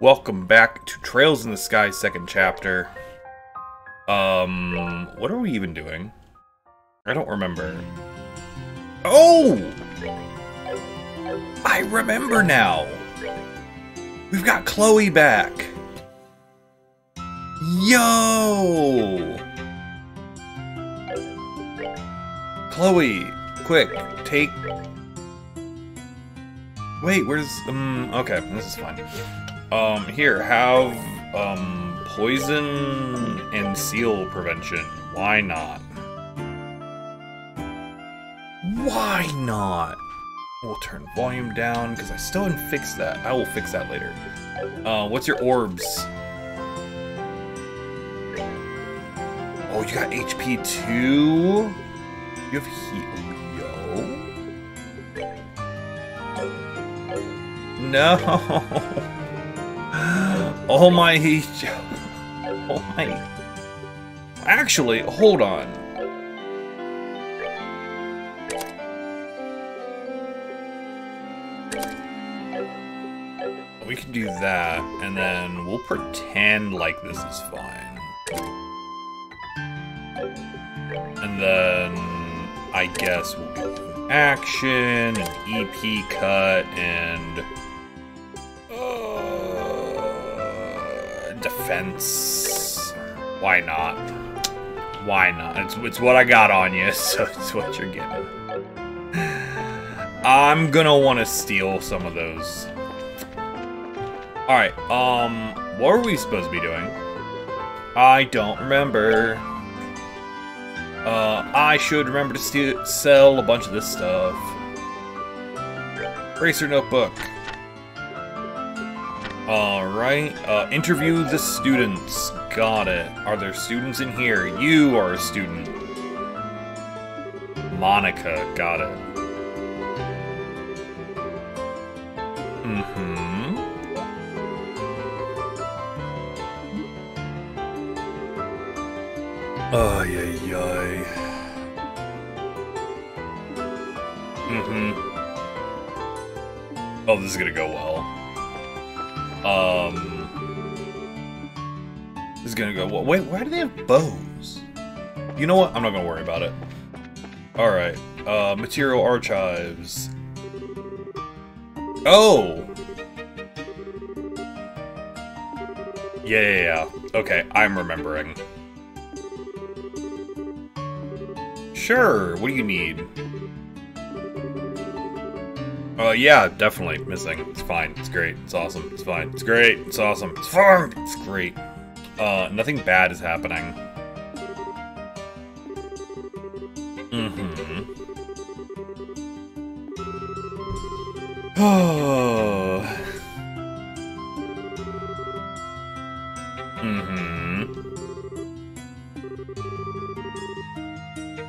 Welcome back to Trails in the Sky second chapter. What are we even doing? I don't remember. Oh! I remember now! We've got Chloe back! Yo! Chloe, quick, take... Wait, where's... okay, this is fine. Here, have, poison and seal prevention. Why not? Why not? We'll turn volume down, because I still didn't fix that. I will fix that later. What's your orbs? Oh, you got HP too? You have heal. Yo. No. Oh my... Oh my... Actually, hold on. We can do that, and then we'll pretend like this is fine. And then, I guess we'll do action, an EP cut, and... defense. Why not? Why not? It's what I got on you, so it's what you're getting. I'm gonna want to steal some of those. Alright, what are we supposed to be doing? I don't remember. I should remember to sell a bunch of this stuff. Racer notebook. Alright, interview the students. Got it. Are there students in here? You are a student. Monica, got it. Ay, ay, ay. Oh, this is gonna go well. This is gonna go well. Wait, why do they have bows? You know what? I'm not gonna worry about it. Alright. Material archives. Oh! Yeah. Okay, I'm remembering. Sure, what do you need? Yeah, definitely missing. It's fine, it's great, it's awesome, it's fine, it's great, it's awesome, it's fun, it's great. Nothing bad is happening.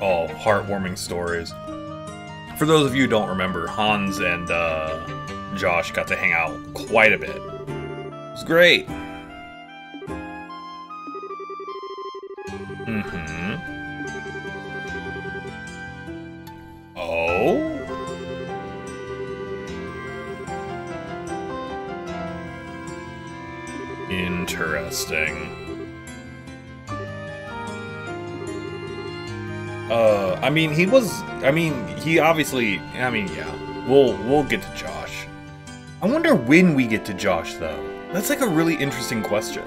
Oh, heartwarming stories. For those of you who don't remember, Hans and Josh got to hang out quite a bit. It was great. Oh? Interesting. he obviously, yeah. We'll get to Josh. I wonder when we get to Josh, though. That's like a really interesting question.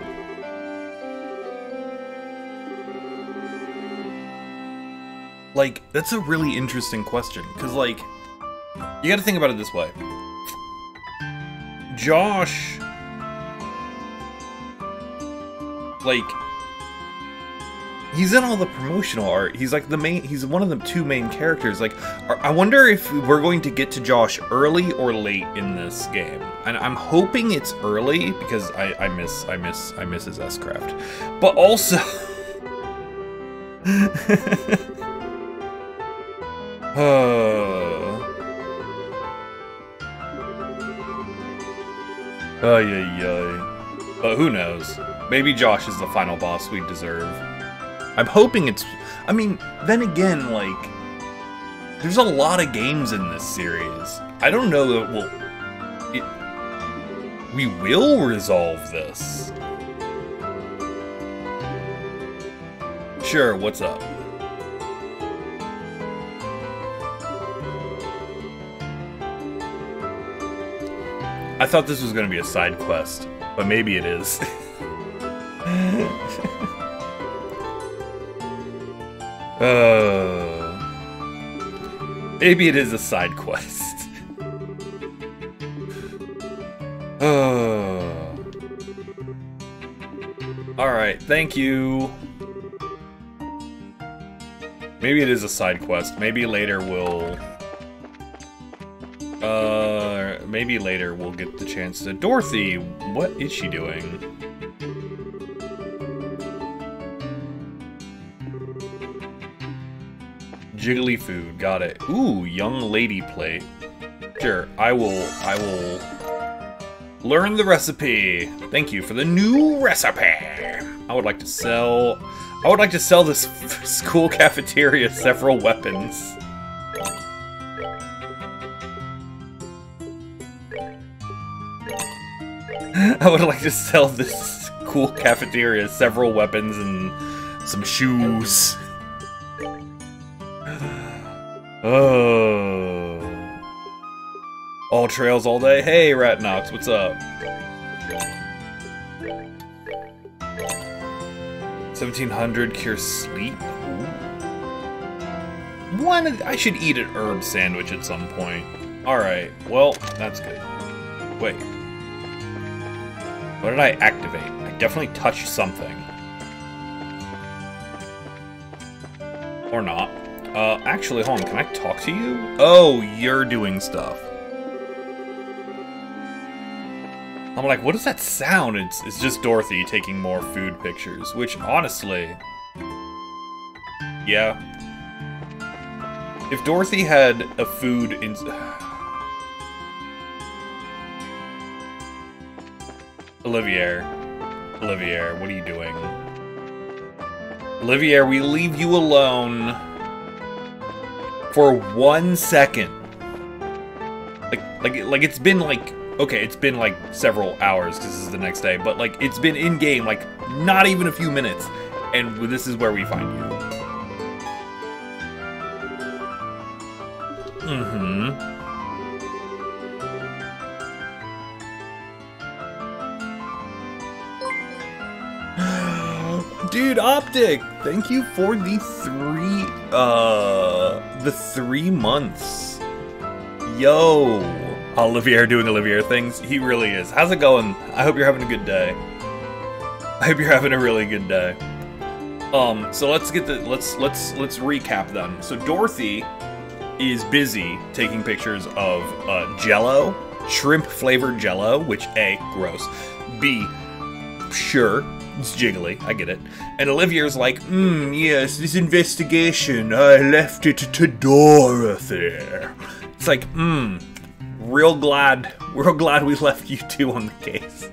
Like, that's a really interesting question, because, like, you gotta think about it this way. Josh, like, he's in all the promotional art. He's like he's one of the two main characters. Like, I wonder if we're going to get to Josh early or late in this game. And I'm hoping it's early because I miss his S-Craft. But also But who knows? Maybe Josh is the final boss we deserve. I'm hoping it's... I mean, then again, like... There's a lot of games in this series. I don't know that we'll... We will resolve this. Sure, what's up? I thought this was going to be a side quest, but maybe it is. Maybe it is a side quest. Alright, thank you. Maybe it is a side quest. Maybe later we'll... maybe later we'll get the chance to... Dorothy! What is she doing? Jiggly food, got it. Ooh, young lady plate. Sure, I will learn the recipe. Thank you for the new recipe. I would like to sell this school cafeteria several weapons. I would like to sell this cool cafeteria several weapons and some shoes. Oh. All trails all day. Hey, Ratnox, what's up? 1700 cure sleep. I should eat an herb sandwich at some point. Alright, well, that's good. Wait. What did I activate? I definitely touched something. Or not. Actually, hold on, can I talk to you? Oh, you're doing stuff. I'm like, what is that sound? It's just Dorothy taking more food pictures, which, honestly... Yeah. If Dorothy had a food in... Olivier, what are you doing? Olivier, we leave you alone for 1 second. Like it's been like, okay, it's been like several hours because this is the next day, but like it's been in game like not even a few minutes, and this is where we find you. Dude, Optic, thank you for the 3 months. Yo, Olivier doing Olivier things. He really is. How's it going? I hope you're having a good day. I hope you're having a really good day. So let's recap then. So Dorothy is busy taking pictures of Jello, shrimp flavored Jello, which A, gross. B, sure. It's jiggly, I get it. And Olivier's like, yes, this investigation, I left it to Dorothy. It's like, real glad we left you two on the case.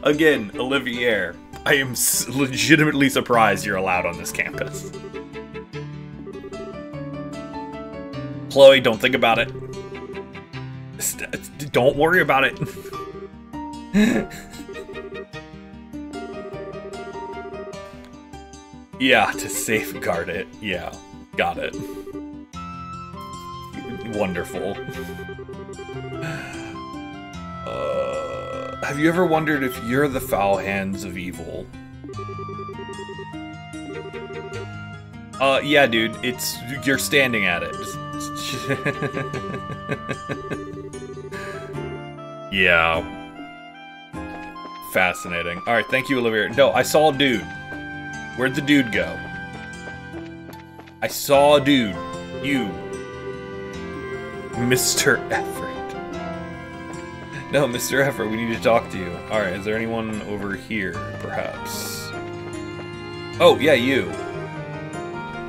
Again, Olivier, I am legitimately surprised you're allowed on this campus. Chloe, don't think about it. Don't worry about it. Yeah, to safeguard it. Yeah, got it. Wonderful. Have you ever wondered if you're the foul hands of evil? Yeah, dude, you're standing at it. Yeah. Fascinating. Alright, thank you, Olivia. No, I saw a dude. Where'd the dude go? I saw a dude. You. Mr. Effort. No, Mr. Effort, we need to talk to you. Alright, is there anyone over here, perhaps? Oh, yeah, you.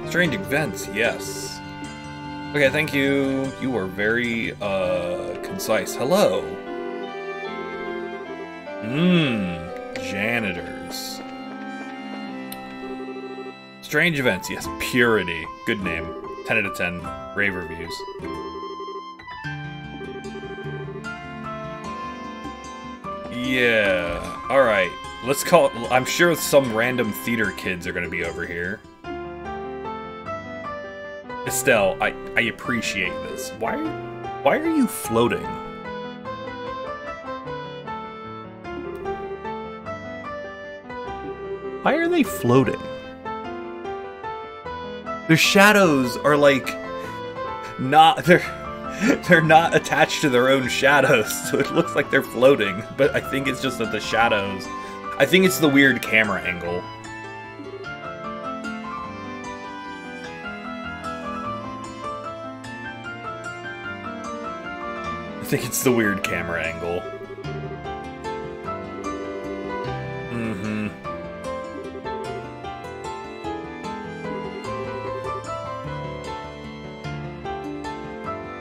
Strange events, yes. Okay, thank you. You are very, concise. Hello. Janitors. Strange events, yes. Purity. Good name. 10 out of 10. Rave reviews. Yeah. Alright. Let's call it... I'm sure some random theater kids are gonna be over here. Estelle, I appreciate this. Why are you floating? Why are they floating? Their shadows are like not they're not attached to their own shadows, so it looks like they're floating, but I think it's just that the shadows, I think it's the weird camera angle. I think it's the weird camera angle. Mm-hmm.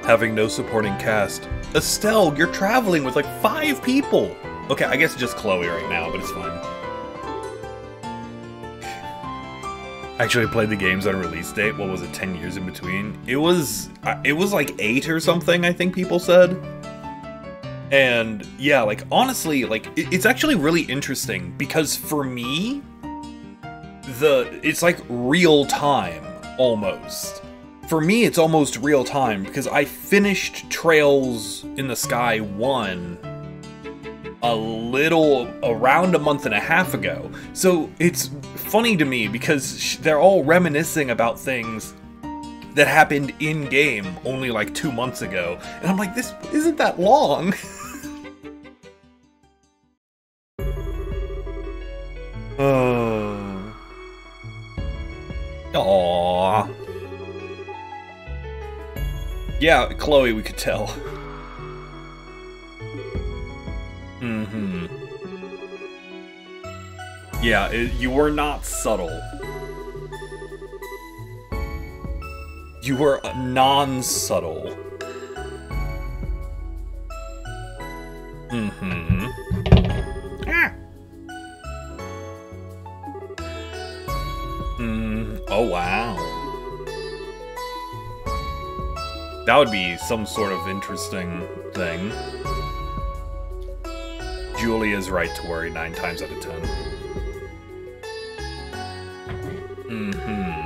Having no supporting cast. Estelle, you're traveling with like 5 people! Okay, I guess just Chloe right now, but it's fine. Actually played the games on release date. What was it, 10 years in between? It was like 8 or something, I think people said. And yeah, like honestly, like it's actually really interesting because for me, it's like real time almost. For me, it's almost real time because I finished Trails in the Sky 1 around a month and a half ago. So it's funny to me because they're all reminiscing about things that happened in game only like 2 months ago. And I'm like, this isn't that long. Aww. Yeah, Chloe, we could tell. Mm-hmm. Yeah, you were not subtle. You were non-subtle. Mm-hmm. Ah! Oh, wow. That would be some sort of interesting thing. Julia's right to worry 9 times out of 10. Mm-hmm.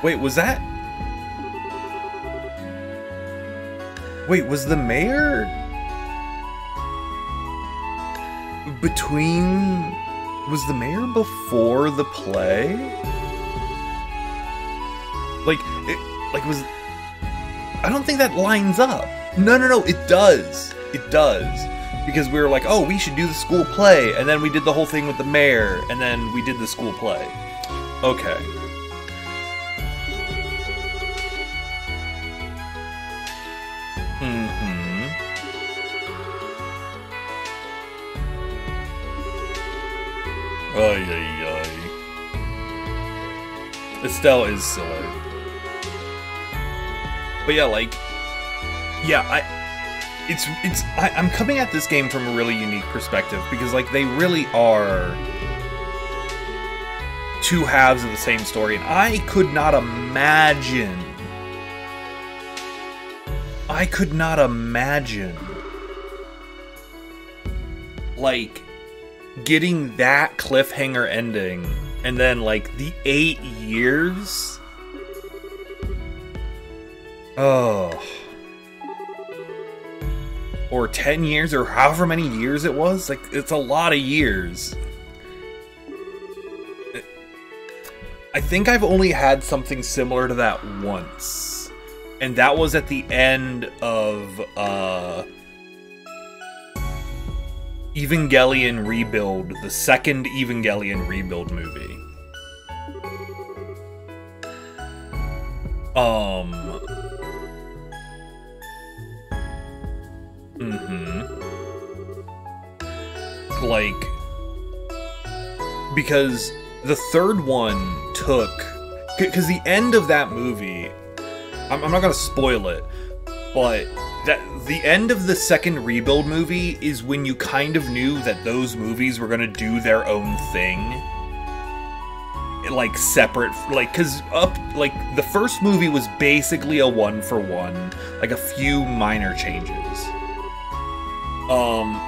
Wait, was that... Wait, was the mayor... Between... Was the mayor before the play? Like, was... I don't think that lines up. No, it does. It does. Because we were like, oh, we should do the school play, and then we did the whole thing with the mayor, and then we did the school play. Okay. Mm-hmm. Ay, ay, ay. Estelle is silly. But yeah, like, yeah, I'm coming at this game from a really unique perspective because, like, they really are 2 halves of the same story, and I could not imagine, like, getting that cliffhanger ending, and then, like, the 8 years... Oh. Or 10 years, or however many years it was. Like, it's a lot of years. I think I've only had something similar to that once. And that was at the end of, Evangelion Rebuild, the second Evangelion Rebuild movie. Like, because the third one took, because the end of that movie, I'm not gonna spoil it, but the end of the second Rebuild movie is when you kind of knew that those movies were gonna do their own thing. like separate, like, because like the first movie was basically a one-for-one, like a few minor changes.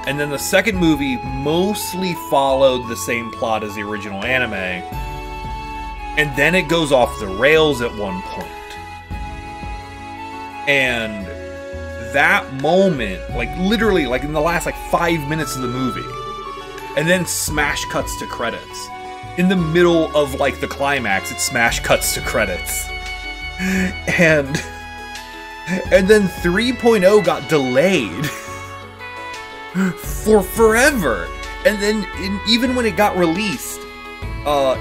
And then the second movie mostly followed the same plot as the original anime, and then it goes off the rails at one point. And that moment, like literally, like in the last like 5 minutes of the movie, and then smash cuts to credits. In the middle of like the climax, it smash cuts to credits. And then 3.0 got delayed for forever. And then even when it got released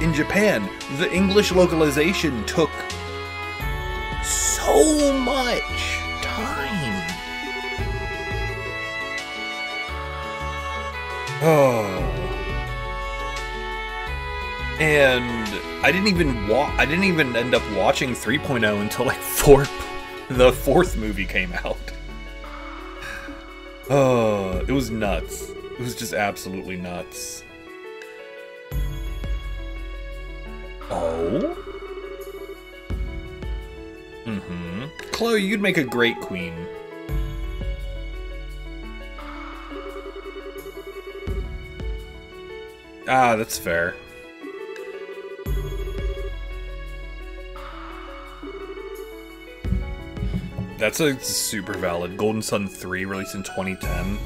in Japan, the English localization took so much time. Oh. And I didn't even end up watching 3.0 until like the fourth movie came out. Oh, it was nuts. It was just absolutely nuts. Oh? Mm-hmm. Chloe, you'd make a great queen. Ah, that's fair. That's a super valid. Golden Sun 3 released in 2010.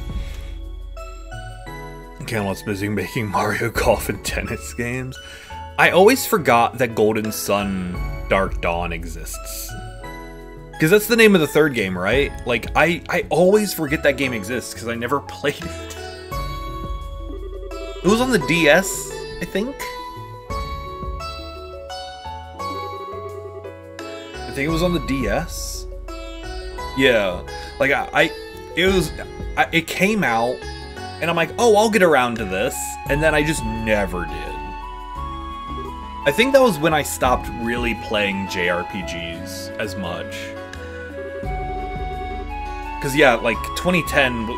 Camelot's busy making Mario Golf and tennis games. I always forgot that Golden Sun Dark Dawn exists. Because that's the name of the third game, right? Like, I always forget that game exists because I never played it. It was on the DS, I think? I think it was on the DS. Yeah, like it came out, and I'm like, oh, I'll get around to this, and then I just never did. I think that was when I stopped really playing JRPGs as much. Cause yeah, like 2010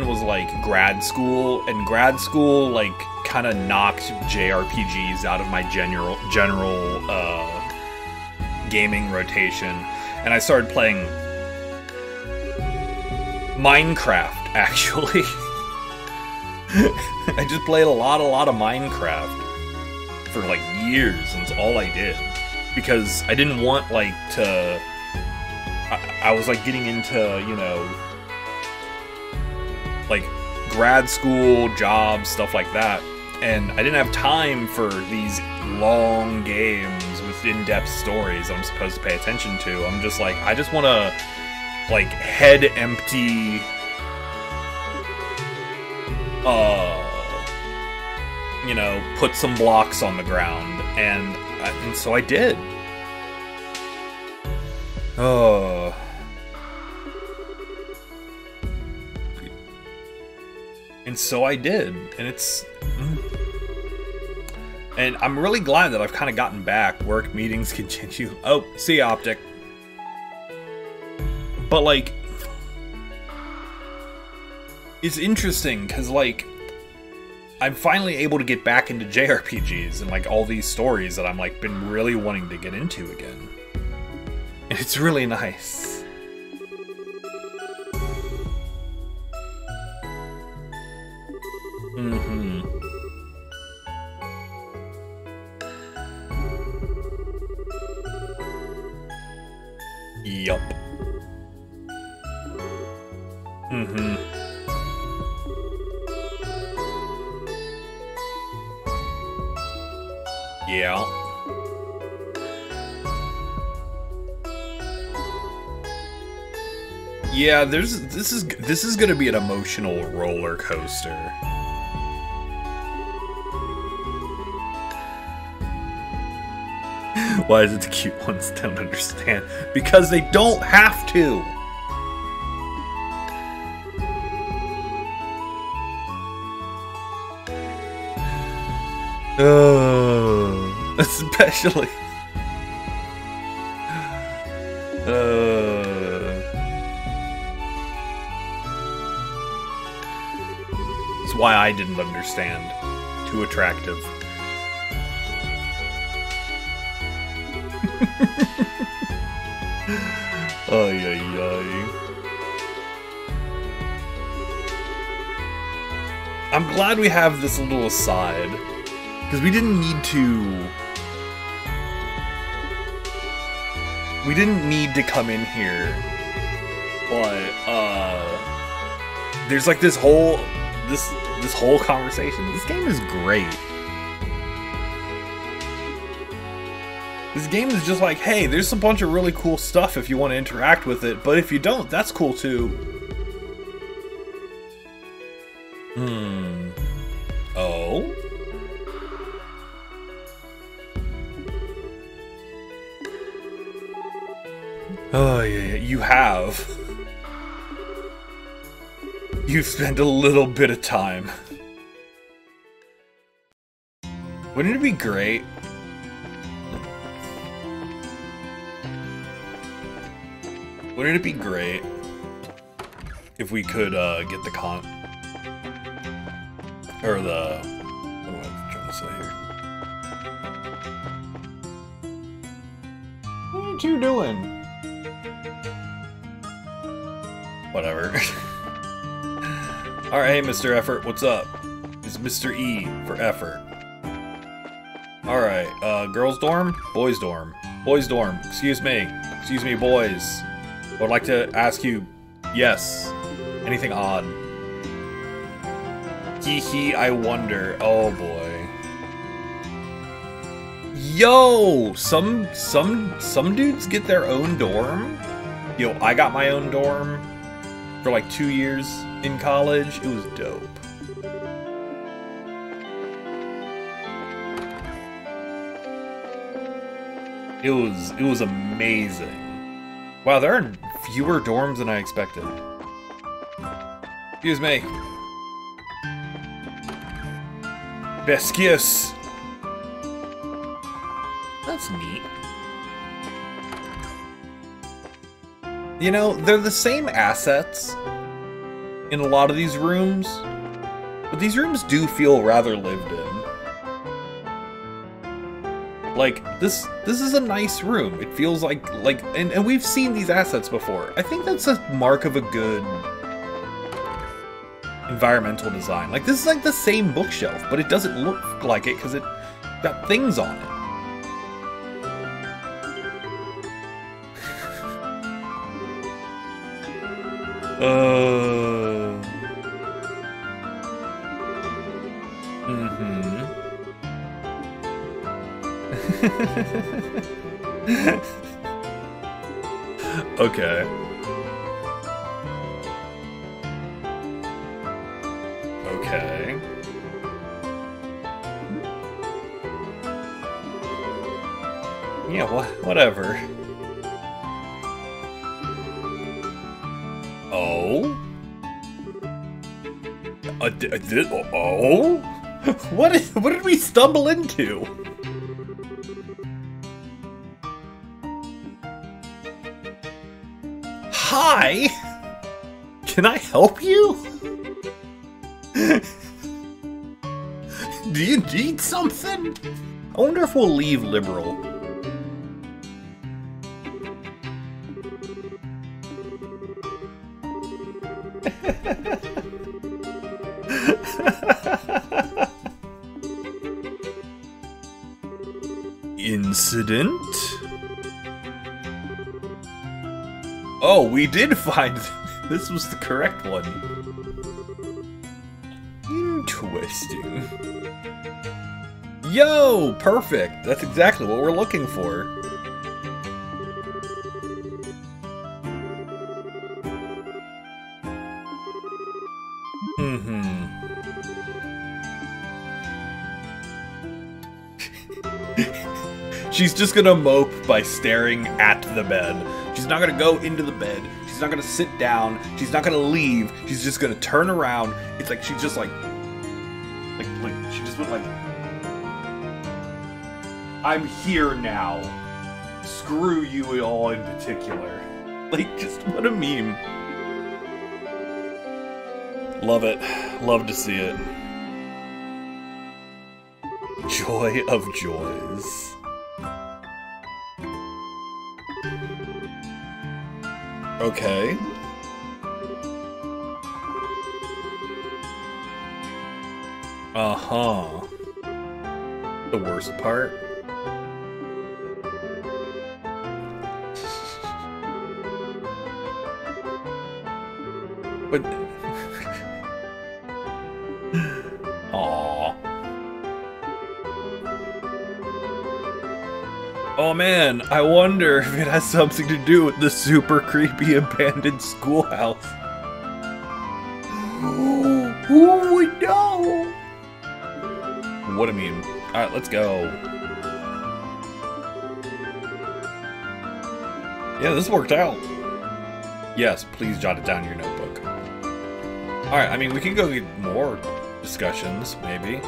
was like grad school, and grad school like kind of knocked JRPGs out of my general gaming rotation, and I started playing Minecraft, actually. I just played a lot of Minecraft for like years, and it's all I did. Because I didn't want like to... I was like getting into, you know, like grad school, jobs, stuff like that. And I didn't have time for these long games with in-depth stories I'm supposed to pay attention to. I'm just like, I just want to... like head empty you know, put some blocks on the ground, and so I did. And so I did, and it's and I'm really glad that I've kind of gotten back. Work meetings continue. Oh, see ya, Optic. But, like, it's interesting, because, like, I'm finally able to get back into JRPGs and, like, all these stories that I'm, like, been really wanting to get into again. And it's really nice. Mm-hmm. Yup. Mm-hmm. Yeah. Yeah, this is gonna be an emotional roller coaster. Why is it the cute ones don't understand? Because they don't have to. Especially. That's why I didn't understand. Too attractive. Ay, ay, ay. I'm glad we have this little aside, because we didn't need to... We didn't need to come in here, but, there's like this whole conversation. This game is great. This game is just like, hey, there's a bunch of really cool stuff if you want to interact with it, but if you don't, that's cool too. Oh? Oh, yeah, you have. You've spent a little bit of time. Wouldn't it be great? Wouldn't it be great if we could get the or the... What am I trying to say here? What are you doing? Whatever. Alright, hey, Mr. Effort, what's up? It's Mr. E for effort. Alright, girls' dorm? Boys' dorm. Boys' dorm. Excuse me. Excuse me, boys. I would like to ask you, yes, anything odd? Hee hee, I wonder. Oh boy. Yo! Some dudes get their own dorm? Yo, I got my own dorm for like 2 years in college. It was dope. It was amazing. Wow, there are fewer dorms than I expected. Excuse me. Bescius. That's neat. You know, they're the same assets in a lot of these rooms, but these rooms do feel rather lived in. Like, this is a nice room. It feels like and we've seen these assets before. I think that's a mark of a good environmental design. Like, this is like the same bookshelf, but it doesn't look like it because it got things on it. Okay. Okay. Yeah, whatever. Oh? Oh? What did we stumble into? Hi! Can I help you? Do you need something? I wonder if we'll leave liberal. Incident? Oh, we did find this was the correct one. Interesting. Yo, perfect. That's exactly what we're looking for. She's just gonna mope by staring at the bed. She's not gonna go into the bed. She's not gonna sit down. She's not gonna leave. She's just gonna turn around. It's like she's just like she just went like, I'm here now. Screw you all in particular. Like, just what a meme. Love it. Love to see it. Joy of joys. Okay. Uh-huh. The worst part? But... Aww. Oh man, I wonder if it has something to do with the super creepy abandoned schoolhouse. Who would know? What do you mean? Alright, let's go. Yeah, this worked out. Yes, please jot it down in your notebook. Alright, I mean, we can go get more discussions, maybe.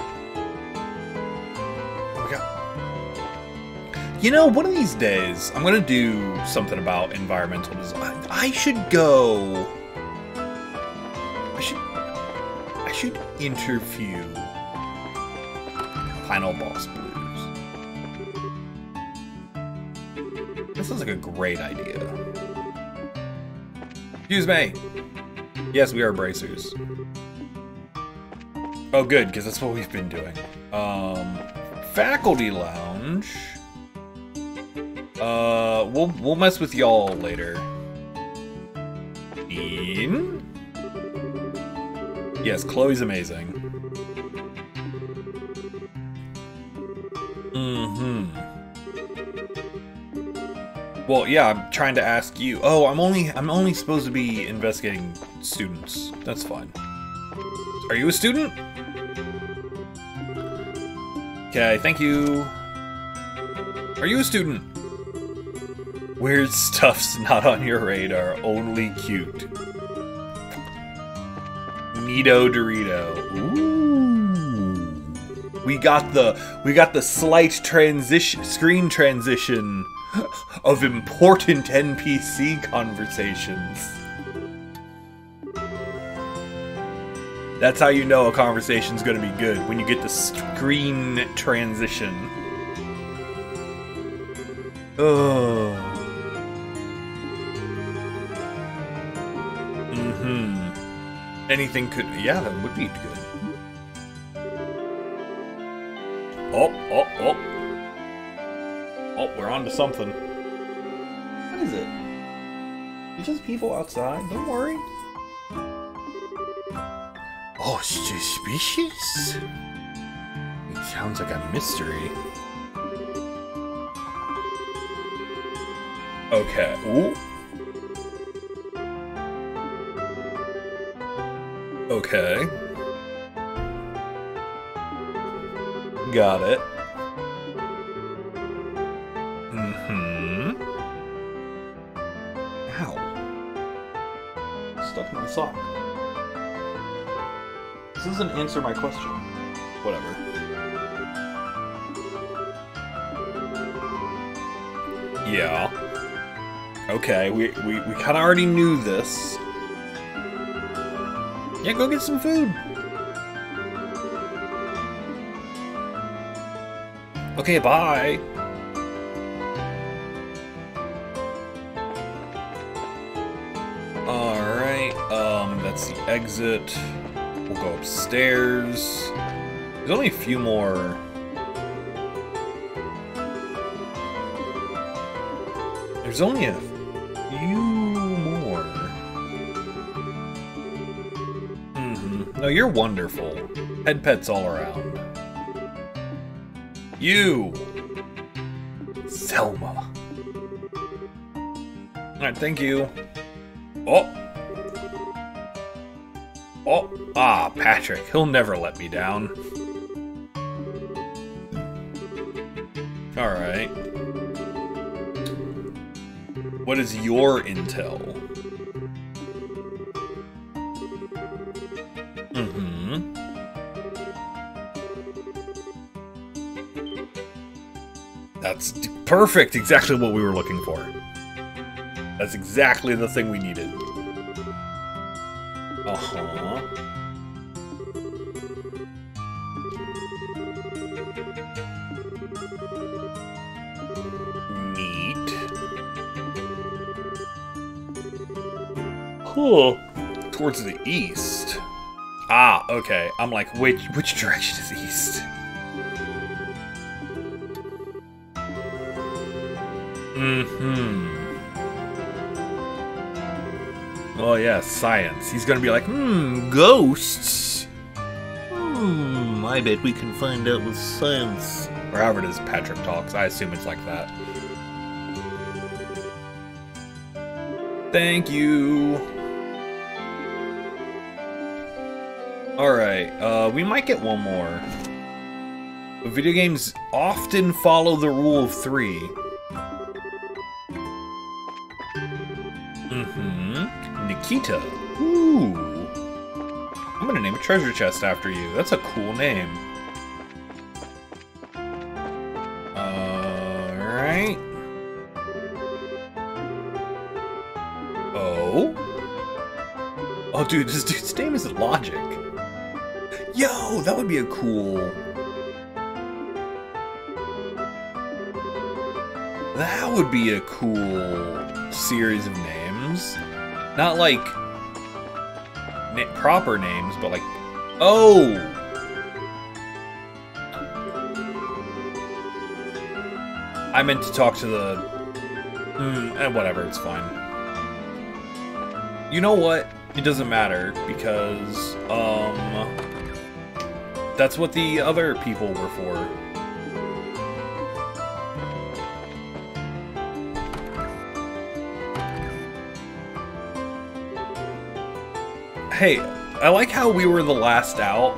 Oh my god. You know, one of these days, I'm gonna do something about environmental design. I should go... I should interview Final Boss Blues. This sounds like a great idea. Excuse me. Yes, we are bracers. Oh, good, because that's what we've been doing. Faculty Lounge. We'll mess with y'all later. Dean? Yes, Chloe's amazing. Well, yeah, I'm trying to ask you. Oh, I'm only supposed to be investigating students. That's fine. Are you a student? Okay, thank you. Are you a student? Weird stuff's not on your radar, only cute. Neato Dorito. Ooh. We got the slight screen transition of important NPC conversations. That's how you know a conversation's gonna be good, when you get the screen transition. Oh. Anything could... Yeah, that would be good. Oh, we're on to something. What is it? It's just people outside. Don't worry. Oh, suspicious? It sounds like a mystery. Okay. Ooh. Okay. Got it. Ow. Stuck in my sock. This doesn't answer my question. Whatever. Yeah. Okay, we kind of already knew this. Yeah, go get some food. Okay, bye. Alright, that's the exit. We'll go upstairs. There's only a few more. There's only a few more. No, you're wonderful. Head pets all around. You! Selma. Alright, thank you. Oh! Oh! Ah, Patrick. He'll never let me down. Alright. What is your intel? That's perfect! Exactly what we were looking for. That's exactly the thing we needed. Uh-huh. Neat. Huh. Towards the east. Ah, okay. I'm like, which direction is east? Oh yeah, science. He's gonna be like, ghosts. I bet we can find out with science. Or however it is Patrick talks. I assume it's like that. Thank you. Alright, we might get one more. But video games often follow the rule of 3. Nikita. Ooh. I'm gonna name a treasure chest after you. That's a cool name. Alright. Oh? Oh, dude, this dude's name is Logic. Yo, that would be a cool... That would be a cool series of names. Not like proper names, but like, oh, I meant to talk to the, whatever, it's fine. You know what? It doesn't matter because, that's what the other people were for. Hey, I like how we were the last out,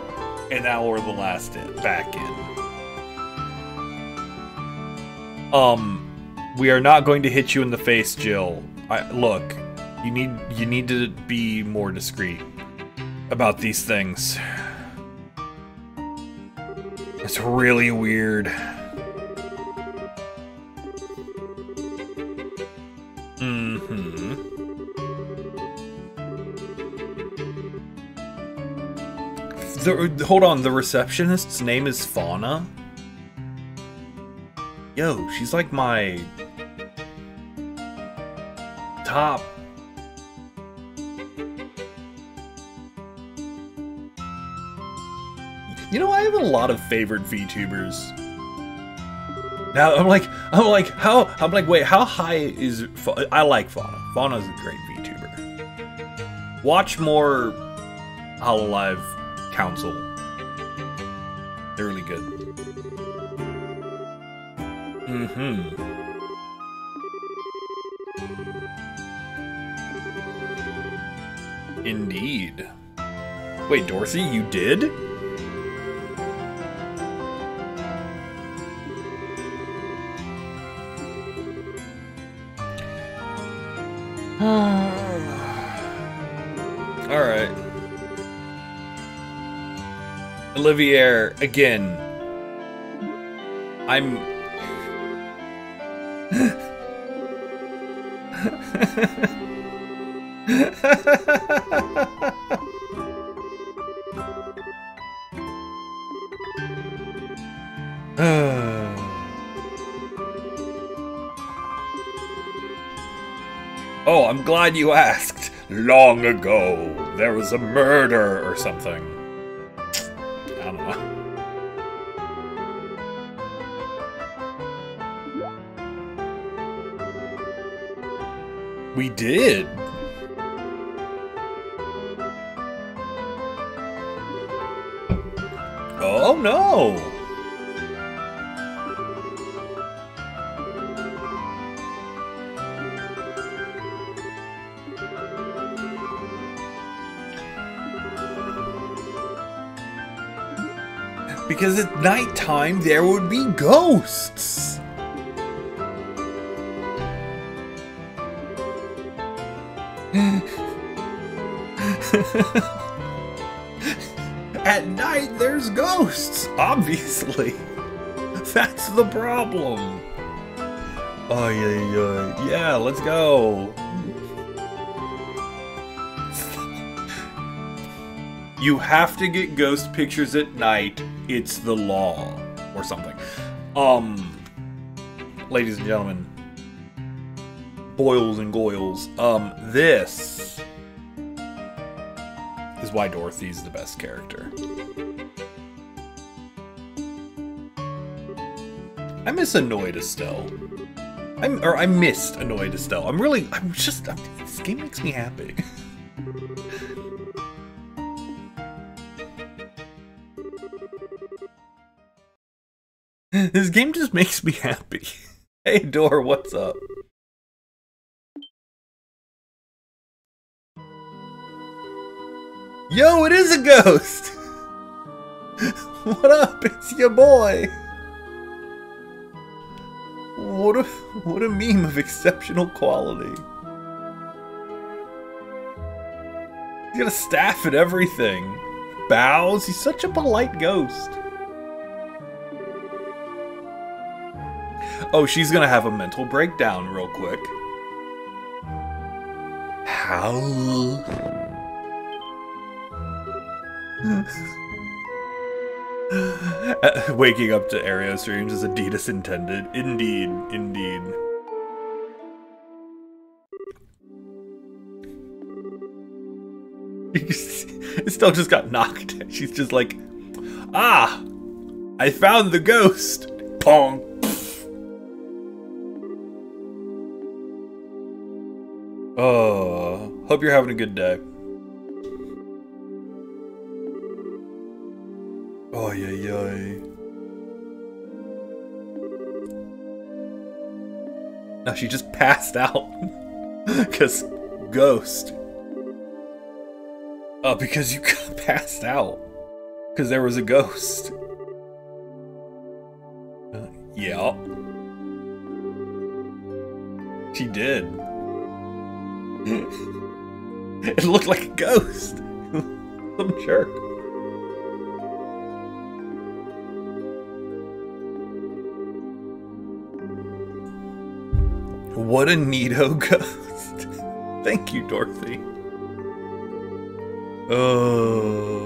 and now we're the last back in. We are not going to hit you in the face, Jill. Look, you need to be more discreet about these things. It's really weird. Hold on, the receptionist's name is Fauna? Yo, she's like my... top... You know, I have a lot of favorite VTubers. Now, wait, how high is... I like Fauna. Fauna's a great VTuber. Watch more Hololive Council. They're really good. Indeed. Wait, Dorothy, you did? Alright. Olivier, again. I'm... Oh, I'm glad you asked. Long ago, there was a murder or something. I don't know. We did. Oh no. Because at nighttime there would be ghosts. At night there's ghosts, obviously. That's the problem. Oh yeah, yeah, let's go. You have to get ghost pictures at night. It's the law. Or something. Ladies and gentlemen. Boils and goils. This is why Dorothy's the best character. I miss Annoyed Estelle. I missed Annoyed Estelle. This game makes me happy. This game just makes me happy. Hey, Dor, what's up? Yo, it is a ghost! What up? It's your boy! What a meme of exceptional quality. He's got a staff and everything. Bows. He's such a polite ghost. Oh, she's gonna have a mental breakdown real quick. Howl. Waking up to Aereo streams as Adidas intended. Indeed, indeed. Estelle just got knocked. She's just like, ah, I found the ghost. Pong. Oh, hope you're having a good day. Oh, yay. No, she just passed out. Because ghost. Oh, because you got passed out. Because there was a ghost. Yeah. She did. It looked like a ghost. Some jerk. What a neato ghost. Thank you, Dorothy. Oh.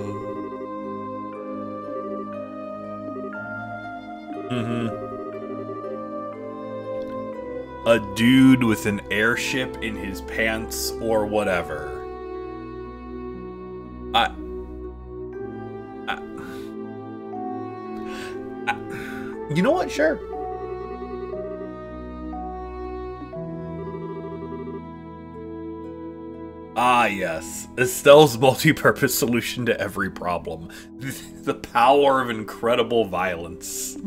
A dude with an airship in his pants or whatever. You know what? Sure. Ah, yes. Estelle's multi-purpose solution to every problem. The power of incredible violence.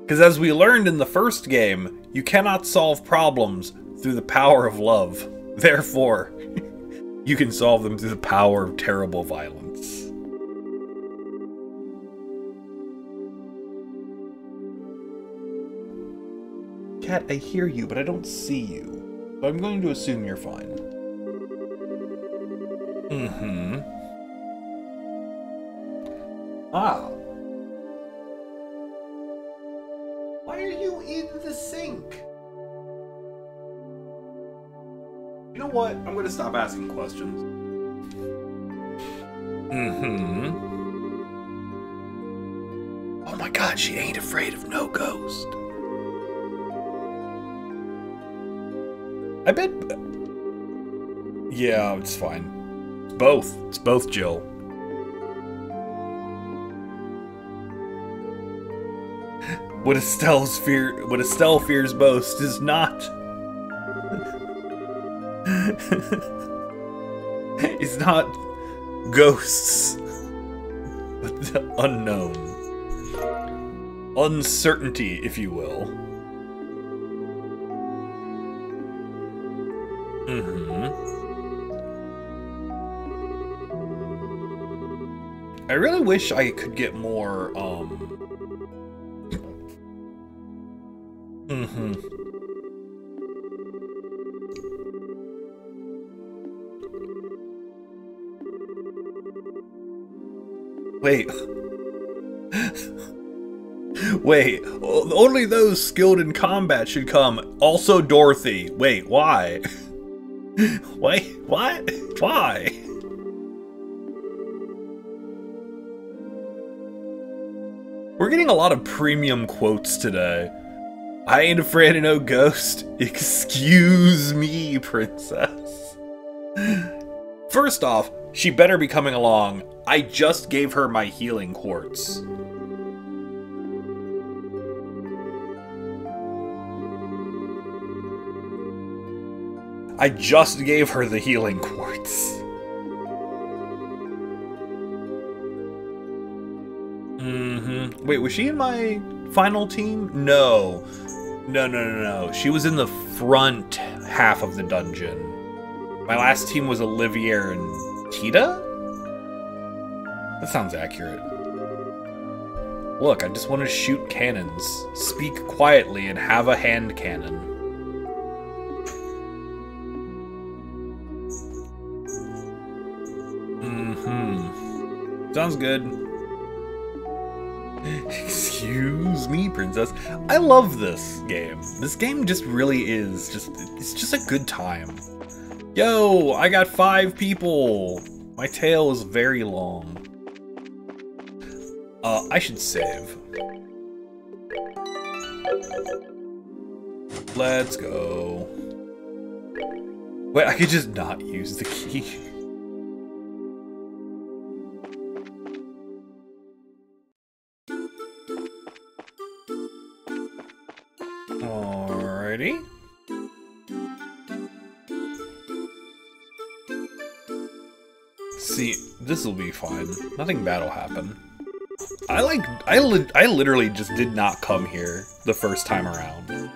Because as we learned in the first game, you cannot solve problems through the power of love. Therefore, you can solve them through the power of terrible violence. Cat, I hear you, but I don't see you. So I'm going to assume you're fine. Ah. Why are you in the sink? You know what? I'm going to stop asking questions. Oh my god, she ain't afraid of no ghost. I bet... Yeah, it's fine. It's both. It's both, Jill. What Estelle fears most is not... is not ghosts, but the unknown. Uncertainty, if you will. I really wish I could get more, Wait. Wait, only those skilled in combat should come. Also Dorothy. Wait, why? Wait, what? Why? We're getting a lot of premium quotes today. I ain't afraid of no ghost. Excuse me, princess. First off, she better be coming along. I just gave her my healing quartz. I just gave her the healing quartz. Wait, was she in my final team? No. No. She was in the front half of the dungeon. My last team was Olivier and Tita? That sounds accurate. Look, I just want to shoot cannons. Speak quietly and have a hand cannon. Sounds good. Excuse me, princess. I love this game. This game just really is it's just a good time. Yo, I got 5 people. My tail is very long. I should save. Let's go. Wait, I could just not use the key. Alrighty. See, this will be fine. Nothing bad will happen. I literally just did not come here the first time around.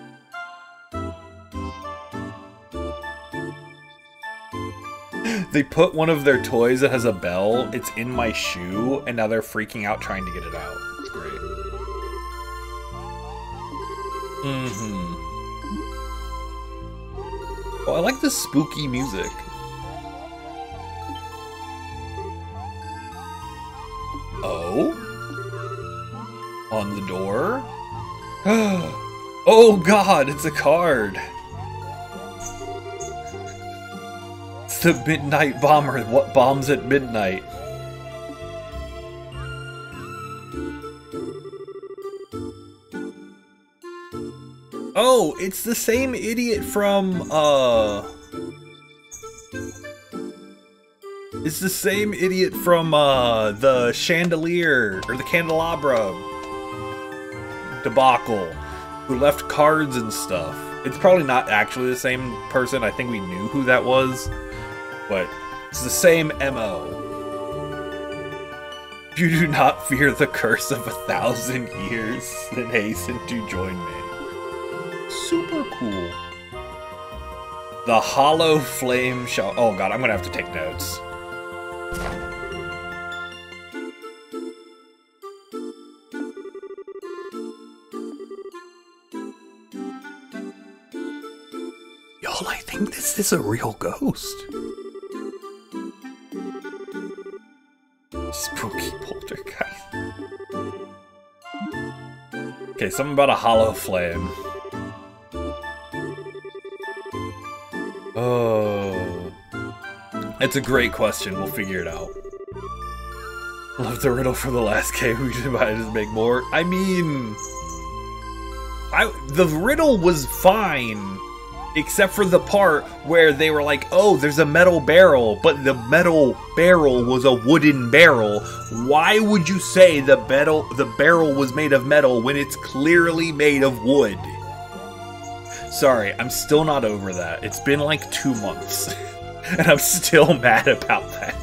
They put one of their toys that has a bell, it's in my shoe, and now they're freaking out trying to get it out. It's great. Oh, I like the spooky music. Oh? On the door? Oh god, it's a card! It's the Midnight Bomber. What bombs at midnight? Oh, it's the same idiot from, It's the same idiot from, the Chandelier, or the Candelabra debacle, who left cards and stuff. It's probably not actually the same person. I think we knew who that was, but it's the same MO. If you do not fear the curse of 1,000 years, then hasten to join me. Super cool. The hollow flame shall... Oh god, I'm gonna have to take notes. Y'all, I think this is a real ghost. Spooky poltergeist. Okay, something about a hollow flame. Oh. It's a great question. We'll figure it out. Love the riddle from the last game. We should might just make more. I mean... the riddle was fine. Except for the part where they were like, oh, there's a metal barrel, but the metal barrel was a wooden barrel. Why would you say the barrel was made of metal when it's clearly made of wood? Sorry, I'm still not over that. It's been like 2 months, and I'm still mad about that.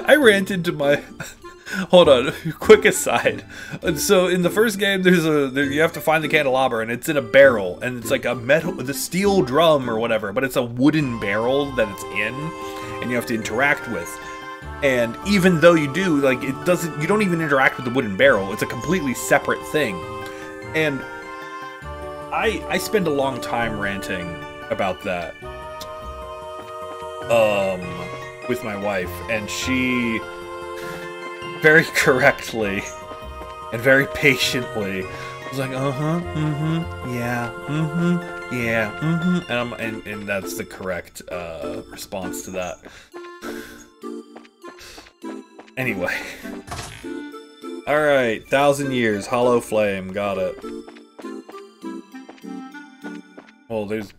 I ran into my... Hold on, quick aside. So in the first game, you have to find the candelabra, and it's in a barrel, and it's like the steel drum or whatever, but it's a wooden barrel that it's in, and you have to interact with. And even though you do, like, you don't even interact with the wooden barrel. It's a completely separate thing. And I spend a long time ranting about that, with my wife, and she very correctly and very patiently was like, yeah, and that's the correct response to that. Anyway. Alright, 1,000 years, hollow flame, got it. Well, there's...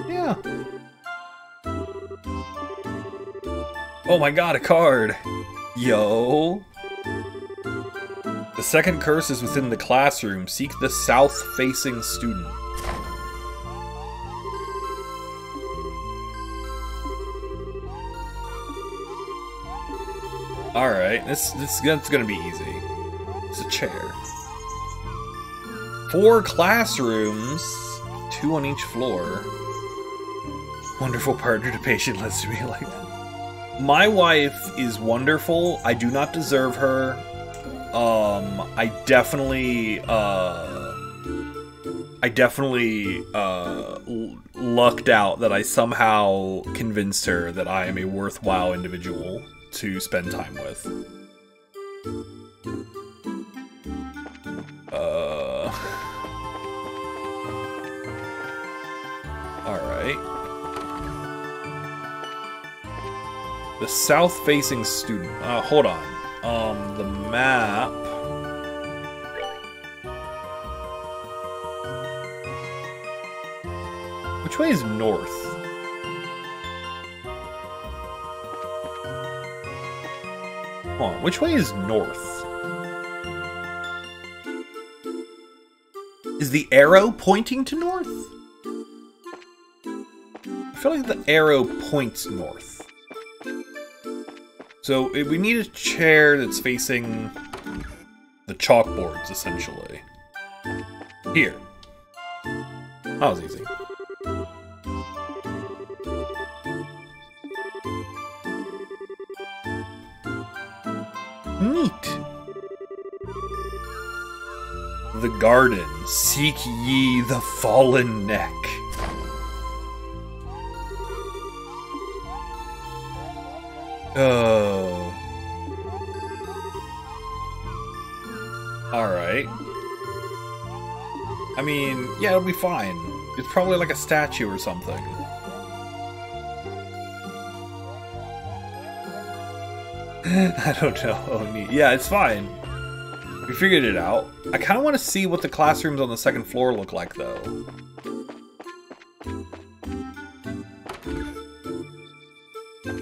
Yeah. Oh my god, a card! Yo! The second curse is within the classroom. Seek the south-facing student. Alright, that's gonna be easy. It's a chair. 4 classrooms, 2 on each floor. Wonderful partner to patient lets to be like that. My wife is wonderful. I do not deserve her. I definitely lucked out that I somehow convinced her that I am a worthwhile individual to spend time with. Alright. The south-facing student. Hold on. The map. Which way is north? Hold on, which way is north? Is the arrow pointing to north? I feel like the arrow points north. So we need a chair that's facing the chalkboards, essentially. Here. That was easy. Neat. The garden. Seek ye the fallen neck. Alright. I mean, yeah, it'll be fine. It's probably like a statue or something. I don't know. Oh, neat. Yeah, it's fine. We figured it out. I kind of want to see what the classrooms on the second floor look like, though.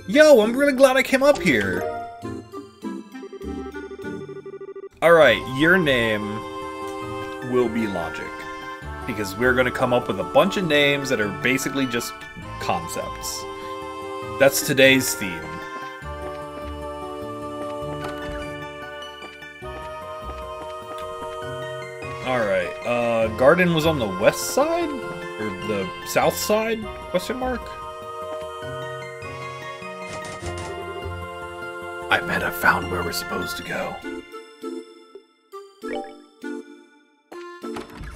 Yo, I'm really glad I came up here. Alright, your name will be Logic. Because we're going to come up with a bunch of names that are basically just concepts. That's today's theme. Alright, garden was on the west side? Or the south side? Question mark? I bet I found where we're supposed to go.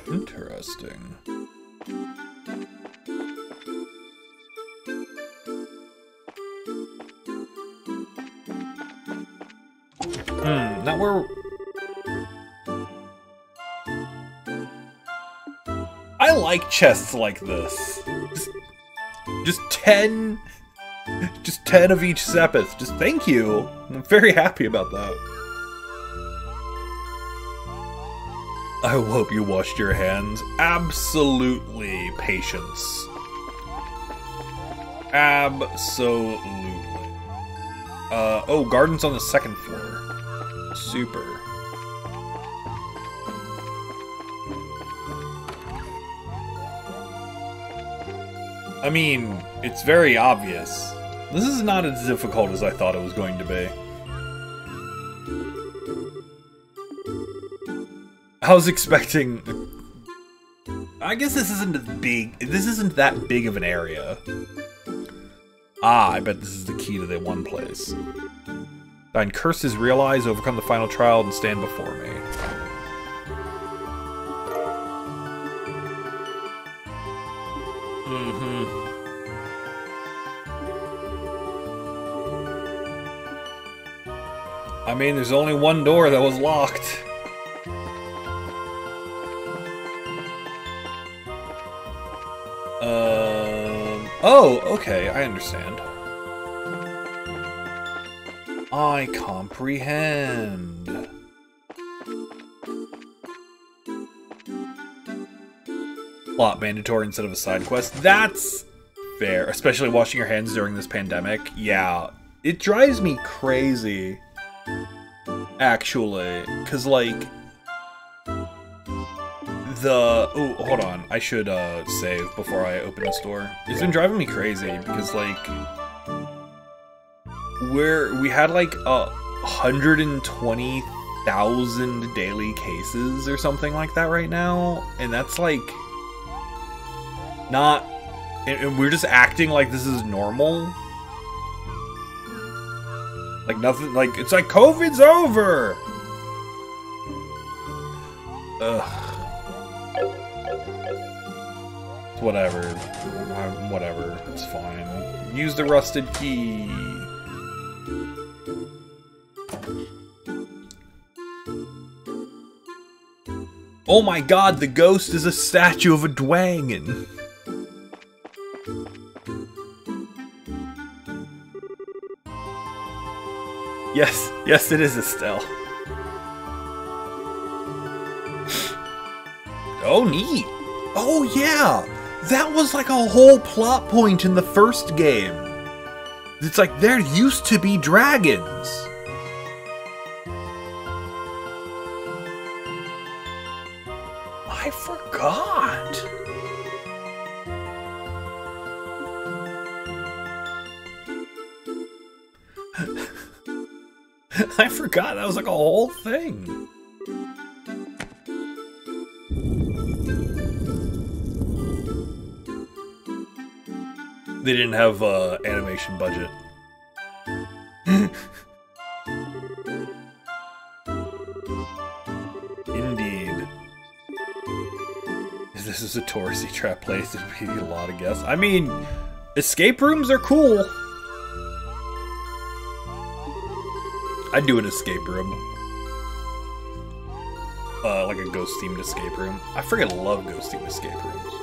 Interesting. Not where... I like chests like this. Just 10... Just 10 of each Sepith. Just thank you. I'm very happy about that. I hope you washed your hands. Absolutely, patience. Absolutely. Oh, garden's on the second floor. Super. I mean, it's very obvious. This is not as difficult as I thought it was going to be. I was expecting... I guess this isn't as big... This isn't that big of an area. Ah, I bet this is the key to the one place. Thine curses realize, overcome the final trial, and stand before me. I mean, there's only one door that was locked. Oh, okay, I understand. I comprehend. plot mandatory instead of a side quest. That's fair, especially washing your hands during this pandemic. Yeah, it drives me crazy, actually, because, like, oh, hold on, I should save before I open this door. It's been driving me crazy because, like, we had like 120,000 daily cases or something like that right now, and that's like not, and we're just acting like this is normal, like nothing, like it's like COVID's over. Ugh. Whatever. Whatever. It's fine. Use the rusted key. Oh my god, the ghost is a statue of a dwangon. Yes, yes, it is Estelle. Oh, neat. Oh, yeah. That was like a whole plot point in the first game. It's like, there used to be dragons. I forgot. I forgot that was like a whole thing. They didn't have animation budget. Indeed. If this is a touristy trap place, there'd be a lot of guests. I mean, escape rooms are cool. I'd do an escape room. Like a ghost-themed escape room. I freaking love ghost-themed escape rooms.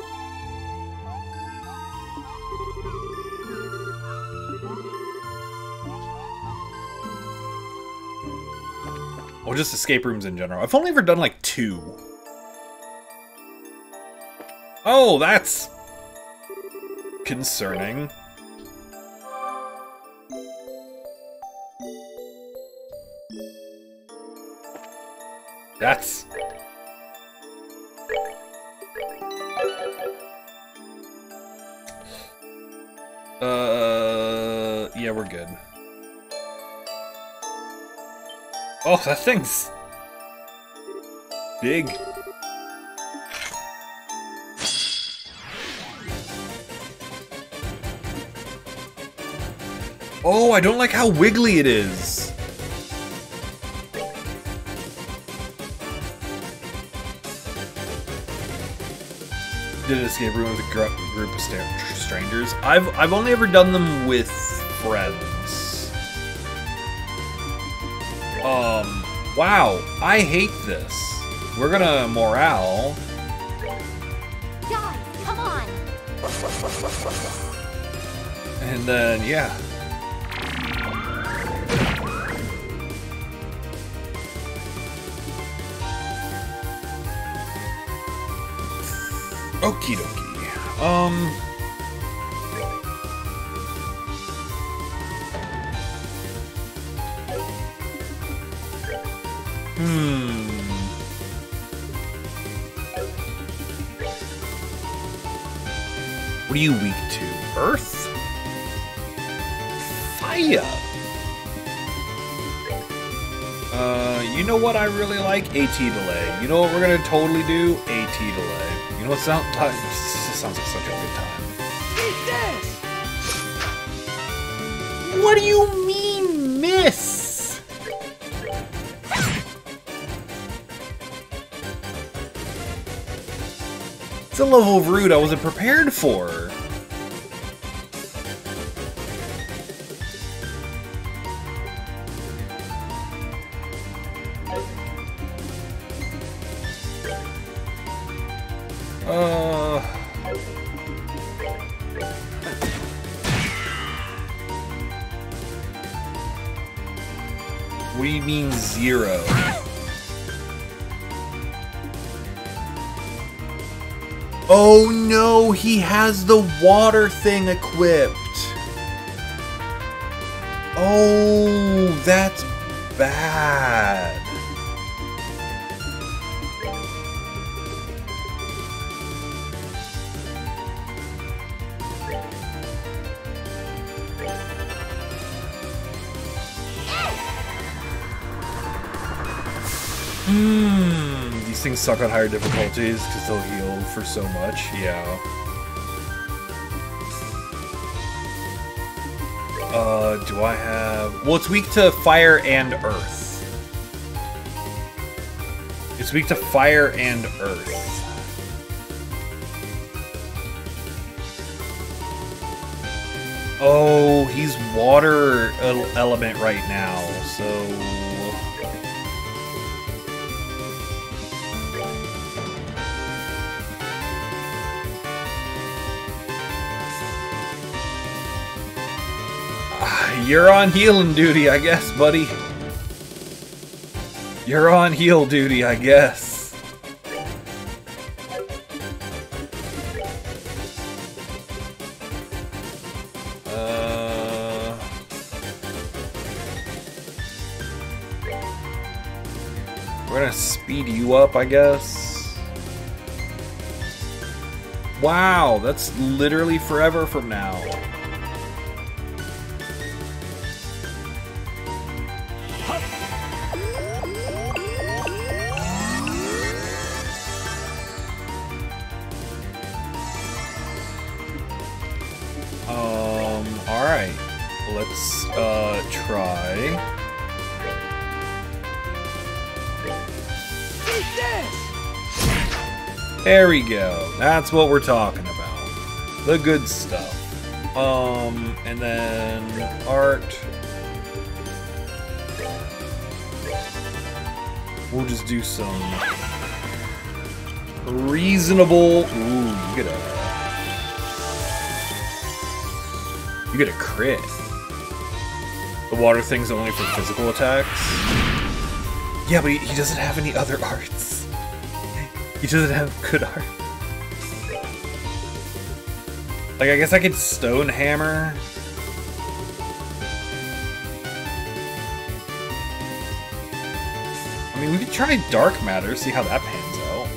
Or just escape rooms in general. I've only ever done like 2. Oh, that's concerning. That's... yeah, we're good. Oh, that thing's big. Oh, I don't like how wiggly it is. Did an escape room with a group of strangers. I've only ever done them with friends. Wow, I hate this. We're gonna morale. Guys, come on. And then, yeah. Okie dokie. What are you weak to? Earth? Fire! You know what I really like? AT delay. You know what we're gonna totally do? AT delay. You know what sounds like such a good time. Eat this! What do you mean, miss? It's a level of rude I wasn't prepared for. What do you mean 0? Oh no, he has the water thing equipped. Oh, that's bad. These things suck on higher difficulties because they'll heal for so much. Yeah. Do I have... Well, it's weak to fire and earth. It's weak to fire and earth. Oh, he's water element right now, so... You're on healing duty, I guess, buddy. You're on heal duty, I guess. We're gonna speed you up, I guess. Wow, that's literally forever from now. Alright. Let's, try. There we go. That's what we're talking about. The good stuff. And then art. We'll just do some reasonable. Ooh, you get a crit. The water thing's only for physical attacks. Yeah, but he doesn't have any other arts. He doesn't have good art. Like, I guess I could stone hammer. I mean, we could try dark matter, see how that pans out.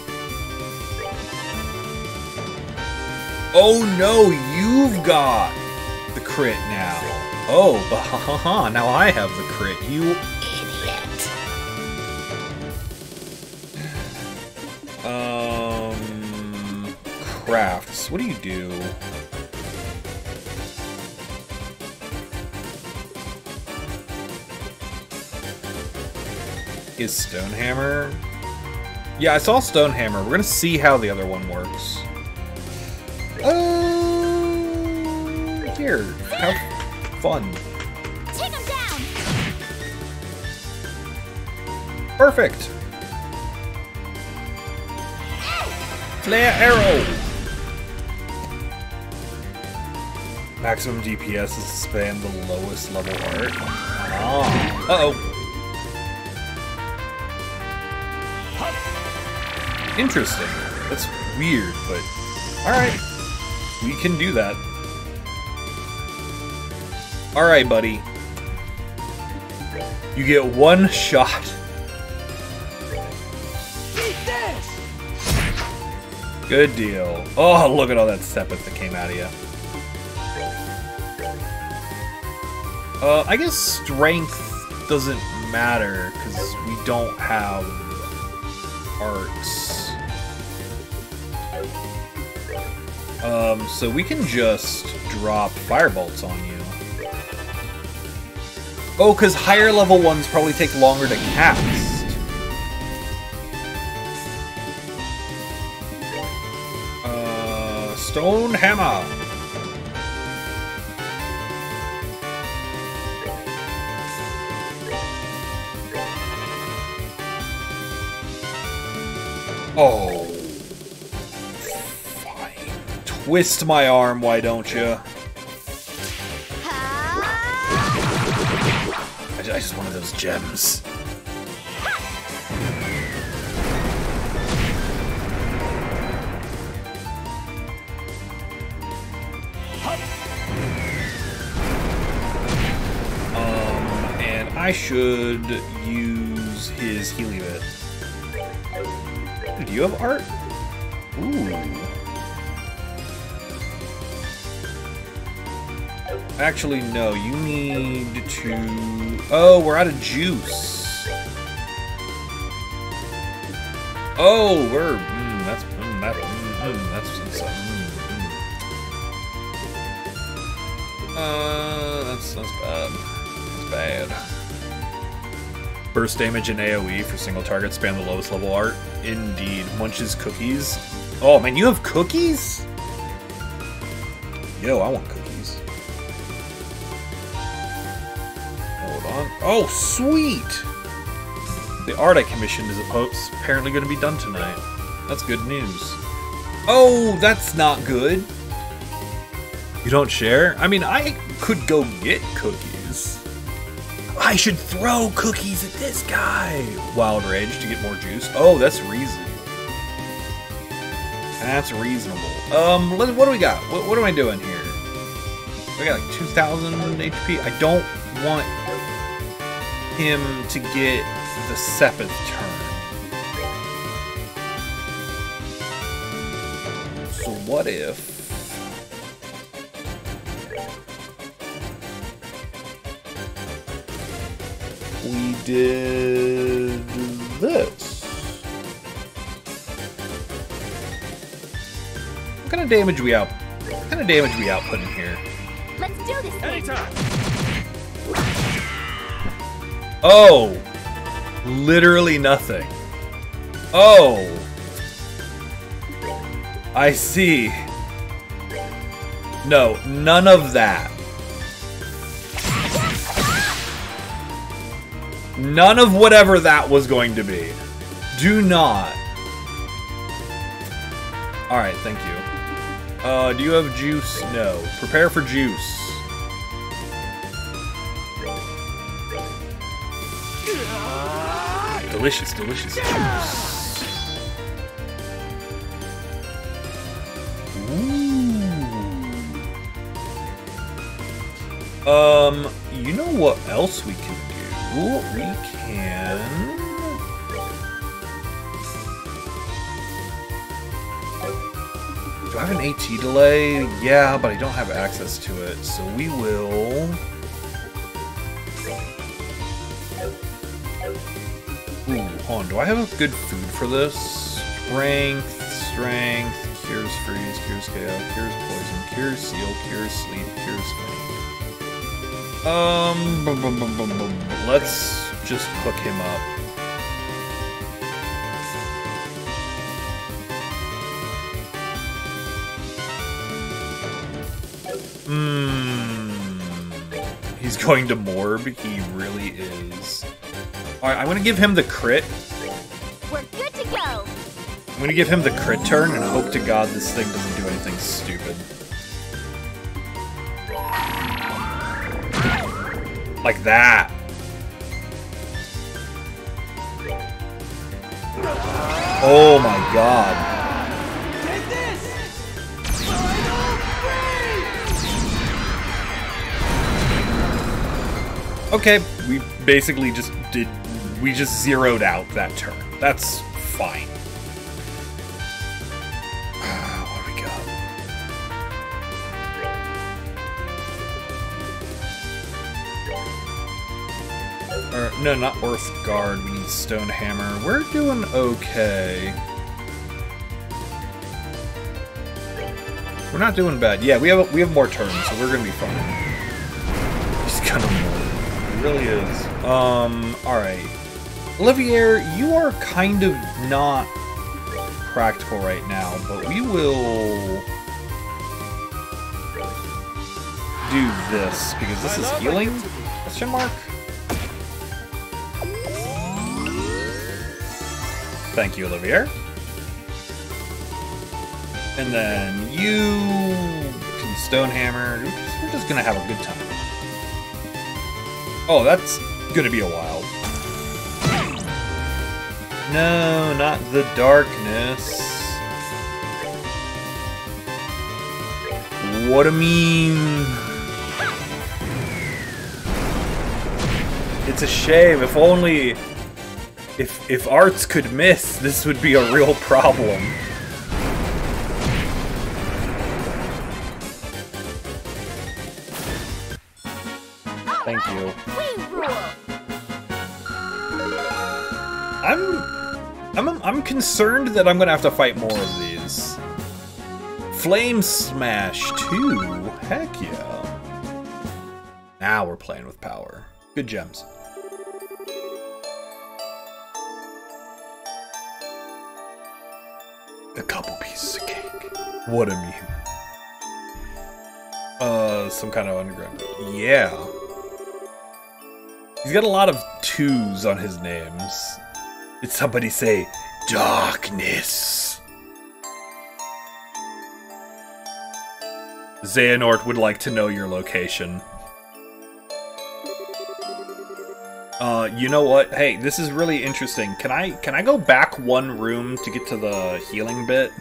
Oh no, you've got the crit now. Oh, but haha, now I have the crit, you idiot. Crafts, what do you do? Is Stonehammer? Yeah, I saw Stonehammer. We're gonna see how the other one works. Here, have fun. Take him down. Perfect. Flare arrow. Maximum DPS is to spam the lowest level art. Ah. Uh-oh. Interesting. That's weird, but alright. We can do that. Alright, buddy. You get one shot. Good deal. Oh, look at all that sepith that came out of you. I guess strength doesn't matter, because we don't have arts. So we can just drop firebolts on you. Oh, because higher level ones probably take longer to cast. Stone hammer. Oh. Fine. Twist my arm, why don't you? I just wanted those gems. I should use his Healy Bit. Do you have art? Ooh. Actually, no. You need to... Oh, we're out of juice. Oh, we're... that's... that's bad. That's bad. Burst damage and AoE for single target, spam the lowest level art. Indeed. Munches cookies. Oh man, you have cookies? Yo, I want cookies. Hold on. Oh, sweet! The art I commissioned is apparently going to be done tonight. That's good news. Oh, that's not good. You don't share? I mean, I could go get cookies. I should throw cookies at this guy. Wild Rage to get more juice. Oh, that's reasonable. That's reasonable. What do we got? What am I doing here? We got like 2,000 HP. I don't want him to get the 7th turn. So what if... we did this. What kind of damage we outputting here? Let's do this. Anytime. Oh, literally nothing. Oh, I see. No, none of that. None of whatever that was going to be. Do not. Alright, thank you. Do you have juice? No. Prepare for juice. Delicious, delicious juice. Ooh. You know what else we can do? We can... Do I have an AT delay? Yeah, but I don't have access to it, so we will... Ooh, hold on. Do I have a good food for this? Strength, cures freeze, cures KO, cures poison, cures seal, cures sleep, cures faint. Let's just hook him up. He's going to morb. He really is. Alright, I'm gonna give him the crit. We're good to go. I'm gonna give him the crit turn and hope to God this thing doesn't do anything stupid. Like that. Oh my god. Take this. Okay, we basically just we just zeroed out that turn. That's fine. What do we got? No, not Earth Guard. We need Stone Hammer. We're doing okay. We're not doing bad. Yeah, we have more turns, so we're gonna be fine. He's kind of more. It really is. Alright. Olivier, you are kind of not practical right now, but we will do this, because this is healing? Question mark? Thank you, Olivier. And then you can Stonehammer. We're just gonna have a good time. Oh, that's gonna be a while. No, not the darkness. What a mean. It's a shame. If only... If arts could miss, this would be a real problem. Thank you. We rule. I'm concerned that I'm gonna have to fight more of these. Flame Smash 2? Heck yeah. Now we're playing with power. Good gems. A couple pieces of cake. What a meme. Some kind of underground. Yeah. He's got a lot of twos on his names. Did somebody say darkness? Xehanort would like to know your location. You know what? Hey, this is really interesting. Can I go back one room to get to the healing bit?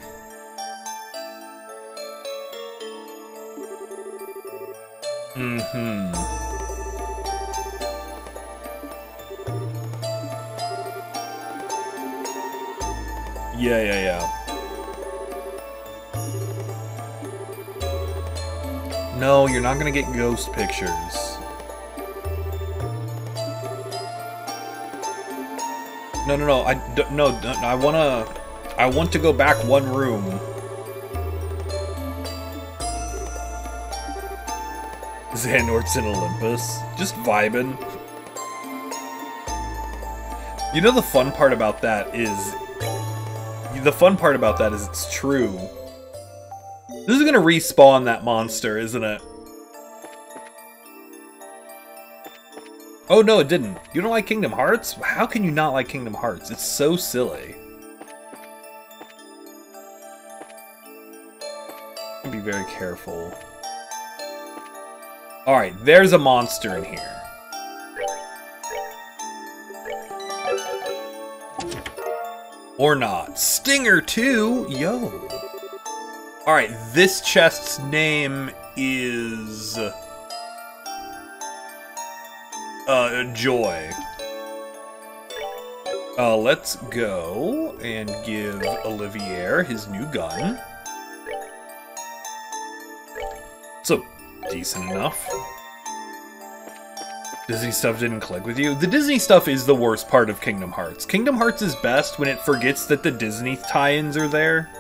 Mm-hmm. Yeah. No, you're not gonna get ghost pictures. No. I want to go back one room. Xehanort's in Olympus, just vibing. You know the fun part about that is it's true. This is gonna respawn that monster, isn't it? Oh no, it didn't. You don't like Kingdom Hearts? How can you not like Kingdom Hearts? It's so silly. Be very careful. Alright, there's a monster in here. Or not. Stinger 2? Yo. Alright, this chest's name is... Joy. Let's go and give Olivier his new gun. So, decent enough. Disney stuff didn't click with you? The Disney stuff is the worst part of Kingdom Hearts. Kingdom Hearts is best when it forgets that the Disney tie-ins are there.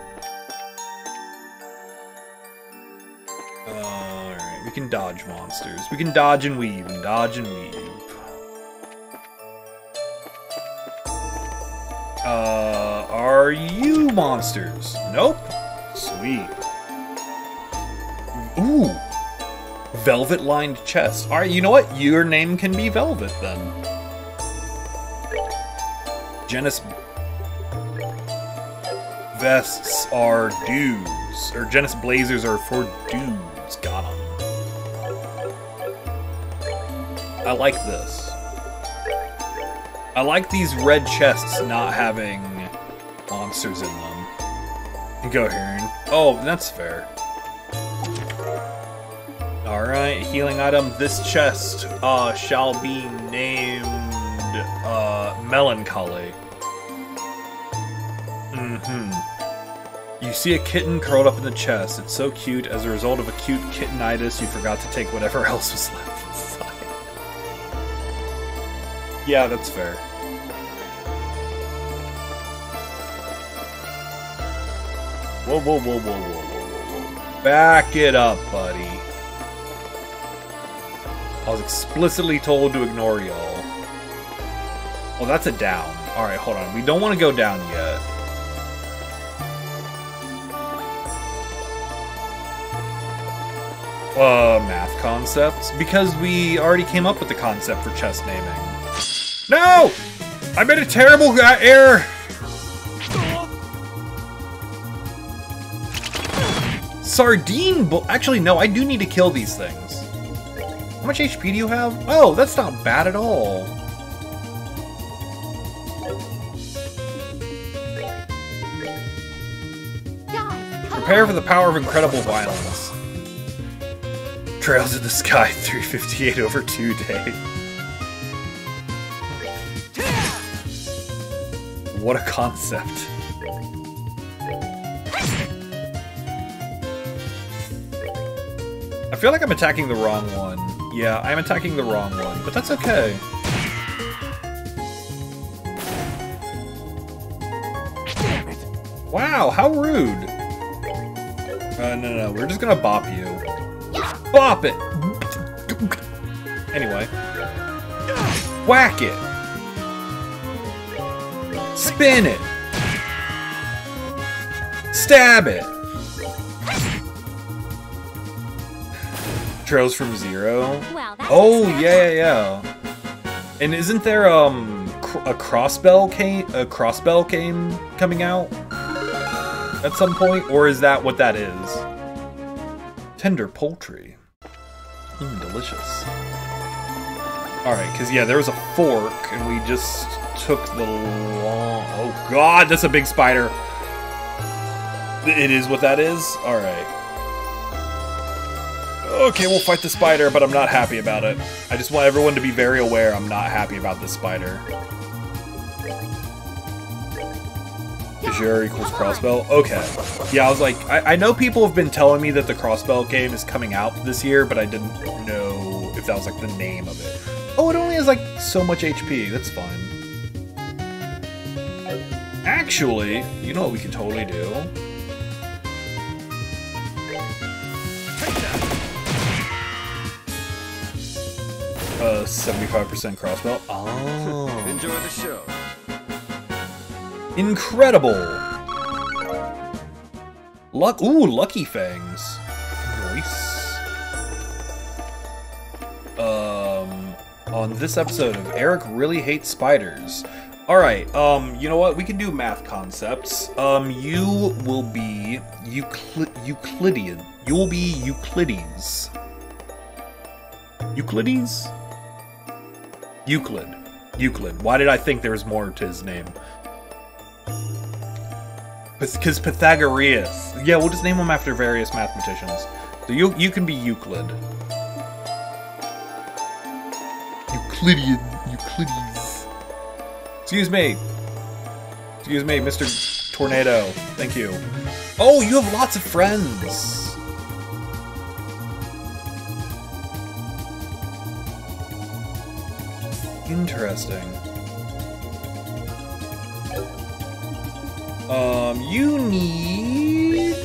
Alright, we can dodge monsters. We can dodge and weave, and dodge and weave. Are you monsters? Nope. Sweet. Ooh. Velvet-lined chest. Alright, you know what? Your name can be Velvet, then. Genis... vests are dudes. Or Genis blazers are for dudes. Got 'em. I like this. I like these red chests not having monsters in them. Go, Heron. Oh, that's fair. Alright, healing item. This chest shall be named Melancholy. You see a kitten curled up in the chest. It's so cute. As a result of acute kittenitis, you forgot to take whatever else was left inside. Yeah, that's fair. Whoa. Back it up, buddy. I was explicitly told to ignore y'all. Oh, that's a down. Alright, hold on. We don't want to go down yet. Math concepts? Because we already came up with the concept for chest naming. No! I made a terrible error! Sardine actually, no, I do need to kill these things. How much HP do you have? Oh, that's not bad at all. Prepare for the power of incredible violence. Trails in the sky, 358 over 2 days. what a concept. I feel like I'm attacking the wrong one. Yeah, I'm attacking the wrong one, but that's okay. Damn it! Wow, how rude. No, we're just gonna bop you. Bop it! Anyway. Whack it! Spin it! Stab it! Trails from Zero? Wow, that's Oh, exciting. yeah. And isn't there, a crossbell game coming out? At some point? Or is that what that is? Tender poultry. Delicious. Alright, because yeah, there was a fork, and we just took the long... Oh god, that's a big spider! It is what that is? Alright. Okay, we'll fight the spider, but I'm not happy about it. I just want everyone to be very aware I'm not happy about this spider. Azure equals crossbow? Okay. Yeah, I was like, I know people have been telling me that the crossbow game is coming out this year, but I didn't know if that was like the name of it. Oh, it only has like so much HP. That's fine. Actually, you know what we can totally do? 75% crossbow. Oh. Enjoy the show. Incredible. Ooh, Lucky Fangs. Nice. On this episode of Eric Really Hates Spiders. Alright, you know what? We can do math concepts. You will be Euclidean. You will be Euclides. Euclides? Euclid. Why did I think there was more to his name? Because Pythagoras. Yeah, we'll just name them after various mathematicians. So you can be Euclid. Euclides. Excuse me, Mr. Tornado. Thank you. Oh, you have lots of friends. Interesting. You need...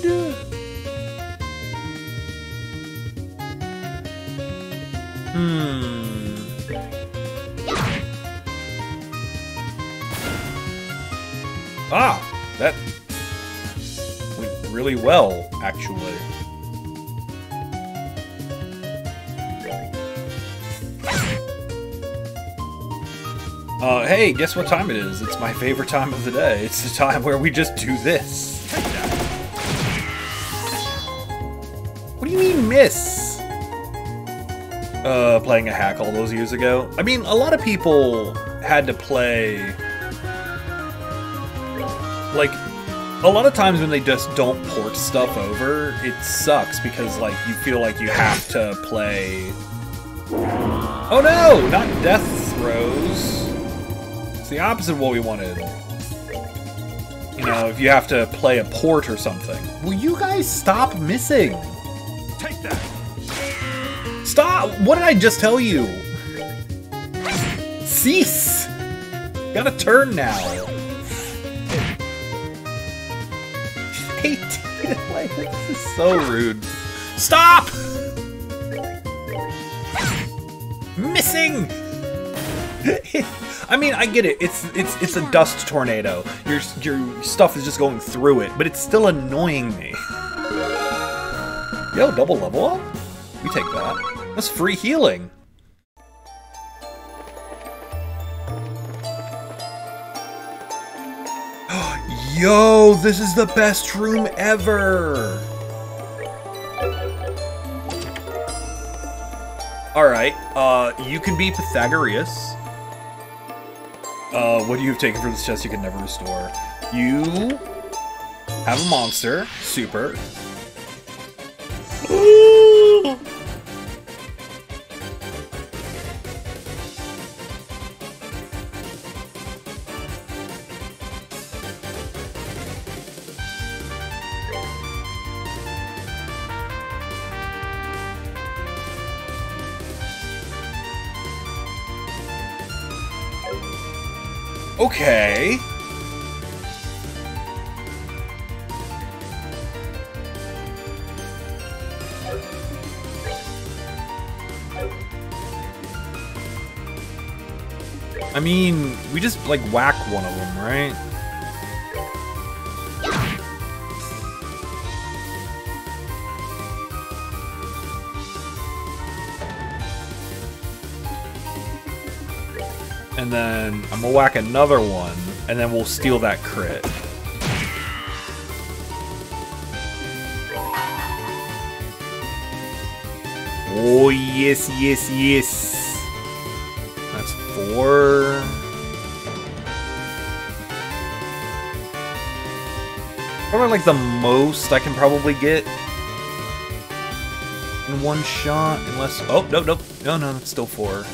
Ah! That went really well, actually. Hey, guess what time it is? It's my favorite time of the day. It's the time where we just do this. What do you mean, miss? Playing a hack all those years ago. I mean, a lot of people had to play... Like, a lot of times when they just don't port stuff over, it sucks because, like, you feel like you have to play... Oh no! Not death throws. It's the opposite of what we wanted. You know, if you have to play a port or something. Will you guys stop missing? Take that! Stop! What did I just tell you? Cease! Got a turn now. 18 like, this is so rude. Stop! Missing! I mean, I get it. It's a dust tornado. Your stuff is just going through it, but it's still annoying me. Yo, double level up? We take that. That's free healing. Yo, this is the best room ever! Alright, you can be Pythagoras. What do you have taken from this chest you can never restore? You have a monster. Super. Okay. I mean, we just, like, whack one of them, right? And then I'm gonna whack another one, and then we'll steal that crit. Oh, yes, yes, yes. That's 4. Probably like the most I can probably get in one shot, unless... Oh, no, no, no, no, that's still 4.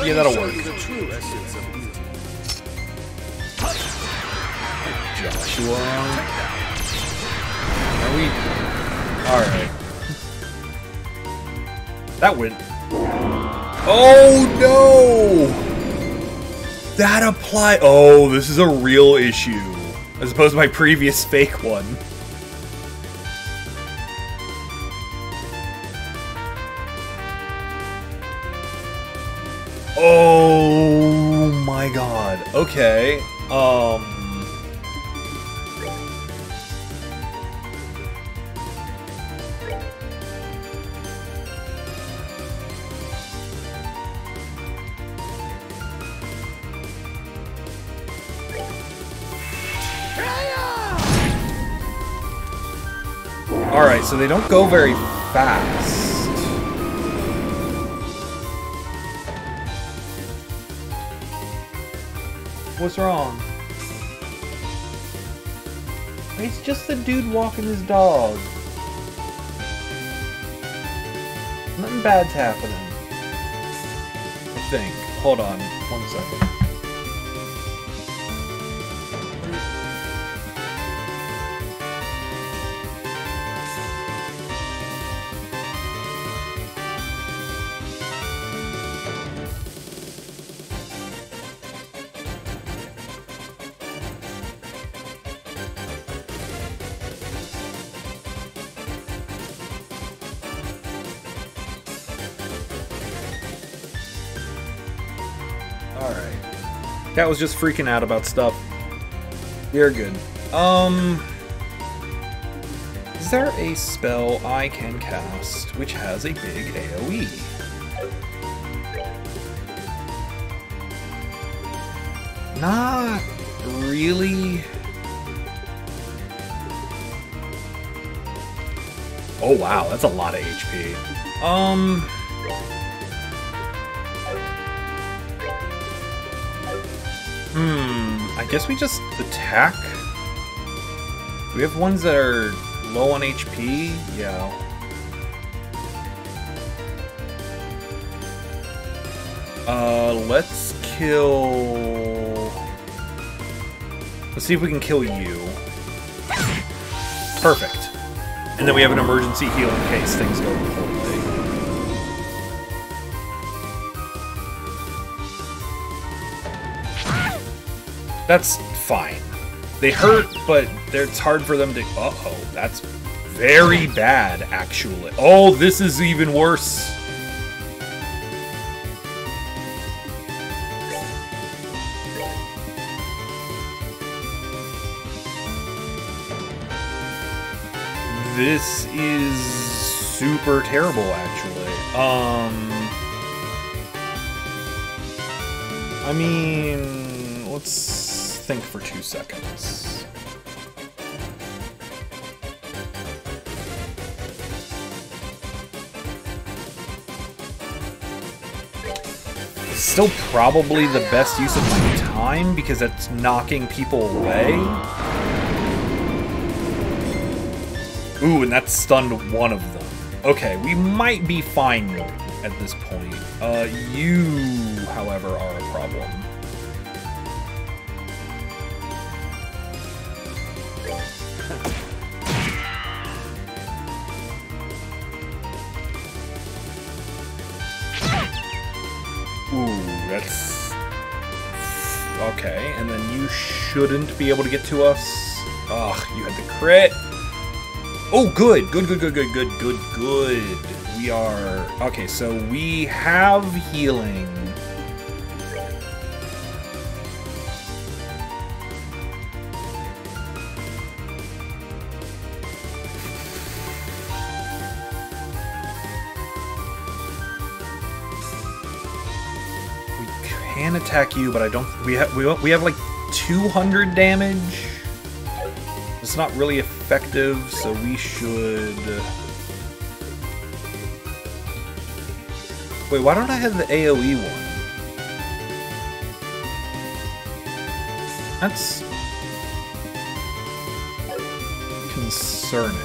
Yeah, that'll work. Joshua. Are we? Alright. That went. Oh no! That apply. Oh, this is a real issue. As opposed to my previous fake one. Oh my god. Okay. Alright, so they don't go very fast. What's wrong? It's just the dude walking his dog. Nothing bad's happening. I think. Hold on. 1 second. Alright. Cat was just freaking out about stuff. You're good. Is there a spell I can cast which has a big AoE? Not really. Oh wow, that's a lot of HP. I guess we just attack. Do we have ones that are low on HP? Yeah. Let's kill... Let's see if we can kill you. Perfect. And then we have an emergency heal in case things go poorly. That's fine. They hurt, but it's hard for them to... Uh-oh, that's very bad, actually. Oh, this is even worse. This is super terrible, actually. I mean, let's think for 2 seconds. Still probably the best use of my time because it's knocking people away. Ooh, and that stunned one of them. Okay, we might be fine at this point. You, however, are a problem. Okay, and then you shouldn't be able to get to us. Ugh, you had the crit. Oh, good. Good. We are... Okay, so we have healing. Can attack you, but I don't. We have like 200 damage. It's not really effective, so we should. Wait, why don't I have the AOE one? That's concerning.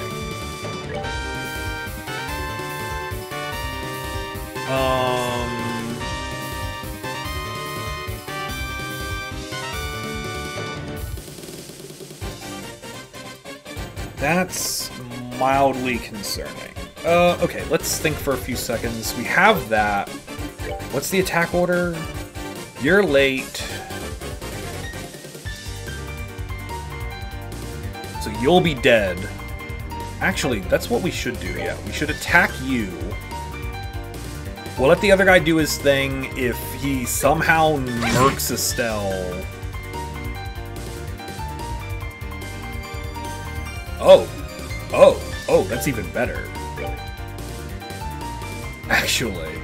That's mildly concerning. Okay, let's think for a few seconds. We have that. What's the attack order? You're late. So you'll be dead. Actually, that's what we should do, yeah. We should attack you. We'll let the other guy do his thing. If he somehow murks Estelle... Oh, that's even better. Actually.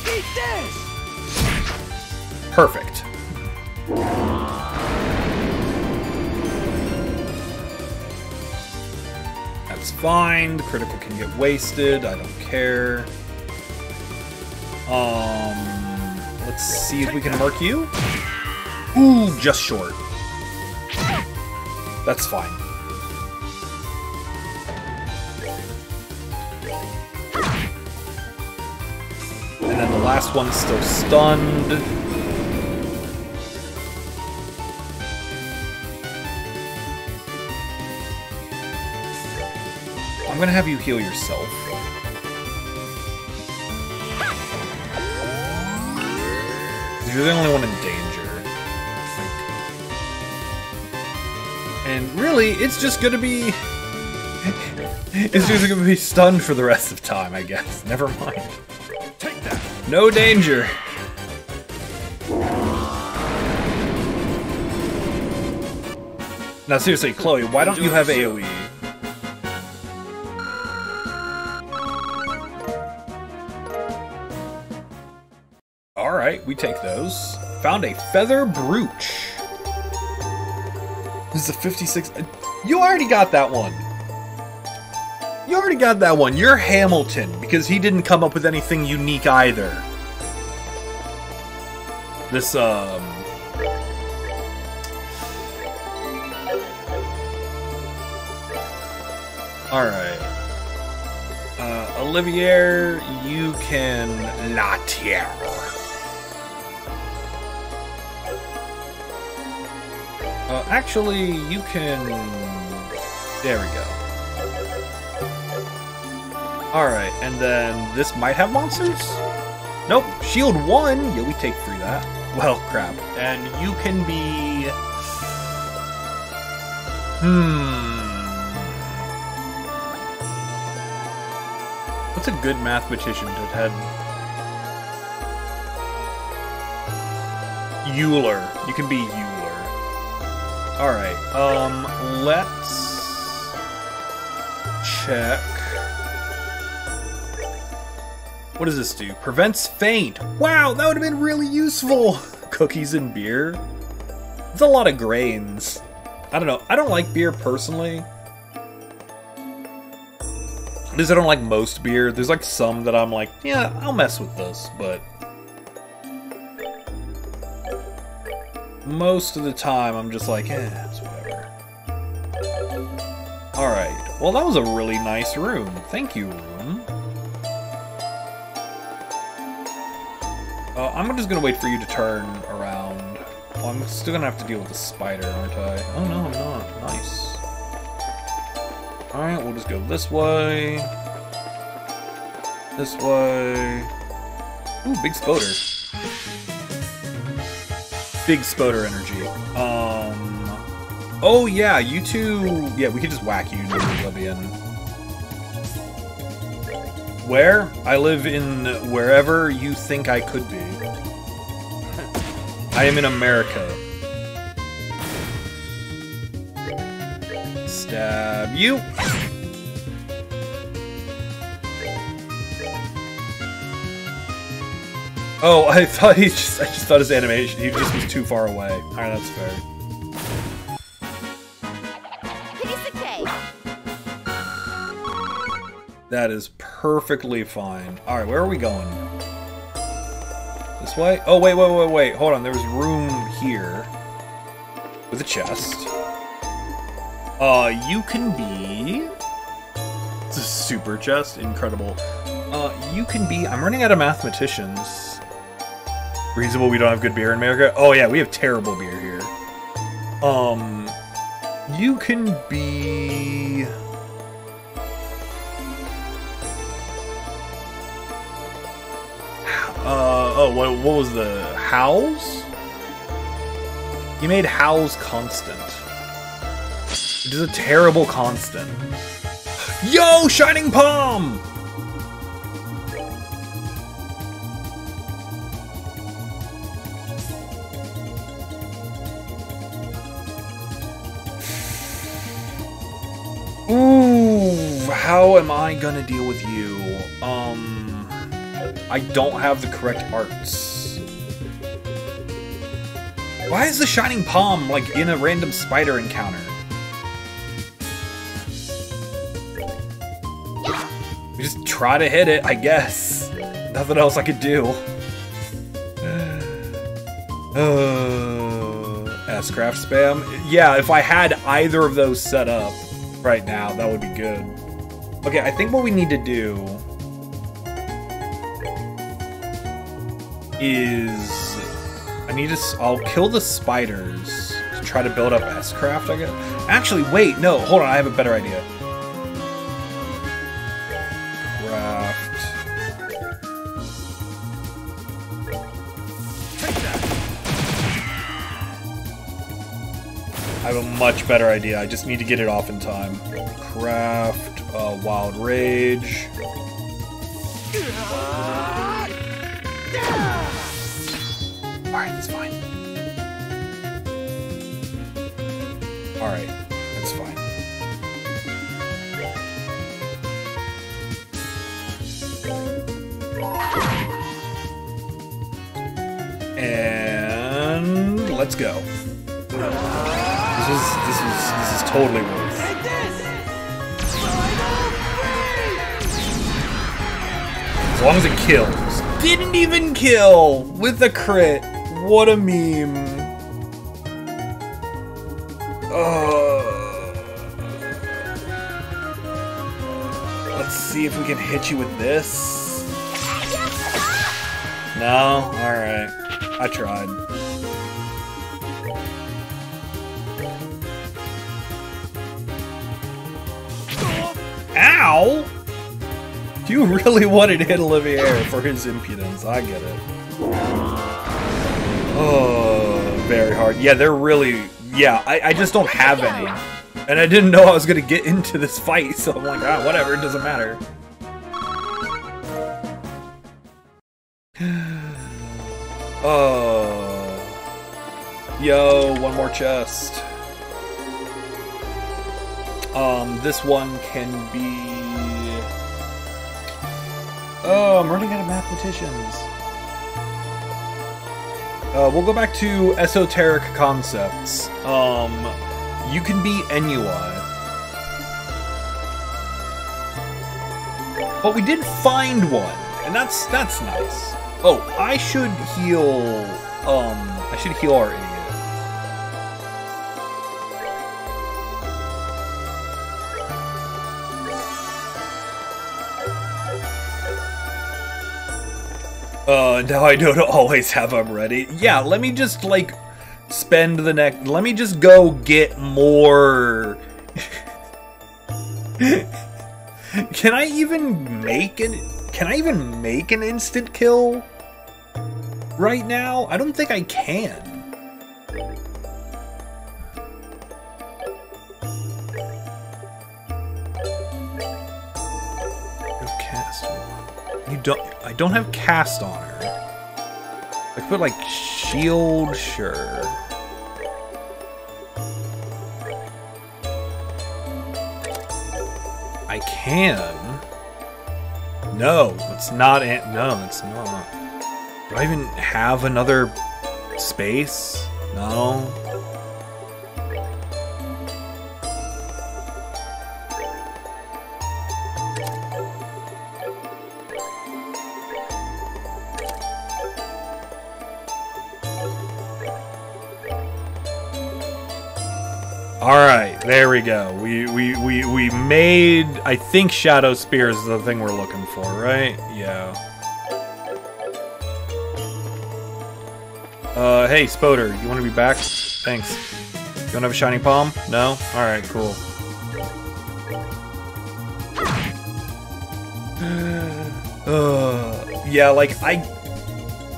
Eat this! Perfect. That's fine. The critical can get wasted. I don't care. Let's see if we can mark you. Ooh, just short. That's fine. And then the last one's still stunned. I'm gonna have you heal yourself. You're the only one in danger. And really, it's just gonna be... it's just gonna be stunned for the rest of time, I guess. Never mind. Take that. No danger. Now seriously, Chloe, why don't you have AoE? Alright, we take those. Found a feather brooch. This is a 56... You already got that one. You already got that one. You're Hamilton, because he didn't come up with anything unique either. This, Alright. Olivier, you can... La Terre. Actually, you can... There we go. Alright, and then this might have monsters? Nope, shield 1! Yeah, we take through that. Well, crap. And you can be... What's a good mathematician to have had? Euler. You can be Euler. Alright, let's check. What does this do? Prevents faint. Wow, that would have been really useful. Cookies and beer. It's a lot of grains. I don't know. I don't like beer personally. Because I don't like most beer. There's like some that I'm like, yeah, I'll mess with this, but most of the time I'm just like, it's whatever. Alright. Well, that was a really nice room. Thank you, room. I'm just gonna wait for you to turn around Oh, I'm still gonna have to deal with the spider, aren't I? Oh no, I'm not. Nice. Alright, we'll just go this way. This way. Ooh, big spoder. Big spoder energy. Oh yeah, you two... Yeah, we could just whack you into oblivion. Where? I live in wherever you think I could be. I am in America. Stab you. Oh, I just thought his animation, he just was too far away. Alright, that's fair. Piece of cake. That is perfectly fine. Alright, where are we going? This way? Oh, wait. Hold on, there's room here. With a chest. You can be... It's a super chest? Incredible. You can be... I'm running out of mathematicians. Reasonable we don't have good beer in America? Oh yeah, we have terrible beer here. You can be... Oh, what was the... Howls? You made Howls constant. Which is a terrible constant. Yo, Shining Palm! Ooh, how am I gonna deal with you? I don't have the correct arts. Why is the Shining Palm, like, in a random spider encounter? We just try to hit it, I guess. Nothing else I could do. S-craft spam? Yeah, if I had either of those set up right now, that would be good. Okay, I think what we need to do is I'll kill the spiders to try to build up S-craft, I guess. Actually, wait, no, hold on, I have a better idea. Craft. I have a much better idea. I just need to get it off in time. Craft, Wild Rage. Alright, that's fine. Alright, that's fine. And let's go. This is totally worth. As long as it kills. Didn't even kill with a crit. What a meme. Let's see if we can hit you with this. No? Alright. I tried. Ow! You really wanted to hit Olivier for his impudence. I get it. Oh, very hard. Yeah, they're really... Yeah, I just don't have any. And I didn't know I was going to get into this fight, so I'm like, ah, whatever, it doesn't matter. Yo, one more chest. This one can be... Oh, I'm running out of mathematicians. We'll go back to esoteric concepts. You can be NUI. But we did find one, and that's nice. Oh, I should heal our idiot. Now I know to always have them ready. Yeah, let me just, like, spend the next... Let me just go get more... Can I even make an instant kill right now? I don't think I can. I don't have cast on her. I could put like shield, sure. I can. No, it's not. No, it's not. Do I even have another space? No. Alright, there we go. We made... I think Shadow Spear is the thing we're looking for, right? Yeah. Hey, Spoder, you want to be back? Thanks. You want to have a shiny palm? No? Alright, cool. Yeah, like,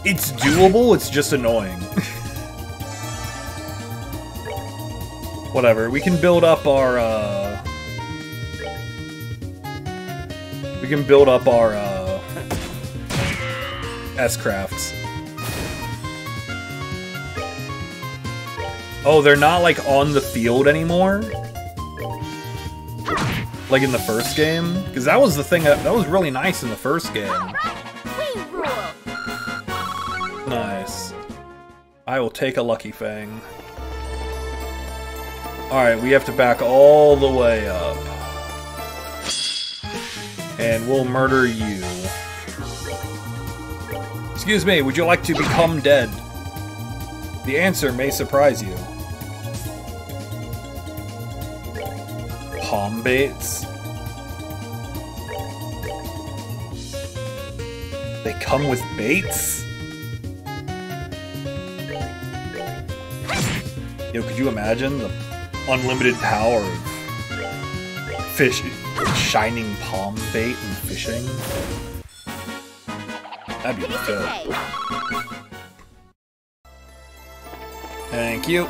it's doable, it's just annoying. Whatever, we can build up our, S-crafts. Oh, they're not, like, on the field anymore? Like in the first game? Because that was the thing, that was really nice in the first game. Nice. I will take a Lucky Fang. Alright, we have to back all the way up. And we'll murder you. Excuse me, would you like to become dead? The answer may surprise you. Palm baits? They come with baits? Yo, could you imagine the unlimited power of fish, shining palm bait and fishing? That'd be good. Thank you.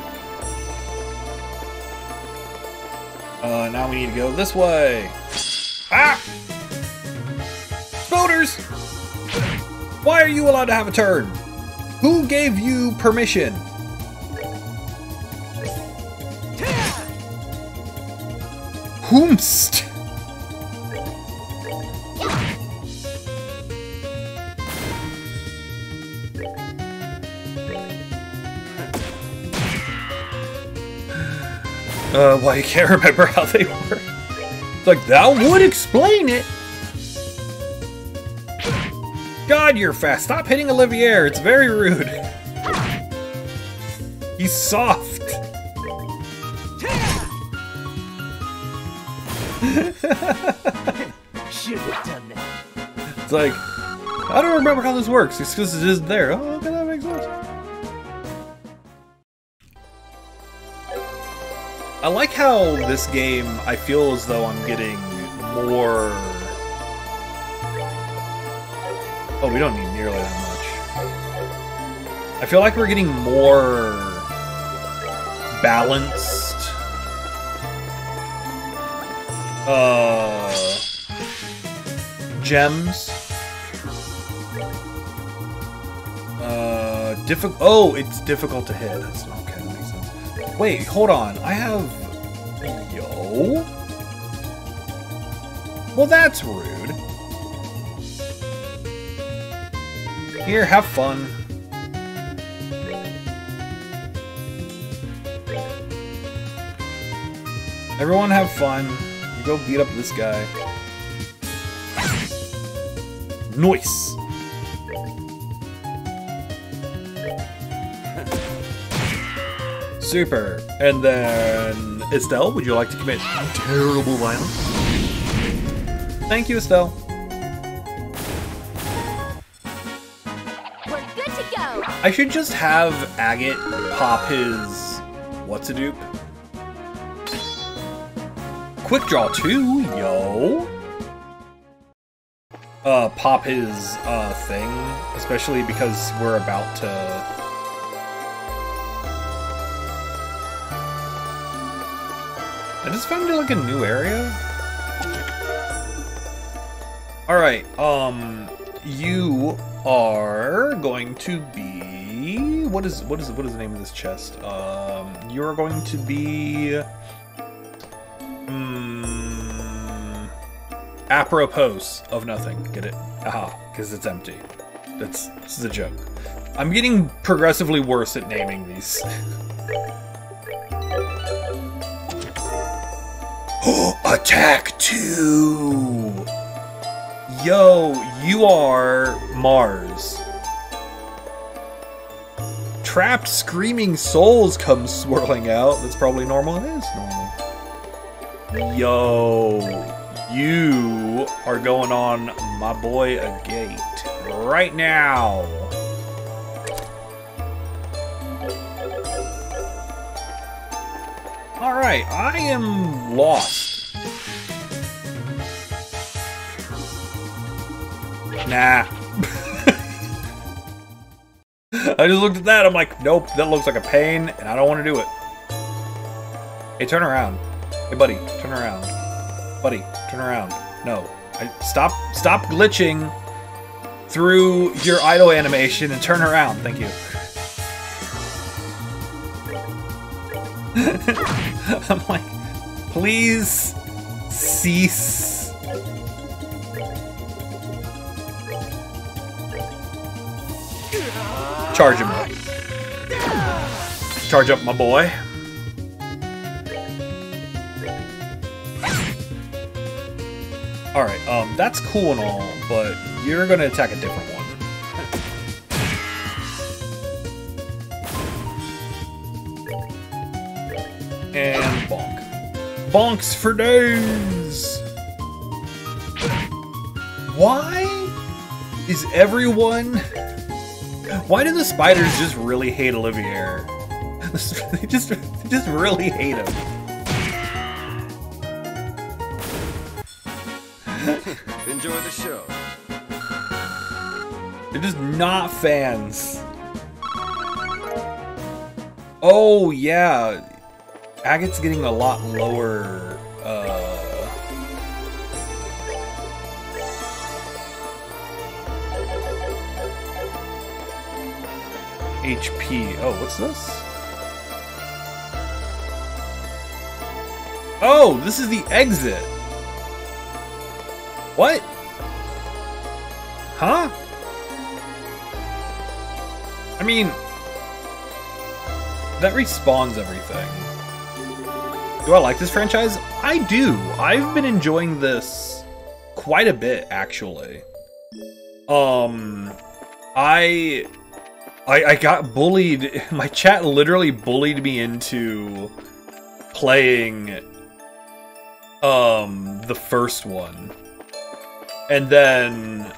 Now we need to go this way. Ah! Spoders! Why are you allowed to have a turn? Who gave you permission? Whomst! Well, I can't remember how they were. It's like, that would explain it! God, you're fast. Stop hitting Olivier. It's very rude. He's soft. Should have done that. It's like, I don't remember how this works. It's because it isn't there. Oh, okay, that makes sense. I like how this game, I feel as though I'm getting more... Oh, we don't need nearly that much. I feel like we're getting more balanced. Gems. Oh, it's difficult to hit. That's okay, that makes sense. Wait, hold on. I have... Yo? Well, that's rude. Here, have fun. Everyone have fun. You go beat up this guy. Nice! Super. And then... Estelle, would you like to commit terrible violence? Thank you, Estelle. We're good to go. I should just have Agate pop his... What's a dupe? Quick draw 2, yo! Pop his, thing. Especially because we're about to... I just found like a new area. Alright, you are going to be... What is the name of this chest? You're going to be... apropos of nothing. Get it? Aha, because it's empty. This is a joke. I'm getting progressively worse at naming these. Attack 2! Yo, you are Mars. Trapped screaming souls come swirling out. That's probably normal. It is normal. Yo, you are going on my boy a gate right now. Alright, I am lost. Nah. I just looked at that, I'm like, nope, that looks like a pain, and I don't want to do it. Hey, turn around. Hey, buddy, turn around. Buddy, turn around. No. Stop glitching through your idle animation and turn around. Thank you. I'm like, please cease. Charge him up. Charge up, my boy. Alright, that's cool and all, but you're gonna attack a different one. And bonk. Bonks for days! Why is everyone... Why do the spiders just really hate Olivier? They just really hate him. Enjoy the show. They're just not fans. Oh, yeah. Agate's getting a lot lower, HP. Oh, what's this? Oh, this is the exit. What? Huh? I mean, that respawns everything. Do I like this franchise? I do. I've been enjoying this quite a bit, actually. I got bullied. My chat literally bullied me into playing the first one. And then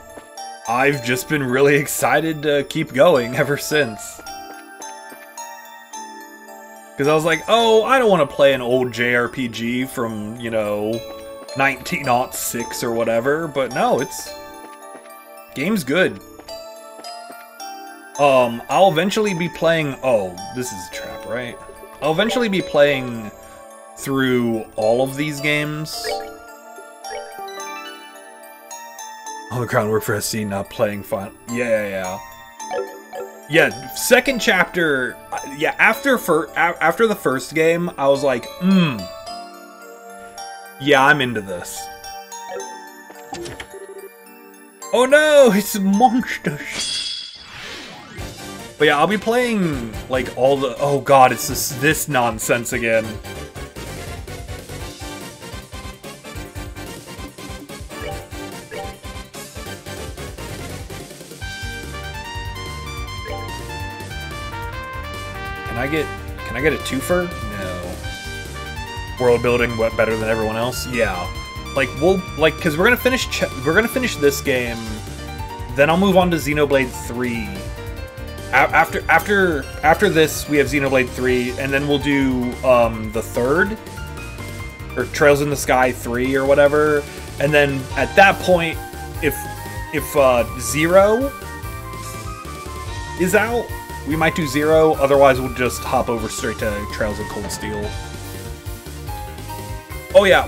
I've just been really excited to keep going ever since. Because I was like, oh, I don't want to play an old JRPG from, you know, 1906 or whatever. But no, game's good. I'll eventually be playing... Oh, this is a trap, right? I'll eventually be playing through all of these games. On the groundwork for SC, not playing fun. Yeah. Yeah, second chapter... Yeah, after the first game, I was like, yeah, I'm into this. Oh no, it's monsters. But yeah, I'll be playing, like, all the... Oh god, it's this nonsense again. Can I get a twofer? No. World building went better than everyone else? Yeah. Like, cause we're gonna finish this game, then I'll move on to Xenoblade 3. after this, we have Xenoblade 3, and then we'll do the third, or Trails in the Sky 3 or whatever. And then at that point, if Zero is out, we might do Zero. Otherwise, we'll just hop over straight to Trails of Cold Steel. Oh yeah,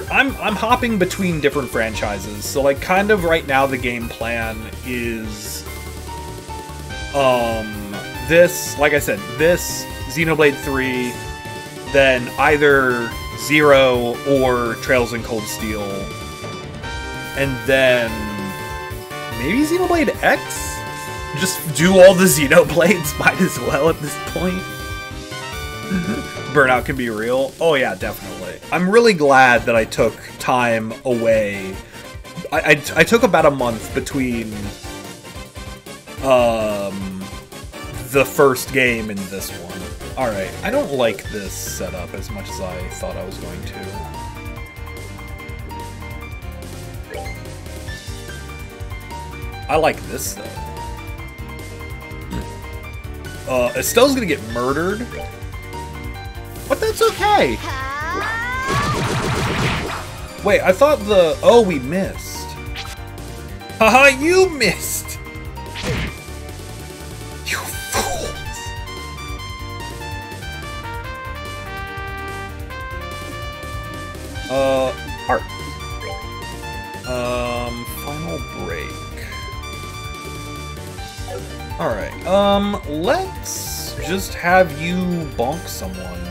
I'm hopping between different franchises. So like kind of right now the game plan is this, like I said, this Xenoblade 3, then either Zero or Trails in Cold Steel. And then maybe Xenoblade X? Just do all the Xenoblades, might as well at this point. Burnout can be real. Oh yeah, definitely. I'm really glad that I took time away. I took about a month between the first game and this one. Alright, I don't like this setup as much as I thought I was going to. I like this though. Estelle's gonna get murdered. But that's okay. Wait, I thought the... Oh, we missed. Haha, you missed! You fools! Art. Final break. Alright, let's just have you bonk someone.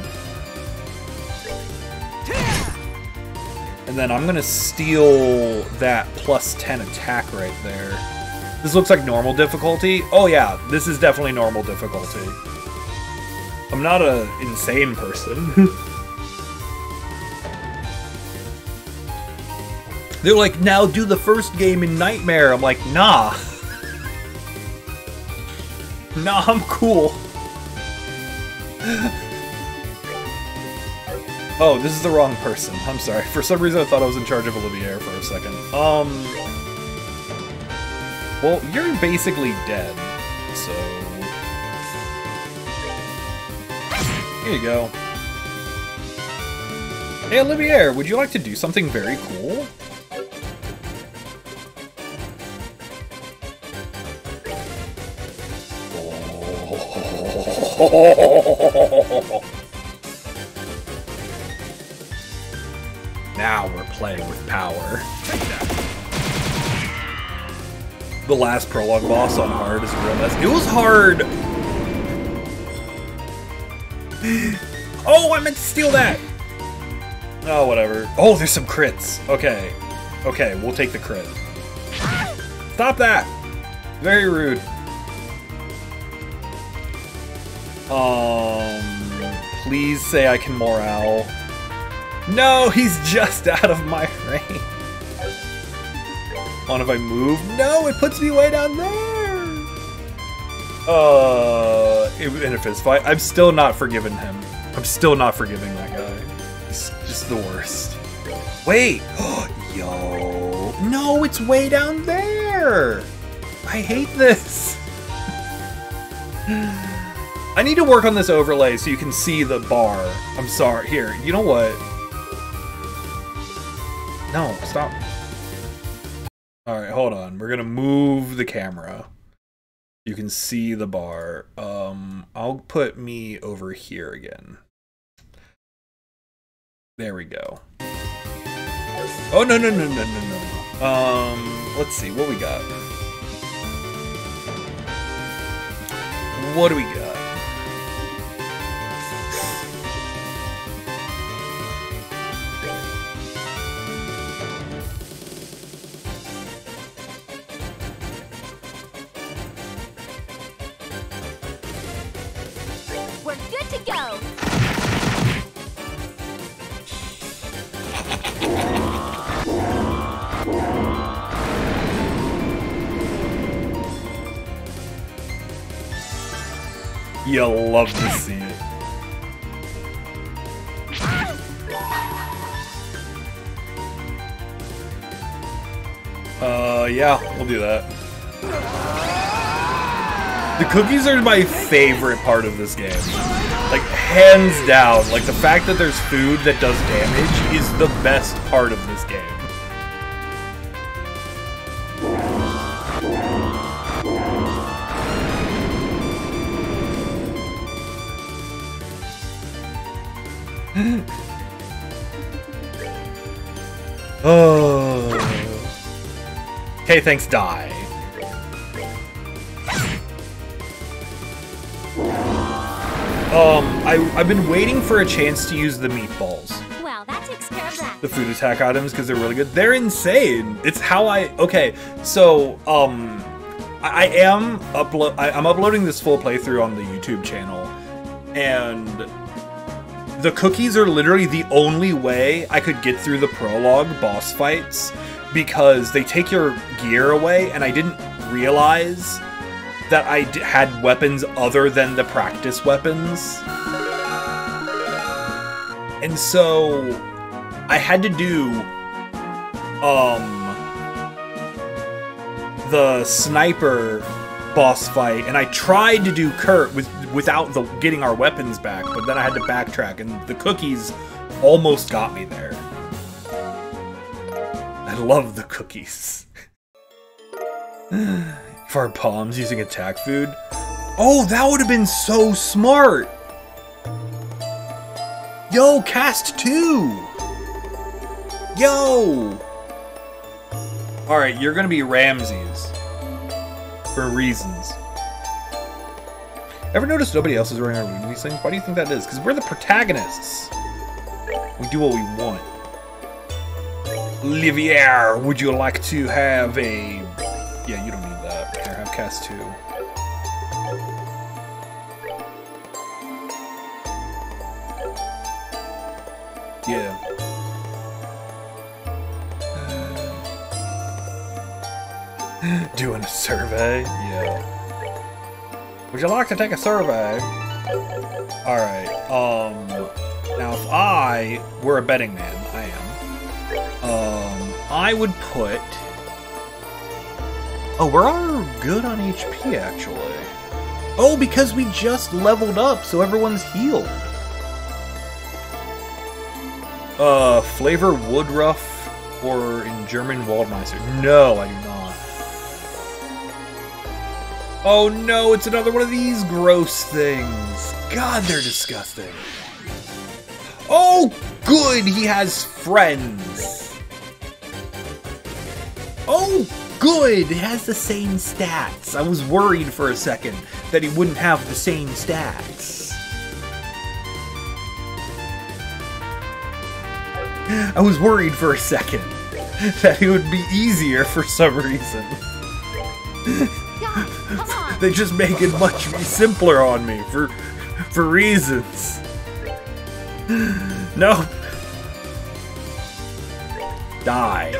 And then I'm gonna steal that +10 attack right there. This looks like normal difficulty. Oh yeah, this is definitely normal difficulty. I'm not an insane person. They're like, now do the first game in Nightmare. I'm like, nah. Nah, I'm cool. Oh, this is the wrong person. I'm sorry. For some reason, I thought I was in charge of Olivier for a second. Well, you're basically dead, so... Here you go. Hey, Olivier, would you like to do something very cool? Now we're playing with power. The last prologue boss on hard is a real mess. It was hard! Oh, I meant to steal that! Oh, whatever. Oh, there's some crits. Okay. Okay, we'll take the crit. Stop that! Very rude. Please say I can morale. No, he's just out of my range. On if I move? No, it puts me way down there. In a fist fight, I'm still not forgiving him. I'm still not forgiving that guy. He's just the worst. Wait, yo, no, it's way down there. I hate this. I need to work on this overlay so you can see the bar. I'm sorry. Here, you know what? No, stop. Alright, hold on. We're gonna move the camera. You can see the bar. I'll put me over here again. There we go. Oh, no. Let's see, what we got? What do we got? We're good to go. You'll love to see it. Yeah, we'll do that. The cookies are my favorite part of this game. Like, hands down. Like, the fact that there's food that does damage is the best part of this game. Oh. Okay, thanks, die. I've been waiting for a chance to use the meatballs. Well, that takes care of that. The food attack items, because they're really good. They're insane. It's how okay, so, I'm uploading this full playthrough on the YouTube channel, and the cookies are literally the only way I could get through the prologue boss fights, because they take your gear away, and I didn't realize that I had weapons other than the practice weapons. And so I had to do the sniper boss fight, and I tried to do Kurt without getting our weapons back, but then I had to backtrack, and the cookies almost got me there. I love the cookies. For our palms using attack food. Oh, that would have been so smart! Yo, cast 2! Yo! Alright, you're gonna be Ramses. For reasons. Ever notice nobody else is running around doing these things? Why do you think that is? Because we're the protagonists. We do what we want. Olivier, would you like to have a... Yeah, you don't need that. Here, have cast 2. Yeah. Doing a survey? Yeah. Would you like to take a survey? Alright, now if I were a betting man, I am, I would put... Oh, we're good on HP, actually. Oh, because we just leveled up, so everyone's healed. Flavor Woodruff or in German Waldmeister? No, I do not. Oh no, it's another one of these gross things. God, they're disgusting. Oh, good, he has friends. Oh, good, it has the same stats. I was worried for a second that he wouldn't have the same stats. I was worried for a second that it would be easier for some reason. God, come on. They just make it much simpler on me for reasons. No. Die.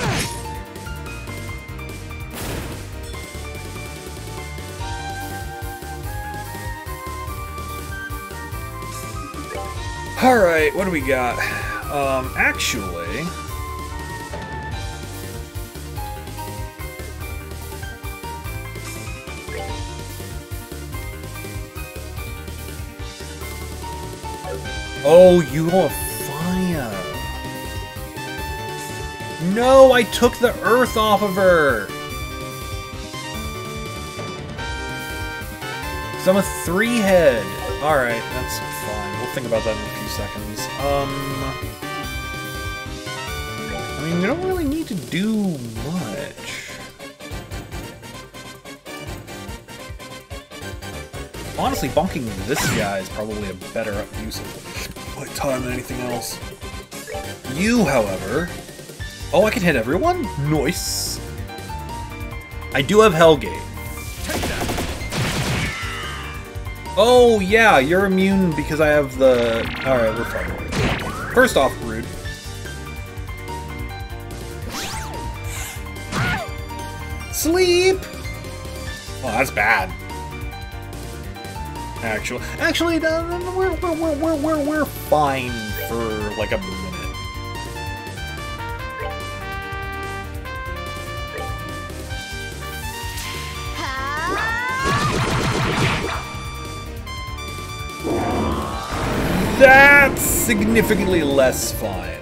Alright, what do we got? Actually... Oh, you want fire. No, I took the earth off of her. So I'm a 3-head. Alright, that's fine. We'll think about that in a few seconds. I mean, we don't really need to do much. Honestly, bonking this guy is probably a better use of my time than anything else. You, however... Oh, I can hit everyone? Nice. I do have Hellgate. Oh, yeah, you're immune because I have the... Alright, we're fine. First off, rude. Sleep! Oh, that's bad. Actually, we're fine for like a minute. That's significantly less fine.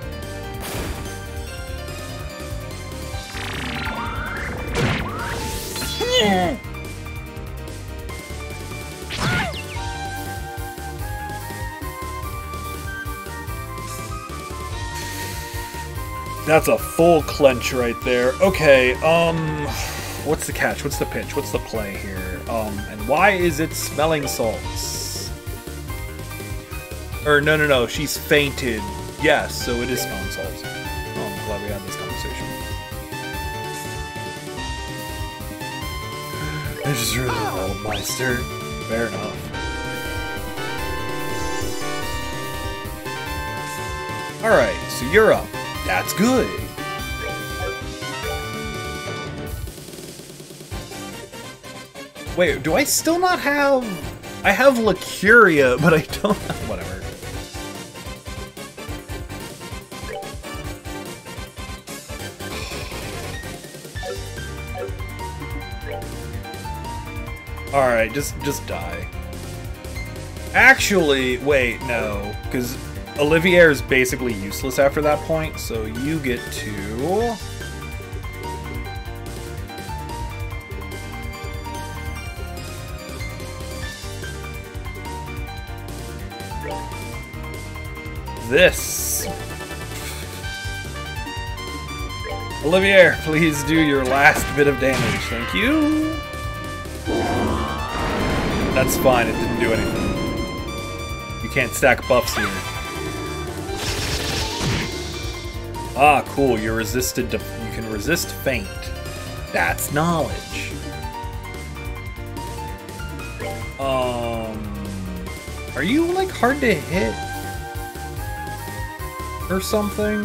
That's a full clench right there. Okay, what's the catch? What's the pitch? What's the play here? And why is it smelling salts? Or no, she's fainted. Yes, so it is smelling salts. Oh, I'm glad we had this conversation. I just really old Meister. Fair enough. Alright, so you're up. That's good. Wait, do I still not have... I have Lacuria, but I don't have... Whatever. Alright, just die. Actually, wait, no. Because Olivier is basically useless after that point, so you get to... this. Olivier, please do your last bit of damage. Thank you. That's fine, it didn't do anything. You can't stack buffs here. Ah, cool, you're resisted to... You can resist faint. That's knowledge. Are you, like, hard to hit? Or something?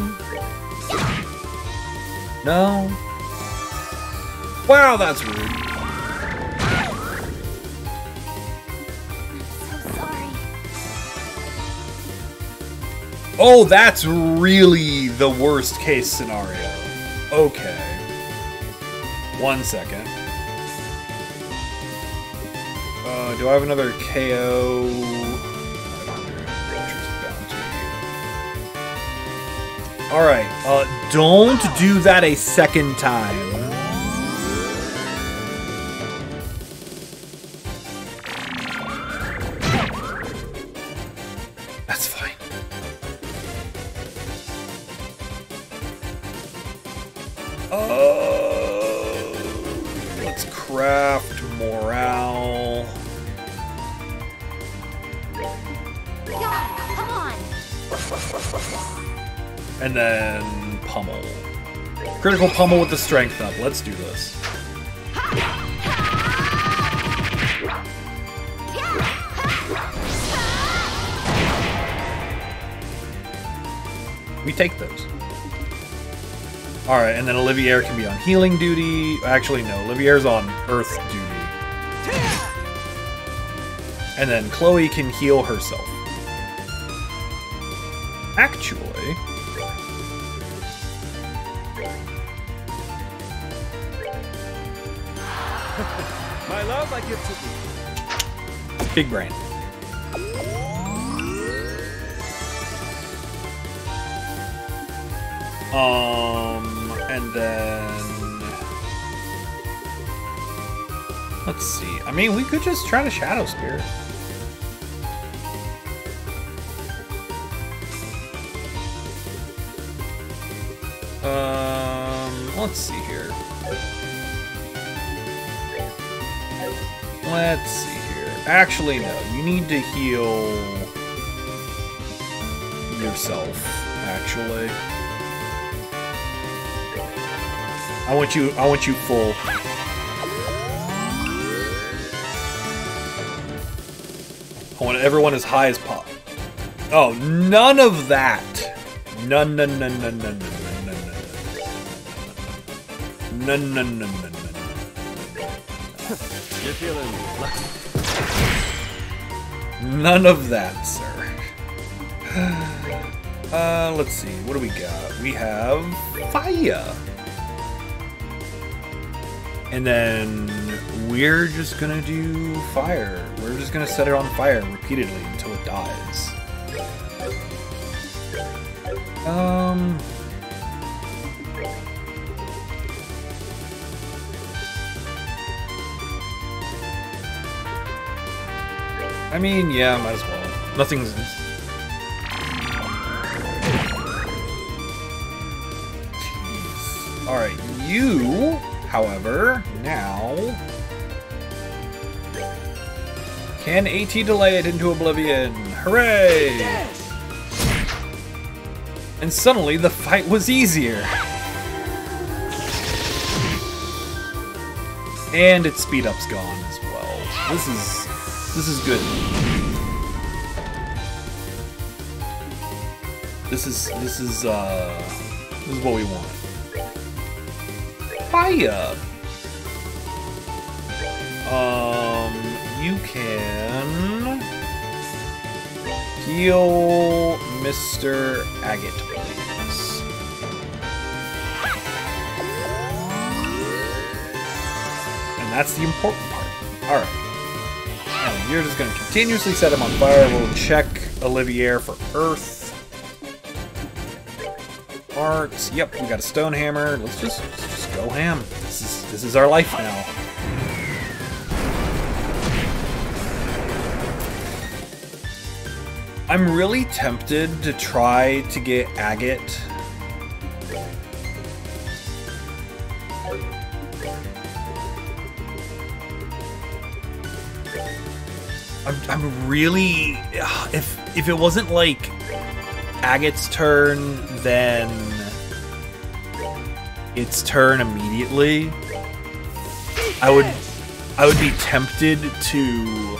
No? Wow, that's rude. So sorry. Oh, that's really the worst case scenario. Okay. 1 second. Do I have another KO? Alright, don't do that a second time. That's fine. Let's craft morale. God, come on. And then pummel. Critical pummel with the strength up. Let's do this. We take those. Alright, and then Olivier can be on healing duty. Actually, no. Olivier's on earth duty. And then Chloe can heal herself. Actually... My love, I give to thee. Big brain. And then... Let's see. I mean, we could just try to Shadow Spirit. Let's see here. Let's see here. Actually, no. You need to heal yourself, actually. I want you full. I want everyone as high as pop. Oh, none of that. None. You're feeling lucky. None of that, sir. Let's see. What do we got? We have fire. And then we're just gonna do fire. We're just gonna set it on fire repeatedly until it dies. I mean, yeah, might as well. Nothing's... Jeez. Alright, you, however, now... can AT delay it into oblivion. Hooray! And suddenly the fight was easier. And its speed up's gone as well. This is good. This is what we want. Fire. You can heal Mr. Agate, please. And that's the important part. Alright. And you're just going to continuously set him on fire. We'll check Olivier for Earth. Arts. Yep, we got a stone hammer. Let's just go ham. This is our life now. I'm really tempted to try to get Agate. I'm really... If it wasn't like Agate's turn, then its turn immediately, I would be tempted to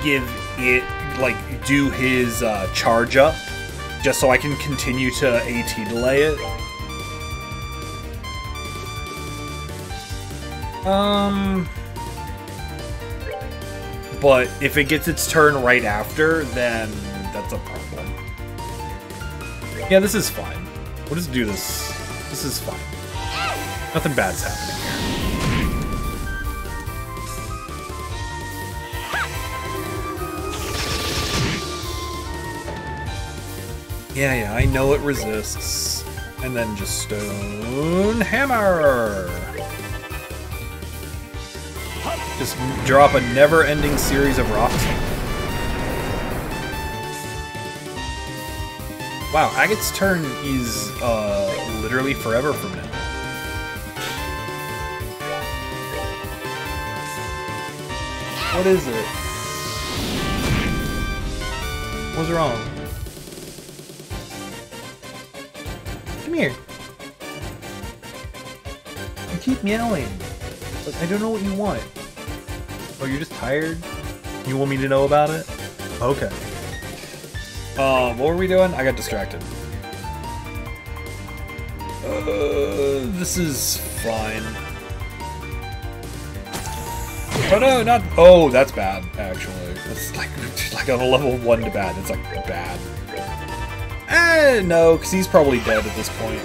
give it, like, do his charge up, just so I can continue to AT delay it. But if it gets its turn right after, then that's a problem. Yeah, this is fine. We'll just do this. This is fine. Nothing bad's happening here. Yeah, I know it resists. And then just stone hammer! Just drop a never-ending series of rocks. Wow, Agate's turn is literally forever from now. What is it? What's wrong? Come here. You keep meowing. But I don't know what you want. Oh, you're just tired? You want me to know about it? Okay. What were we doing? I got distracted. This is fine. Oh no, not... Oh, that's bad, actually. It's like on a level 1 to bad. It's like bad. No, because he's probably dead at this point.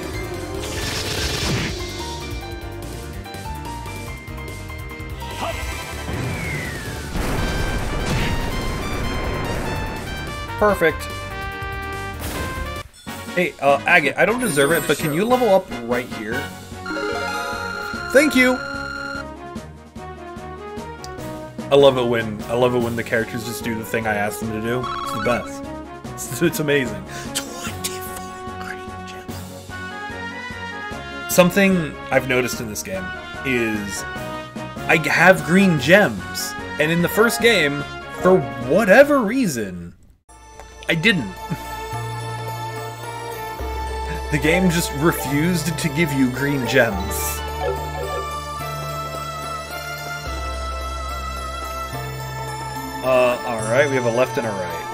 Perfect. Hey, Agate, I don't deserve it, but can you level up right here? Thank you! I love it when the characters just do the thing I asked them to do. It's the best. It's amazing. 24 green gems. Something I've noticed in this game is I have green gems, and in the first game, for whatever reason, I didn't. The game just refused to give you green gems. Alright, we have a left and a right.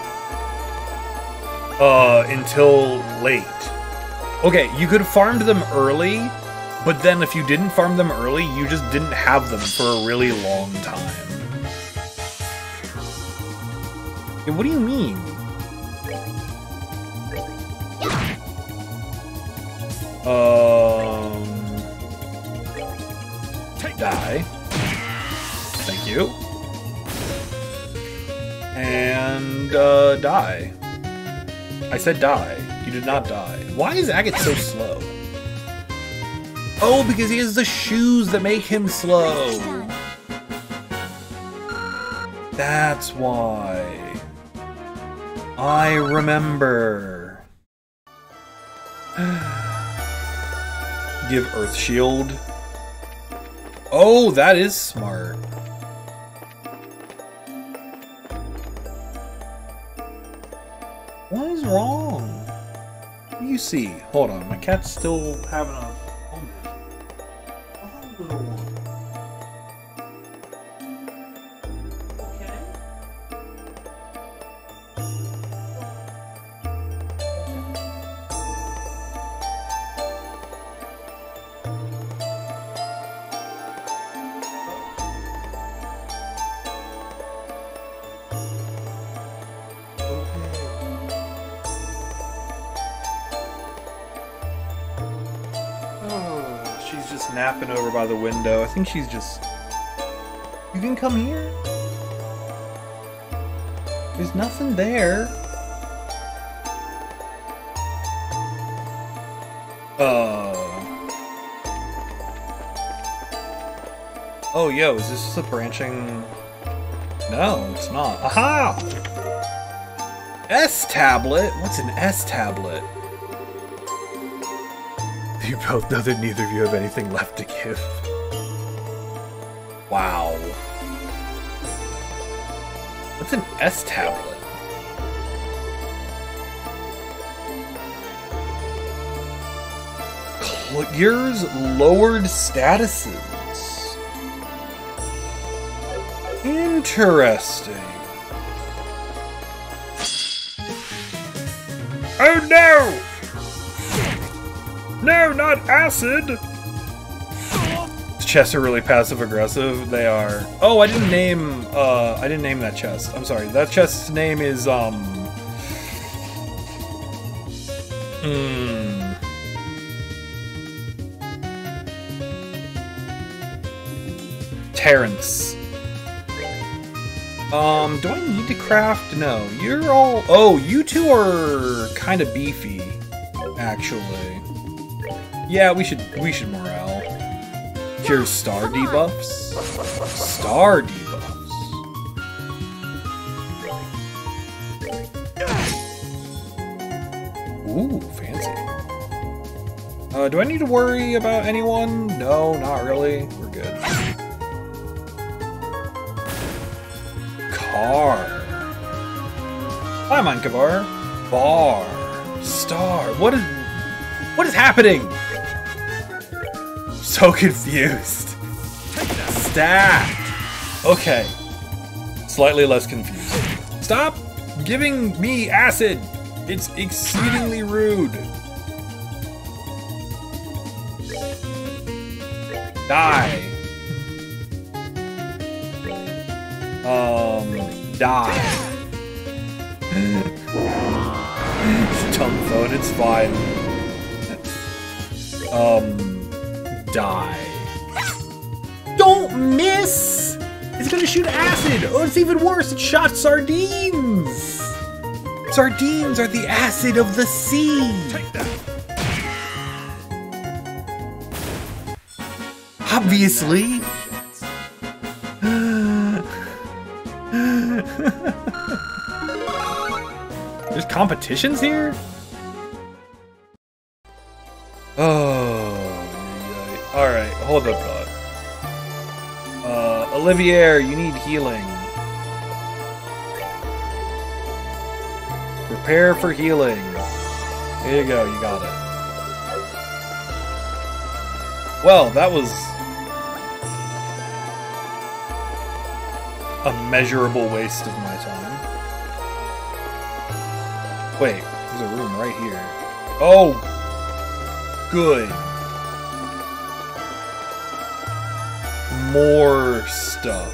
Until late. Okay, you could have farmed them early, but then if you didn't farm them early, you just didn't have them for a really long time. Yeah, what do you mean? Die. Thank you. And, die. I said die. You did not die. Why is Agate so slow? Oh, because he has the shoes that make him slow. That's why. I remember. Give Earth Shield. Oh, that is smart. What is wrong? What do you see? Hold on, my cat's still having a little one. She's just napping over by the window. I think she's just... You can come here. There's nothing there. Oh, yo, is this just a branching... No, it's not. Aha! S-tablet? What's an S-tablet? You both know that neither of you have anything left to give. Wow. What's an S-tablet? Clears lowered statuses. Interesting. Oh no! No, not acid! Chests are really passive aggressive. They are. Oh, I didn't name that chest. I'm sorry. That chest's name is Terrence. Do I need to craft? No. You're all... Oh, you two are kind of beefy, actually. Yeah, we should morale. Cure star debuffs. Star debuffs. Ooh, fancy. Do I need to worry about anyone? No, not really. We're good. Car. Hi, Mankavar. Bar. Star. What is happening? So confused. Stacked. Okay. Slightly less confused. Stop giving me acid. It's exceedingly rude. Die. Die. Dumb phone, it's fine. Die. Don't miss! It's gonna shoot acid! Oh, it's even worse, it shot sardines! Sardines are the acid of the sea! Take that. Obviously! There's competitions here? Oh, alright, hold up, thought. Olivier, you need healing. Prepare for healing. There you go, you got it. Well, that was a measurable waste of my time. Wait, there's a room right here. Oh! Good. More stuff.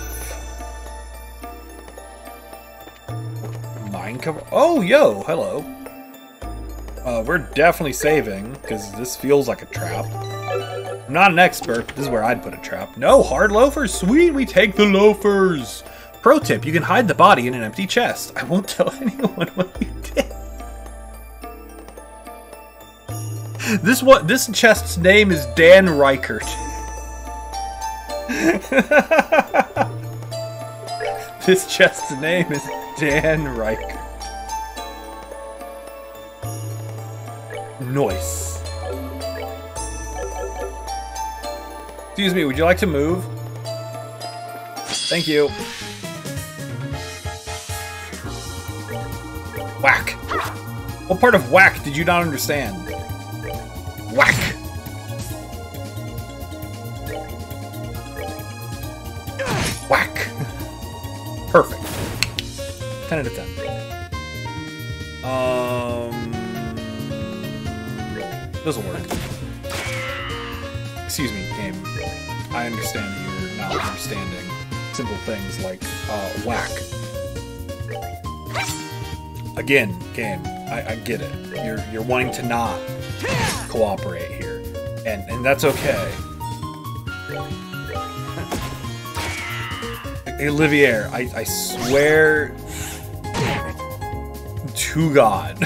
Mine cover. Oh, yo, hello. We're definitely saving, because this feels like a trap. I'm not an expert, but this is where I'd put a trap. No, hard loafers? Sweet, we take the loafers. Pro tip, you can hide the body in an empty chest. I won't tell anyone what you did. This chest's name is Dan Reichert. This chest's name is Dan Reichert. Nice. Excuse me, would you like to move? Thank you. Whack. What part of whack did you not understand? Whack. Whack. Perfect. 10 out of 10. Doesn't work. Excuse me, game. I understand that you're not understanding simple things like whack. Again, game. I get it. You're wanting to not cooperate here, and that's okay. Olivier, I swear to God.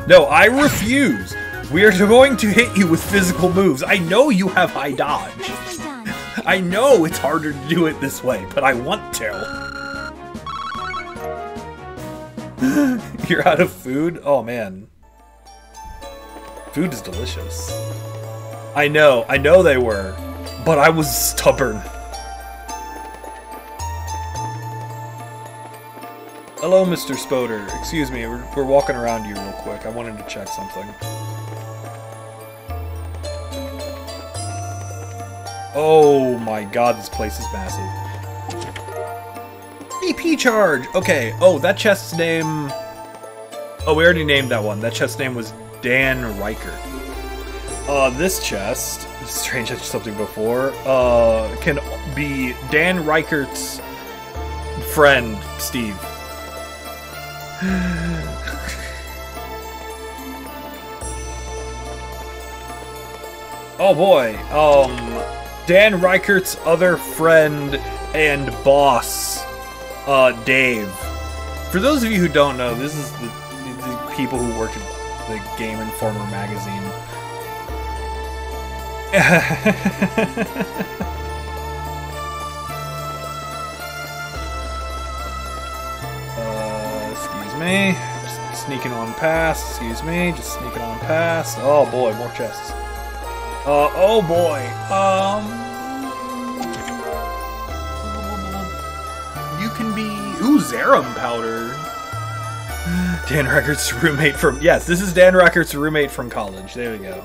No, I refuse. We are going to hit you with physical moves. I know you have high dodge. I know it's harder to do it this way, but I want to. You're out of food? Oh man. Food is delicious. I know they were, but I was stubborn. Hello, Mr. Spoder. Excuse me, we're walking around you real quick. I wanted to check something. Oh my god, this place is massive. BP charge! Okay, oh, that chest's name... Oh, we already named that one. That chest's name was Dan Reichert. This chest, strange I did something before, can be Dan Reichert's friend, Steve. Oh boy, Dan Reichert's other friend and boss, Dave. For those of you who don't know, this is the people who work at the Game Informer magazine. Excuse me. Just sneaking on past. Excuse me. Just sneaking on past. Oh boy, more chests. Oh boy. You can be... Ooh, Zerum powder. Dan Reichert's roommate from... Yes, this is Dan Reichert's roommate from college. There we go.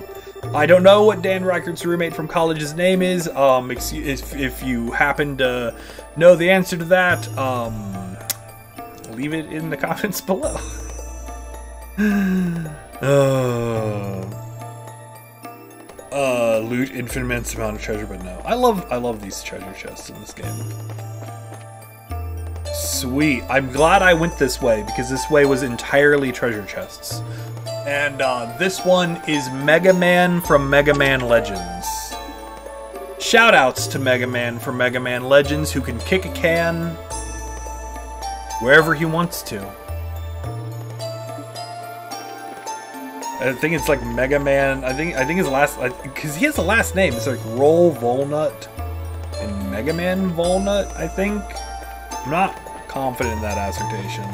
I don't know what Dan Reichert's roommate from college's name is. If you happen to know the answer to that, leave it in the comments below. Loot infinite amount of treasure, but no. I love these treasure chests in this game. Sweet. I'm glad I went this way, because this way was entirely treasure chests. And this one is Mega Man from Mega Man Legends. Shoutouts to Mega Man from Mega Man Legends, who can kick a can wherever he wants to. I think it's like Mega Man. I think his last, because he has a last name. It's like Roll Volnut and Mega Man Volnut. I think. I'm not confident in that assertion.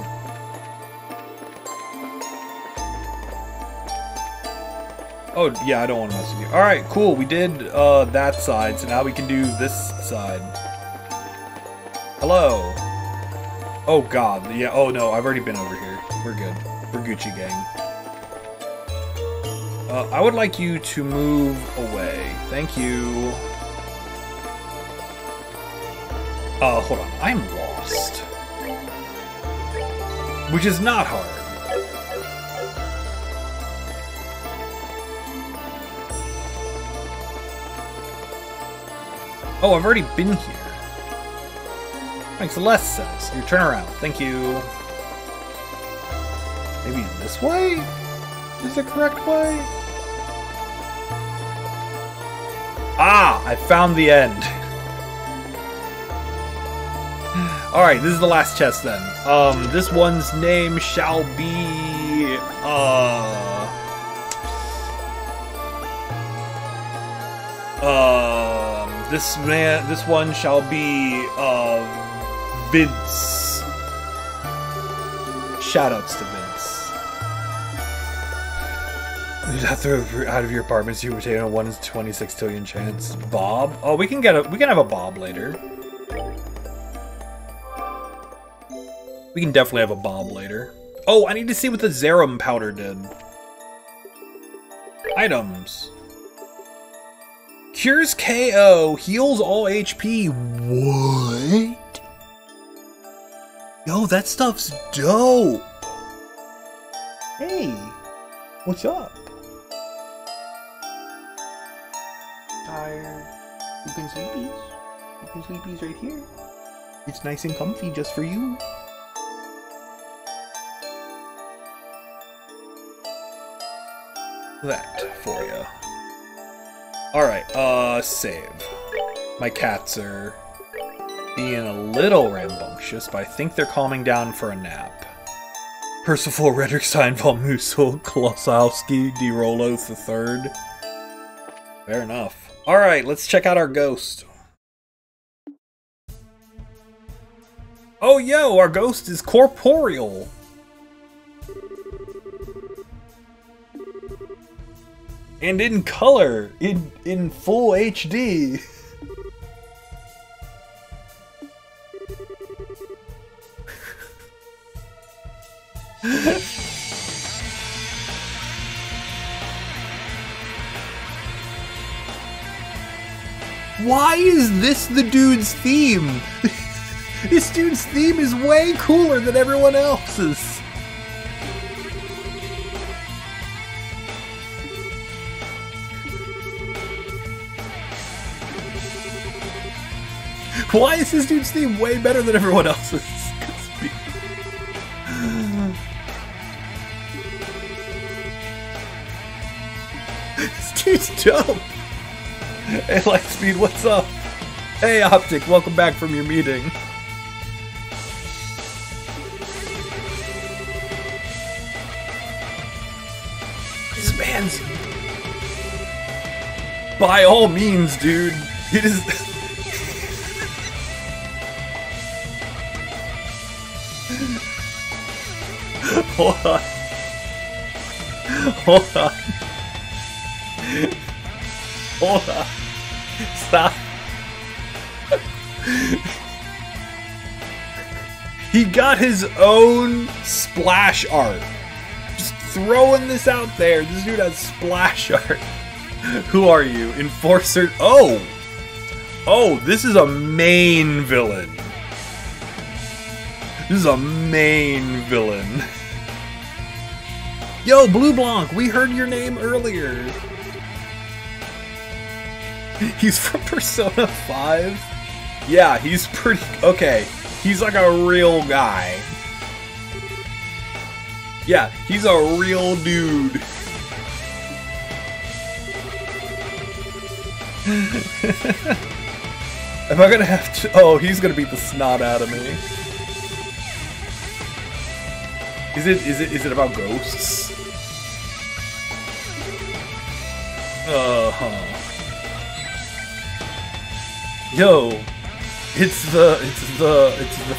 Oh yeah, I don't want to mess with you. All right, cool. We did that side, so now we can do this side. Hello. Oh god. Yeah. Oh no, I've already been over here. We're good. We're Gucci gang. I would like you to move away. Thank you. Hold on. I'm lost. Which is not hard. Oh, I've already been here. Makes less sense. You turn around. Thank you. Maybe this way is the correct way? Ah! I found the end. Alright, this is the last chest then. This one's name shall be... this one shall be, Vince. Shoutouts to Vince. You'd have to out of your apartment so you retain a 1 in 26 trillion chance. Bob? Oh, we can have a Bob later. We can definitely have a Bob later. Oh, I need to see what the Zerum powder did. Items. Cures KO, heals all HP. What? Yo, that stuff's dope. Hey, what's up? Tired. You can sleepies. You can sleepies right here. It's nice and comfy just for you. That for you. Alright, save. My cats are being a little rambunctious, but I think they're calming down for a nap. Percival Redrickstein von Musel Kolosowski D. Rolos III. Fair enough. Alright, let's check out our ghost. Oh, yo, our ghost is corporeal. And in color, in full HD. Why is this the dude's theme? This dude's theme is way cooler than everyone else's. Why is this dude's theme way better than everyone else's? This dude's dope. Hey, Lightspeed, what's up? Hey, Optic, welcome back from your meeting. This man's... By all means, dude. It is... Hold on. Hold on. Hold on. Stop. He got his own splash art. Just throwing this out there. This dude has splash art. Who are you? Enforcer? Oh! Oh, this is a main villain. This is a main villain. Yo, Blue Blanc, we heard your name earlier. He's from Persona 5? Yeah, he's pretty... Okay, he's like a real guy. Yeah, he's a real dude. Am I gonna have to... Oh, he's gonna beat the snot out of me. Is it about ghosts? Yo, it's the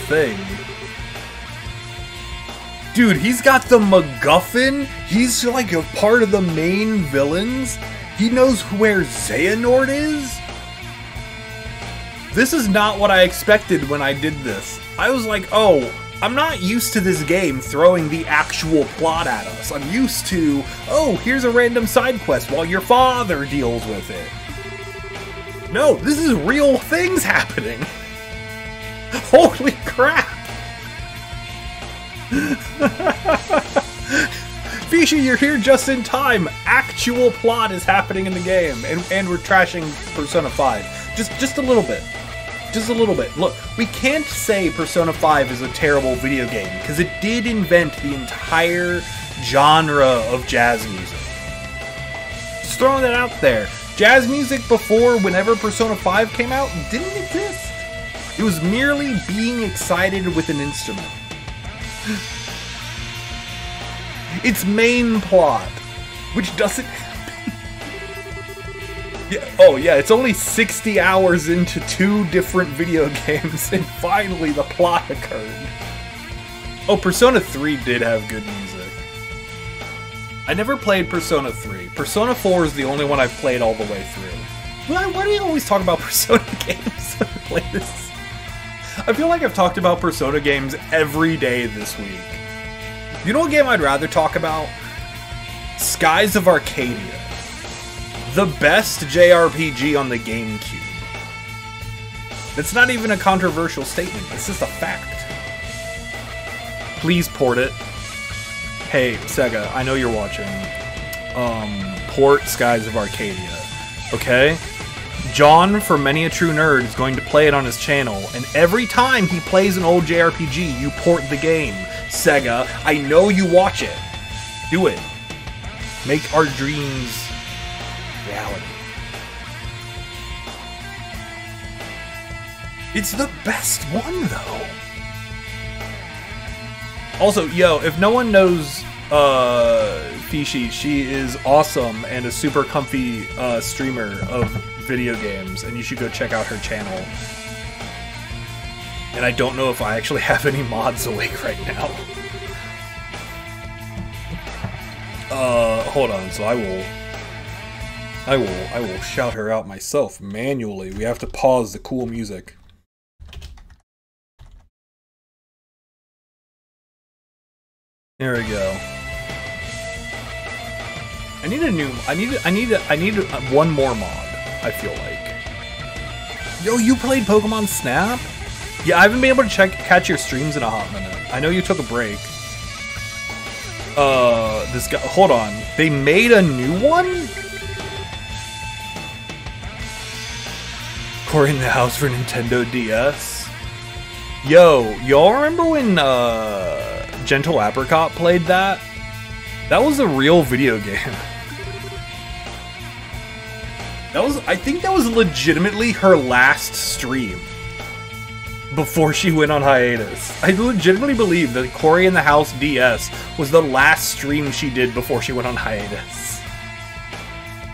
thing. Dude, he's got the MacGuffin. He's like a part of the main villains. He knows where Xehanort is. This is not what I expected when I did this. I was like, oh, I'm not used to this game throwing the actual plot at us. I'm used to, oh, here's a random side quest while your father deals with it. No, this is real things happening. Holy crap. Fishy, you're here just in time. Actual plot is happening in the game, and we're trashing Persona 5. Just a little bit. Just a little bit. Look, we can't say Persona 5 is a terrible video game, because it did invent the entire genre of jazz music. Just throwing that out there. Jazz music before, whenever Persona 5 came out, didn't exist. It was merely being excited with an instrument. Its main plot, which doesn't happen. Yeah, oh yeah, it's only 60 hours into 2 different video games, and finally the plot occurred. Oh, Persona 3 did have good music. I never played Persona 3. Persona 4 is the only one I've played all the way through. Why do you always talk about Persona games when I play this? I feel like I've talked about Persona games every day this week. You know what game I'd rather talk about? Skies of Arcadia. The best JRPG on the GameCube. It's not even a controversial statement, it's just a fact. Please port it. Hey, Sega, I know you're watching. Port Skies of Arcadia. Okay? John, for Many a True Nerd, is going to play it on his channel, and every time he plays an old JRPG, you port the game. Sega, I know you watch it. Do it. Make our dreams reality. It's the best one, though. Also, yo, if no one knows Fishy, she is awesome and a super comfy streamer of video games, and you should go check out her channel. And I don't know if I actually have any mods awake right now. Hold on, so I will shout her out myself manually. We have to pause the cool music. There we go. I need one more mod, I feel like. Yo, you played Pokemon Snap? Yeah, I haven't been able to catch your streams in a hot minute. I know you took a break. This guy, hold on. They made a new one? Corey in the House for Nintendo DS. Yo, y'all remember when, Gentle Apricot played that? That was a real video game. I think that was legitimately her last stream before she went on hiatus. I legitimately believe that Corey in the House DS was the last stream she did before she went on hiatus.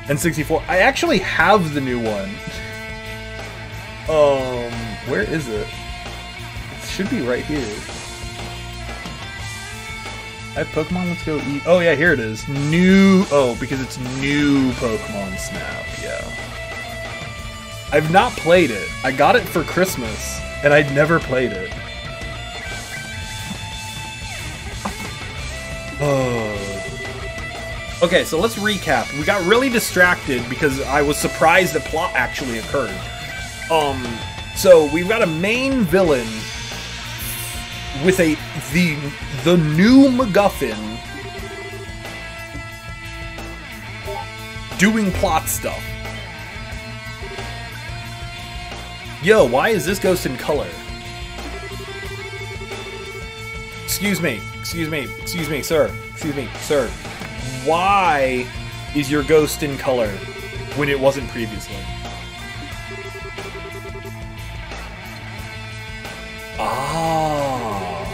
And 64. I actually have the new one. Where is it? It should be right here. I have Pokemon Let's Go Eat. Oh yeah, here it is. New. Oh, because it's new Pokemon Snap. Yeah. I've not played it. I got it for Christmas, and I'd never played it. Oh. Okay, so let's recap. We got really distracted because I was surprised the plot actually occurred. So we've got a main villain with the new MacGuffin doing plot stuff. Yo, why is this ghost in color? Excuse me, sir. Why is your ghost in color when it wasn't previously? Ah.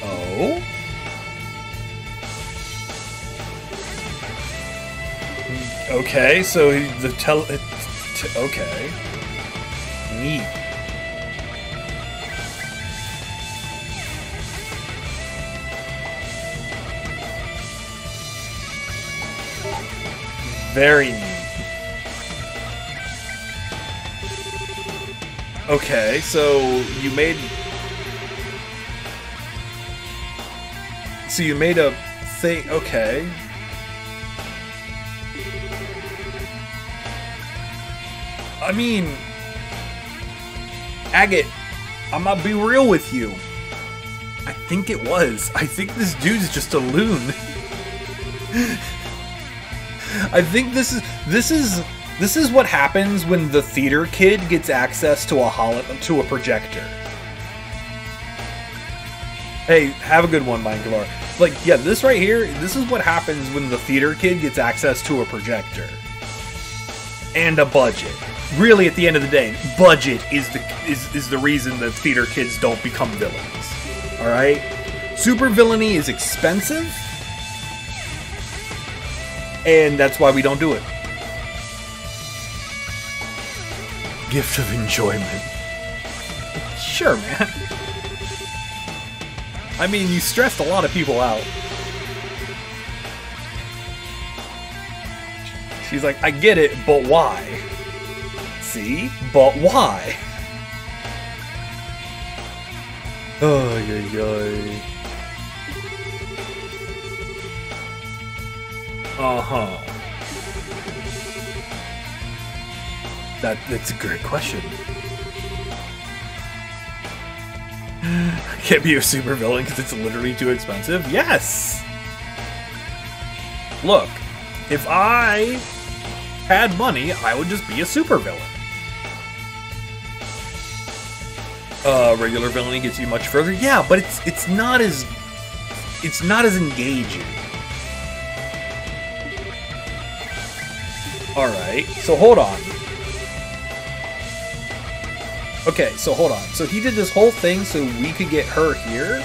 Oh? Okay, so okay. Neat. Very neat. Okay, so you made a thing. Okay. I mean, Agate, I'm gonna be real with you. I think it was. I think this dude's just a loon. I think this is what happens when the theater kid gets access to a projector. Hey, have a good one, Minekavar. Like, yeah, this right here, this is what happens when the theater kid gets access to a projector. and a budget. Really, at the end of the day, budget is the reason that theater kids don't become villains. All right, Supervillainy is expensive, and that's why we don't do it. Gift of enjoyment. Sure, man. I mean, you stressed a lot of people out. She's like, I get it, but why? See? But why? Oh, yeah. Uh-huh. That's a great question. Can't be a supervillain because it's literally too expensive? Yes! Look, if I had money, I would just be a supervillain. Regular villainy gets you much further? Yeah, but it's not as engaging. Alright, so hold on. Okay, so hold on. So he did this whole thing so we could get her here?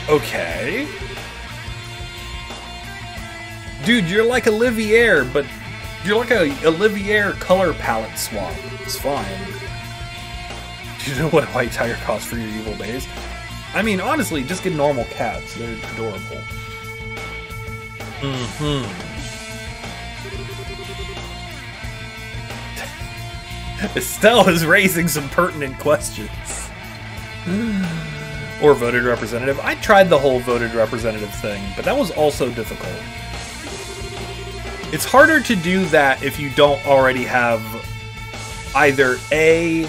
Okay. Dude, you're like Olivier, but you're like a Olivier color palette swap. It's fine. Do you know what a white tiger costs for your evil base? I mean, honestly, just get normal cats. They're adorable. Estelle is raising some pertinent questions. Or voted representative. I tried the whole voted representative thing, but that was also difficult. It's harder to do that if you don't already have either A,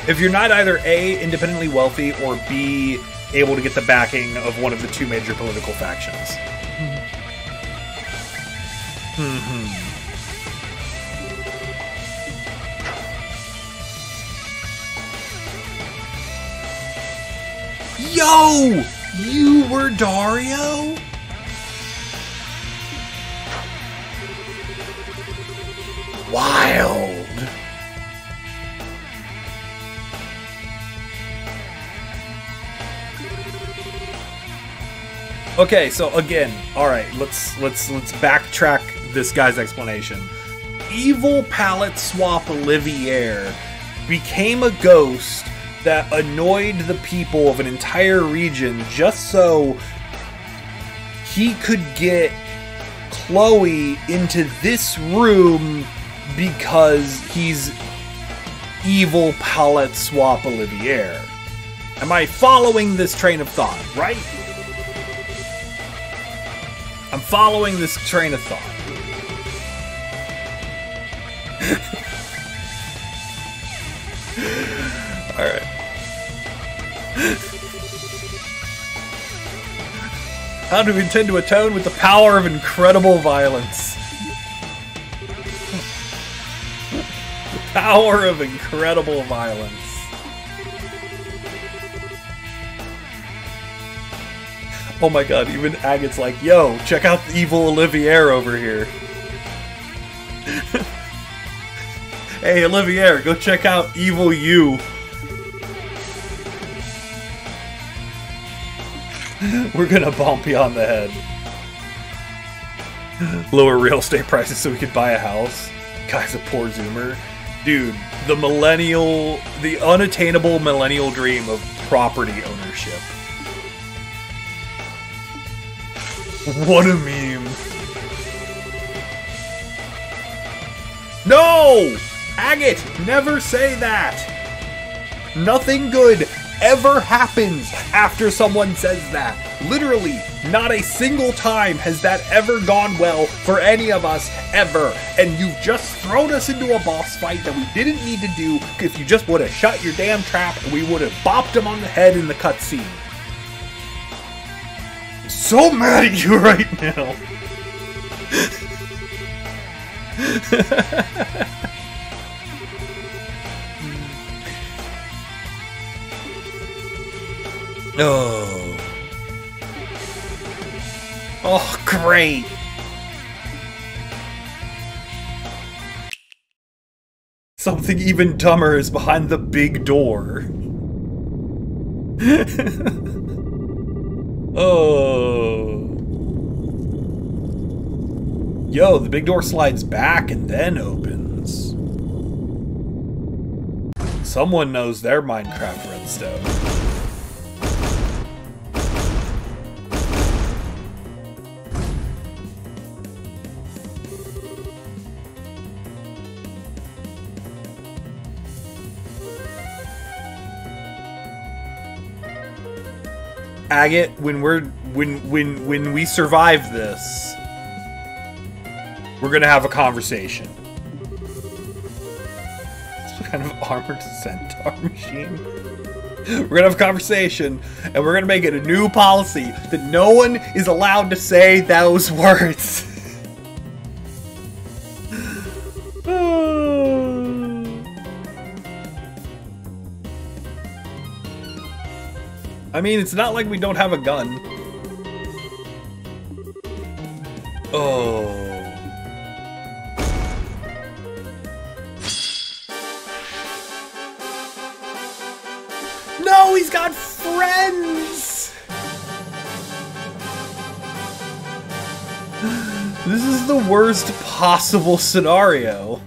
if you're not either A, independently wealthy, or B, able to get the backing of one of the two major political factions. Yo! You were Dario? Wild. Okay, so again, all right, let's backtrack this guy's explanation. Evil palette swap Olivier became a ghost that annoyed the people of an entire region just so he could get Chloe into this room because he's evil palette swap Olivier. Am I following this train of thought, right? I'm following this train of thought. Alright. How do we intend to atone with the power of incredible violence? The power of incredible violence. Oh my god, even Agate's like, yo, check out the evil Olivier over here. Hey, Olivier, go check out evil you. We're gonna bump you on the head. Lower real estate prices so we could buy a house. Guy's a poor zoomer. Dude, the unattainable millennial dream of property ownership. What a meme. No! Agate, never say that! Nothing good ever happens after someone says that. Literally, not a single time has that ever gone well for any of us, ever. And you've just thrown us into a boss fight that we didn't need to do if you just would have shut your damn trap and we would have bopped him on the head in the cutscene. I'm so mad at you right now. Oh. Oh, great! Something even dumber is behind the big door. Oh. Yo, the big door slides back and then opens. Someone knows their Minecraft redstone. Agate, when we survive this, we're gonna have a conversation. Some kind of armored centaur machine. We're gonna have a conversation, and we're gonna make it a new policy that no one is allowed to say those words. I mean, it's not like we don't have a gun. Oh. No, he's got friends! This is the worst possible scenario.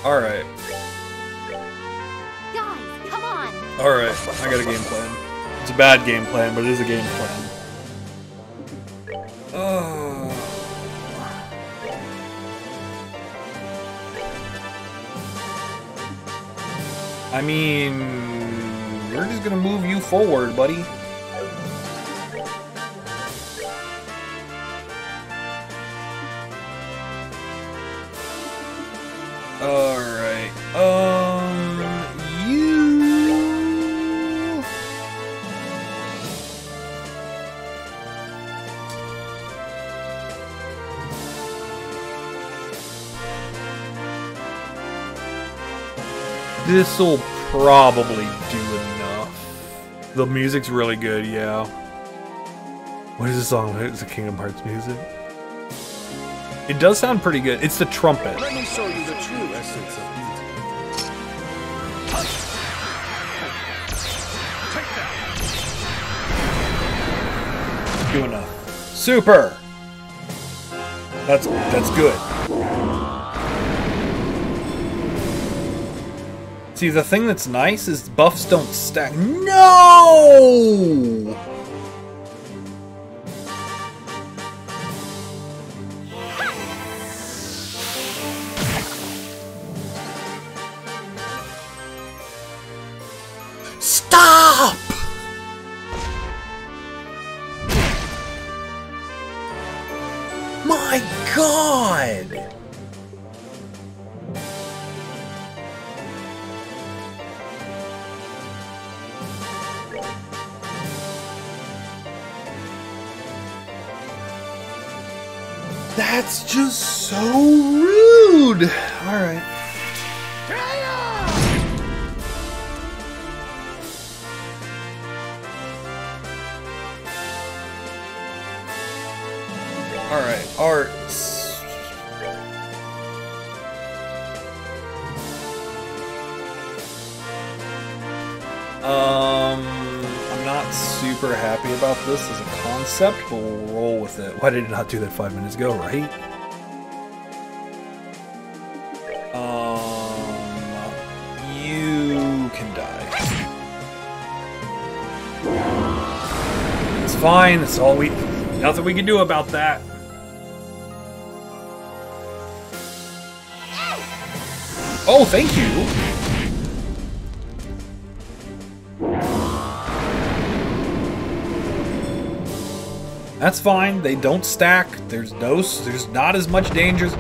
Alright. Guys, come on. Alright, I got a game plan. It's a bad game plan, but it is a game plan. I mean, we're just gonna move you forward, buddy. Alright, you... This'll probably do enough. The music's really good, yeah. What is this song? It's the Kingdom Hearts music. It does sound pretty good. It's the trumpet. Let me show you the true essence of beauty. Take that. Good enough. Super! That's good. See, the thing that's nice is buffs don't stack. No! Stop! My God! That's just so rude! Alright. Alright, arts. I'm not super happy about this as a concept, but we'll roll with it. Why did it not do that 5 minutes ago, right? You can die. It's fine, that's all nothing we can do about that. Oh, thank you! That's fine, they don't stack, there's not as much danger.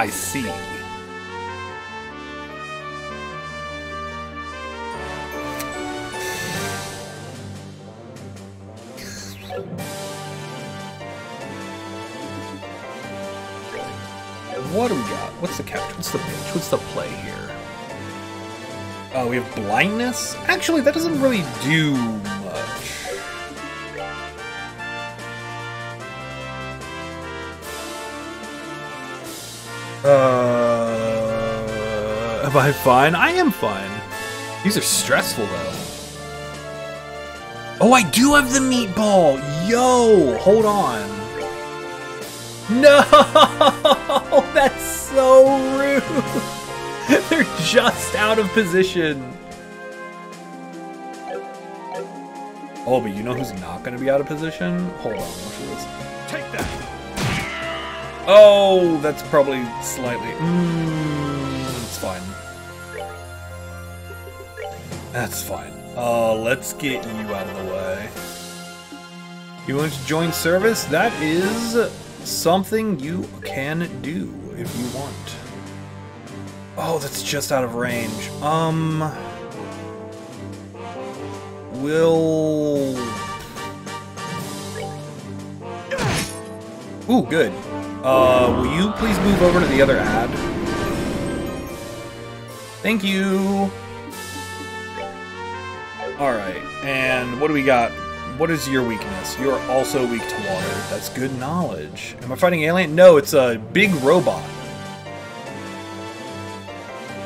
I see. What do we got? What's the catch? What's the pitch? What's the play here? Oh, we have blindness? Actually, that doesn't really do much. Am I fine? I am fine. These are stressful, though. Oh, I do have the meatball! Yo! Hold on. No! That's so rude! They're just out of position. Oh, but you know who's not going to be out of position? Hold on, watch this. Take that! Oh, that's probably slightly... it's fine. That's fine. Let's get you out of the way. You want to join service? That is something you can do if you want. Oh, that's just out of range. Will... Ooh, good. Will you please move over to the other ad? Thank you. Alright, and what do we got? What is your weakness? You're also weak to water. That's good knowledge. Am I fighting alien? No, it's a big robot.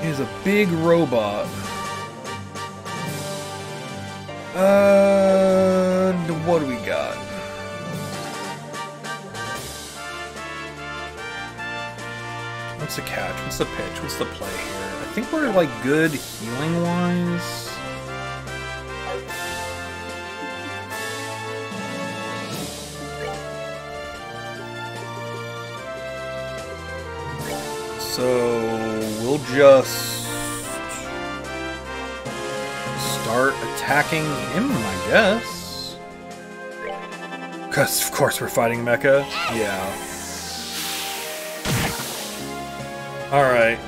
It is a big robot. What do we got? What's the catch? What's the pitch? What's the play here? I think we're like good healing wise. So we'll just start attacking him, I guess. Because of course we're fighting Mecha. Yeah. Alright.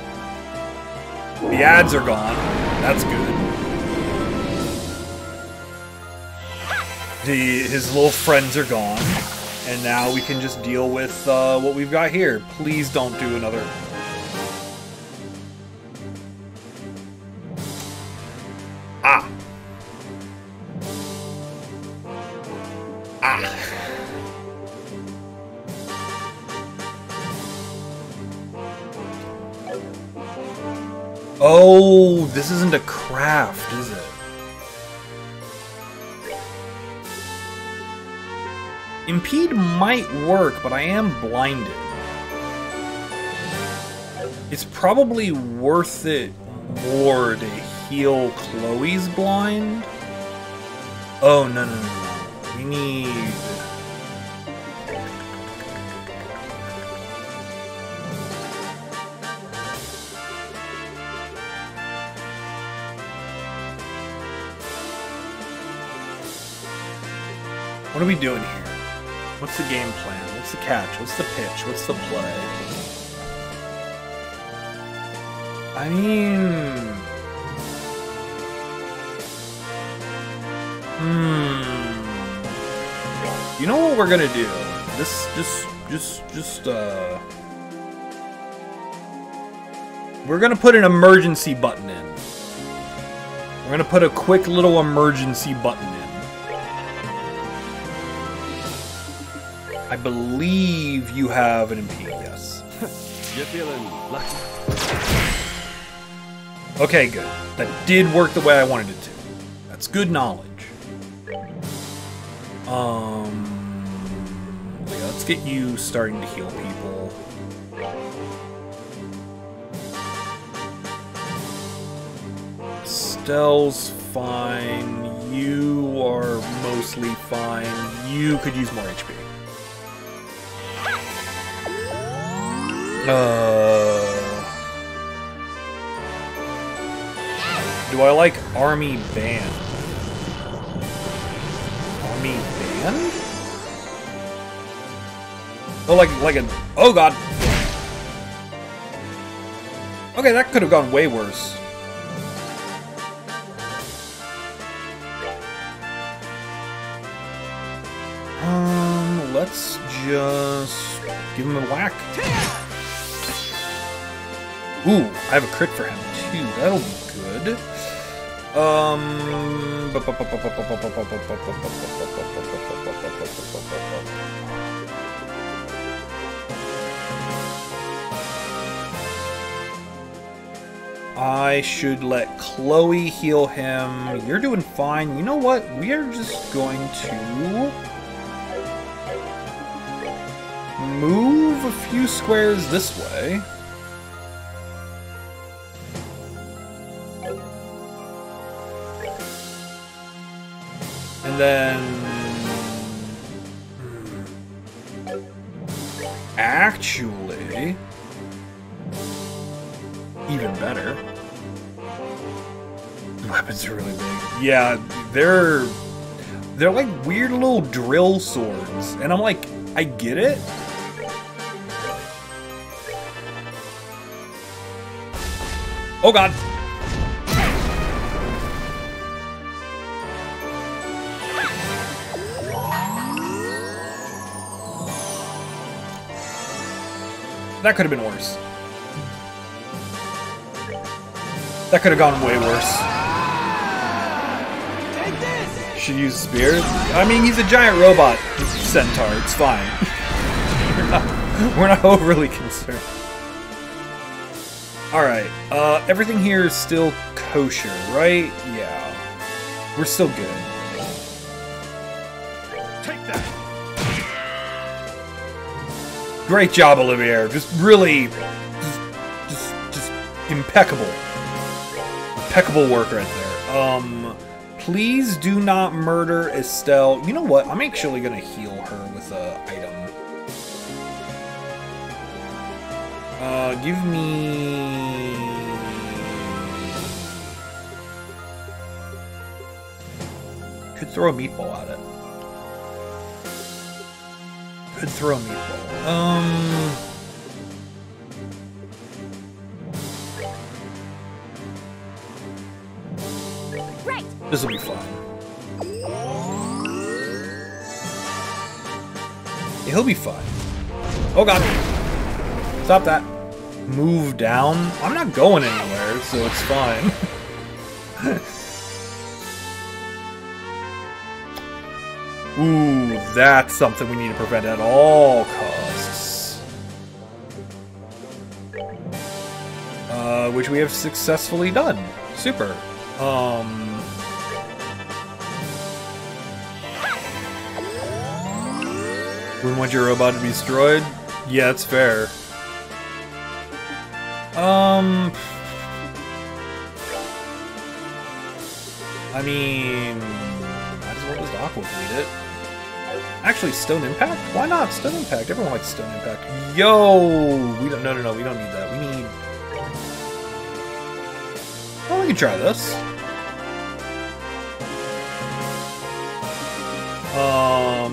The ads are gone. That's good. His little friends are gone. And now we can just deal with what we've got here. Please don't do another... Ah! Ah! Oh, this isn't a craft, is it? Impede might work, but I am blinded. It's probably worth it more to heal Chloe's blind. Oh, no. We need... What are we doing here? What's the game plan? What's the catch? What's the pitch? What's the play? I mean... You know what we're gonna do? We're gonna put an emergency button in. We're gonna put a quick little emergency button in. I believe you have an impede, yes. You're feeling lucky. Okay, good. That did work the way I wanted it to. That's good knowledge. Yeah, let's get you starting to heal people. Stell's fine. You are mostly fine. You could use more HP. Do I like Army Band? Army Band? Oh, like a... Oh, God! Okay, that could have gone way worse. Let's just give him a whack. Ooh, I have a crit for him too. That'll be good. I should let Chloe heal him. You're doing fine. You know what? We are just going to move a few squares this way. And then... actually... even better. Weapons are really big. Yeah, they're like weird little drill swords. And I'm like, I get it. Oh god. That could have been worse. That could have gone way worse. Should use spear. I mean, he's a giant robot centaur. It's fine. we're not overly concerned. Alright, everything here is still kosher, right? Yeah. We're still good. Take that. Great job, Olivier. Just really... Just impeccable. Impeccable work right there. Please do not murder Estelle. You know what? I'm actually gonna heal her with a item. Give me... could throw a meatball at it. Could throw a meatball. Right. This will be fun. Yeah, he'll be fine. Oh god. Stop that. Move down. I'm not going anywhere, so it's fine. Ooh, that's something we need to prevent at all costs. Which we have successfully done. Super. Wouldn't want your robot to be destroyed? Yeah, it's fair. I mean, might as well just aqua bleed it. Actually, Stone Impact? Why not? Stone Impact. Everyone likes Stone Impact. Yo! We don't. No. We don't need that. We need. Oh, we can try this.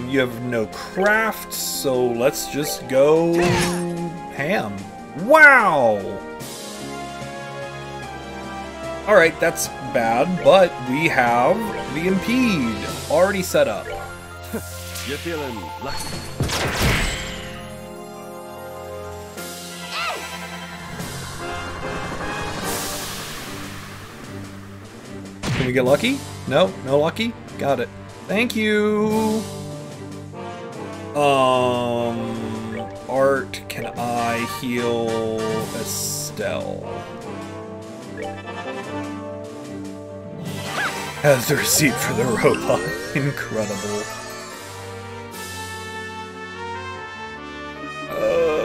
You have no craft, so let's just go ham. Wow! Alright, that's bad, but we have the Impede already set up. You're feeling lucky. Can we get lucky? No? No lucky? Got it. Thank you! Art, can I heal Estelle? Has the receipt for the robot. Incredible.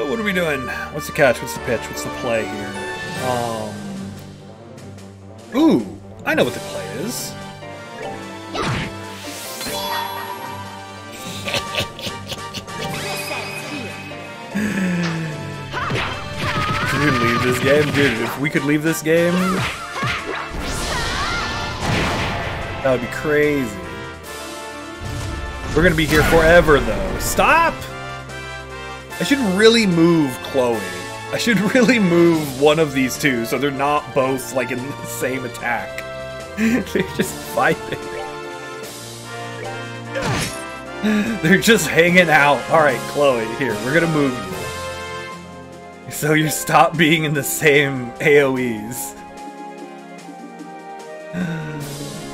What are we doing? What's the catch? What's the pitch? What's the play here? Ooh, I know what the play is. Can we leave this game? Dude, if we could leave this game, that would be crazy. We're gonna be here forever, though. Stop! I should really move Chloe. I should really move one of these two so they're not both like in the same attack. They're just fighting. They're just hanging out. Alright, Chloe, here, we're gonna move you. So you stop being in the same AoEs.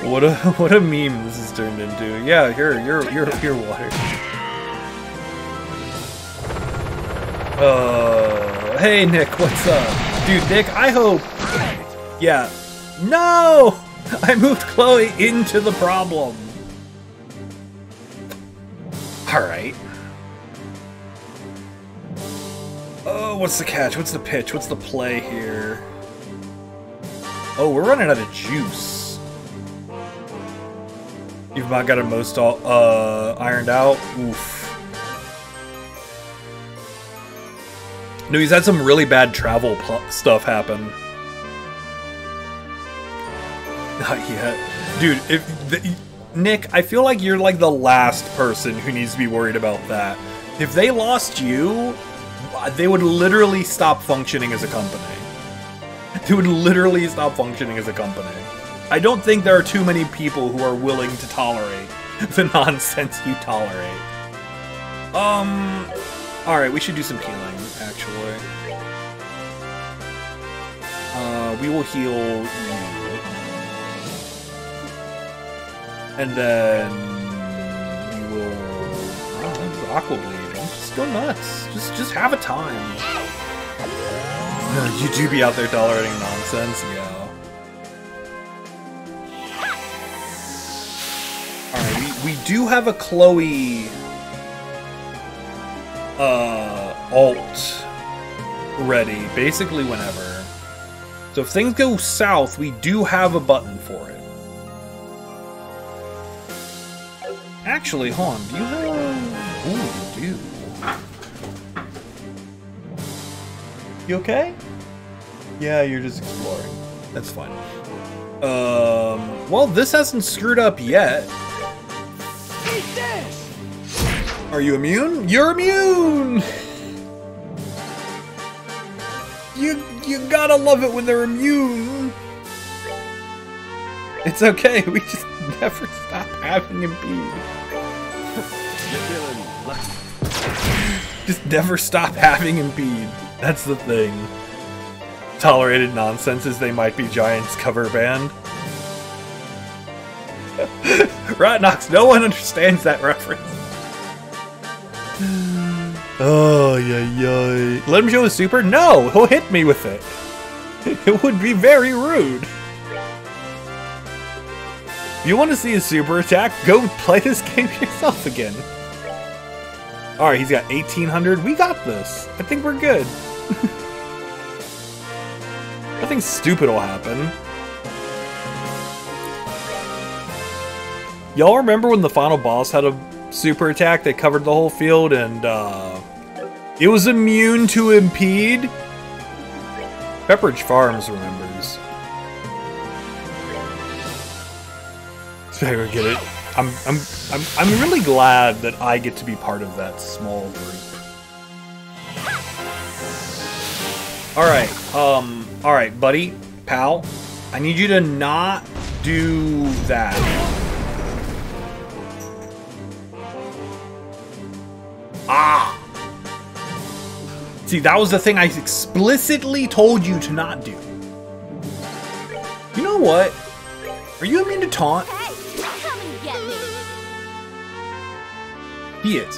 What a meme this has turned into. Yeah, here, you're water. Hey Nick, what's up? Dude, Nick, I hope... Yeah. No! I moved Chloe into the problem. Alright. Oh, what's the catch? What's the pitch? What's the play here? Oh, we're running out of juice. You've not got it most all ironed out? Oof. No, he's had some really bad travel stuff happen. Not yet. Dude, Nick, I feel like you're like the last person who needs to be worried about that. If they lost you, they would literally stop functioning as a company. They would literally stop functioning as a company. I don't think there are too many people who are willing to tolerate the nonsense you tolerate. Alright, we should do some healing, actually. We will heal you. And then we will... Oh, Aqua Bleed. Just go nuts. Just have a time. You do be out there tolerating nonsense, yeah. Alright, we do have a Chloe alt ready, basically whenever. So if things go south, we do have a button for it. Actually, hold on, do you have... Ooh, you do. You okay? Yeah, you're just exploring. That's fine. Well, this hasn't screwed up yet. Eat this! Are you immune? You're immune! You gotta love it when they're immune! It's okay, we just never stop having impede. You're feeling lucky. Just never stop having impede. That's the thing. Tolerated nonsense as they might be Giants cover band. Rotnox, no one understands that reference. Oh, yeah. Let him show his super? No, he'll hit me with it. It would be very rude. If you want to see his super attack, go play this game yourself again. Alright, he's got 1800. We got this. I think we're good. Nothing stupid will happen. Y'all remember when the final boss had a super attack that covered the whole field and it was immune to impede? Pepperidge Farms remembers. So I get it. I'm really glad that I get to be part of that small group. Alright, buddy, pal. I need you to not do that. Ah! See, that was the thing I explicitly told you to not do. You know what? Are you immune to taunt? Hey, come and get me. He is.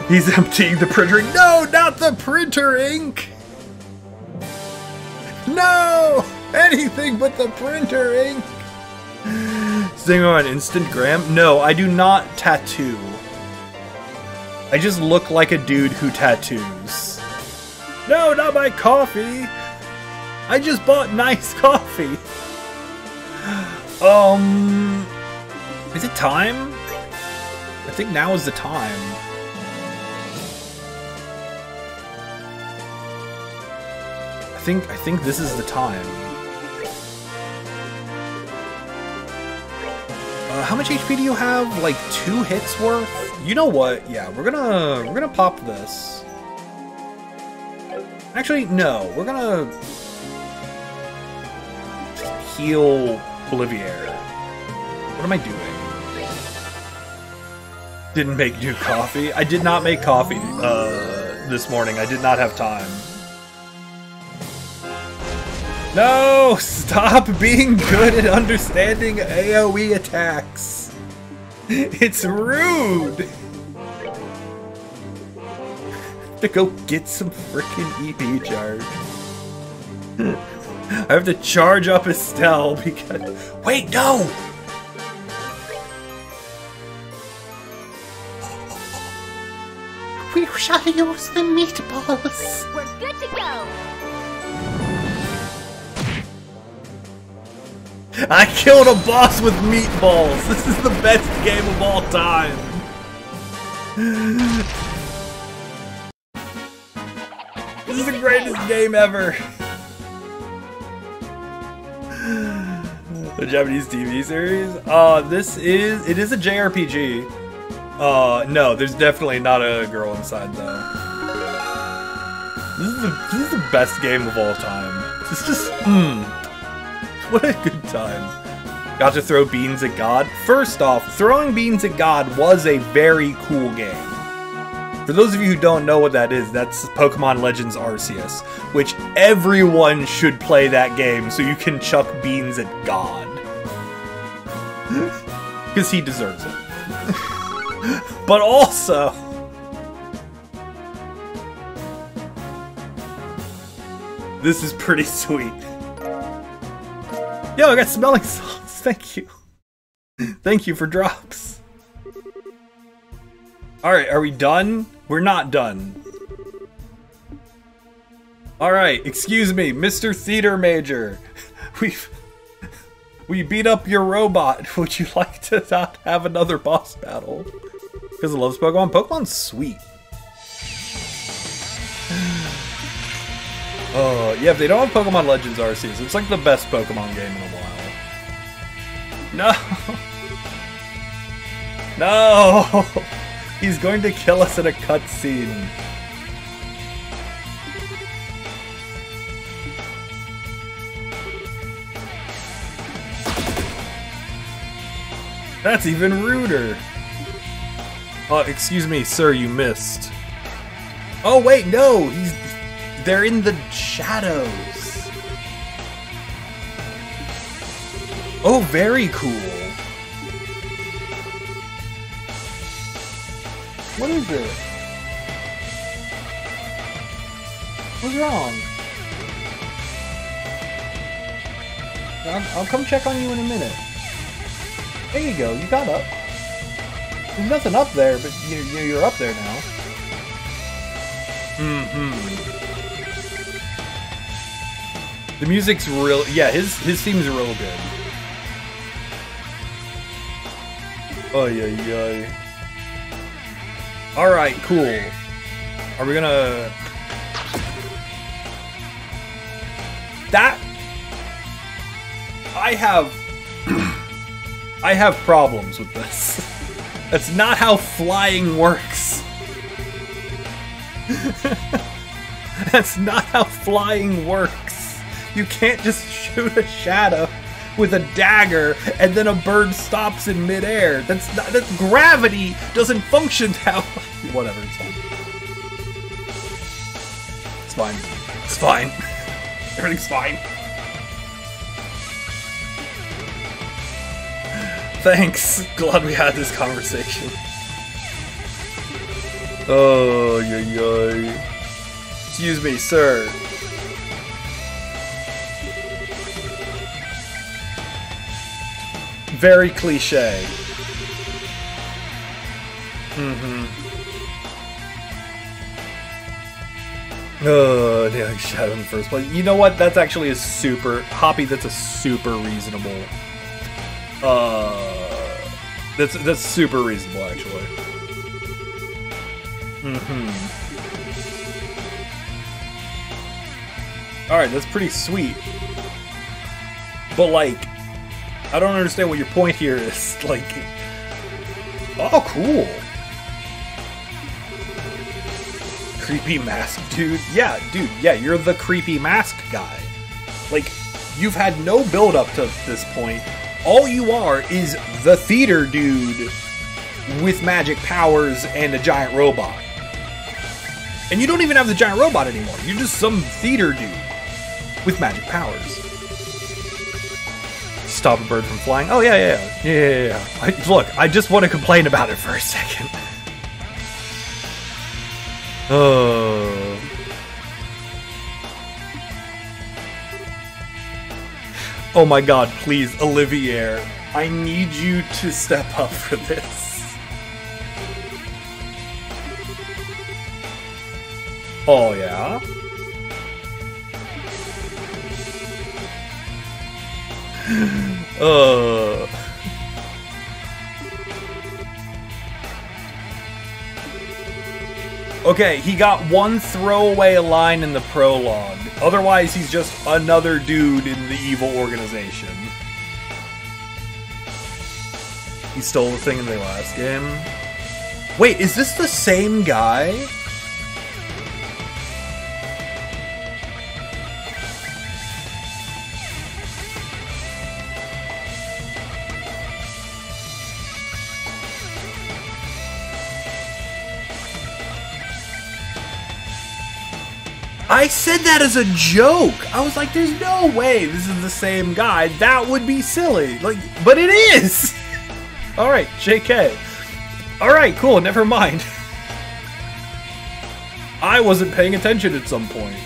He's emptying the printer ink. No, not the printer ink! No! Anything but the printer ink! Stinger on Instagram? No, I do not tattoo. I just look like a dude who tattoos. No, not my coffee! I just bought nice coffee! Is it time? I think now is the time. I think this is the time. How much HP do you have? Like 2 hits worth? You know what? Yeah, we're gonna pop this. Actually, no. We're gonna heal Olivier. What am I doing? Didn't make new coffee. I did not make coffee this morning. I did not have time. No! Stop being good at understanding AoE attacks. It's rude. To go get some freaking EP charge. I have to charge up Estelle because... Wait, no! We shall use the meatballs. We're good to go. I killed a boss with meatballs. This is the best game of all time. This is the greatest game ever. The Japanese TV series? It is a JRPG. No, there's definitely not a girl inside though. This is the best game of all time. It's just, what a good time. Got to throw beans at God. First off, throwing beans at God was a very cool game. For those of you who don't know what that is, that's Pokemon Legends Arceus, which everyone should play that game so you can chuck beans at God. Because he deserves it. But also... this is pretty sweet. Yo, I got smelling salts. Thank you. Thank you for drops. Alright, are we done? We're not done. Alright, excuse me, Mr. Theater Major. We beat up your robot. Would you like to not have another boss battle? Because it loves Pokemon? Pokemon's sweet. Oh, yeah, if they don't have Pokemon Legends Arceus, it's like the best Pokemon game in a while. No! No! He's going to kill us in a cutscene. That's even ruder. Oh, excuse me, sir, you missed. Oh, wait, no! They're in the shadows. Oh, very cool. What is it? What's wrong? I'll come check on you in a minute. There you go, you got up. There's nothing up there, but you're up there now. The music's real. Yeah, his theme's real good. Oh yeah. All right, cool. Are we gonna? That I have problems with this. That's not how flying works. That's not how flying works. You can't just shoot a shadow with a dagger and then a bird stops in midair. That's gravity doesn't function that way. Whatever, it's fine. It's fine. It's fine. Everything's fine. Thanks. Glad we had this conversation. Oh, yeah. Excuse me, sir. Very cliche. Oh, yeah, shadow in the first place. You know what? That's actually a super... Hoppy, that's a super reasonable... That's super reasonable, actually. Alright, that's pretty sweet. But, like... I don't understand what your point here is. Like... Oh, cool. creepy mask dude. Yeah, dude, yeah, you're the creepy mask guy. Like, you've had no build-up to this point. All you are is the theater dude with magic powers and a giant robot. And you don't even have the giant robot anymore. You're just some theater dude with magic powers. Stop a bird from flying. Oh, yeah. Look, I just want to complain about it for a second. Oh. Oh my god, please, Olivier. I need you to step up for this. Oh, yeah? Okay, he got one throwaway line in the prologue. Otherwise, he's just another dude in the evil organization. He stole the thing in the last game. Wait, is this the same guy? I said that as a joke. I was like, there's no way this is the same guy. That would be silly. Like, but it is. All right, JK. All right, cool. Never mind. I wasn't paying attention at some point.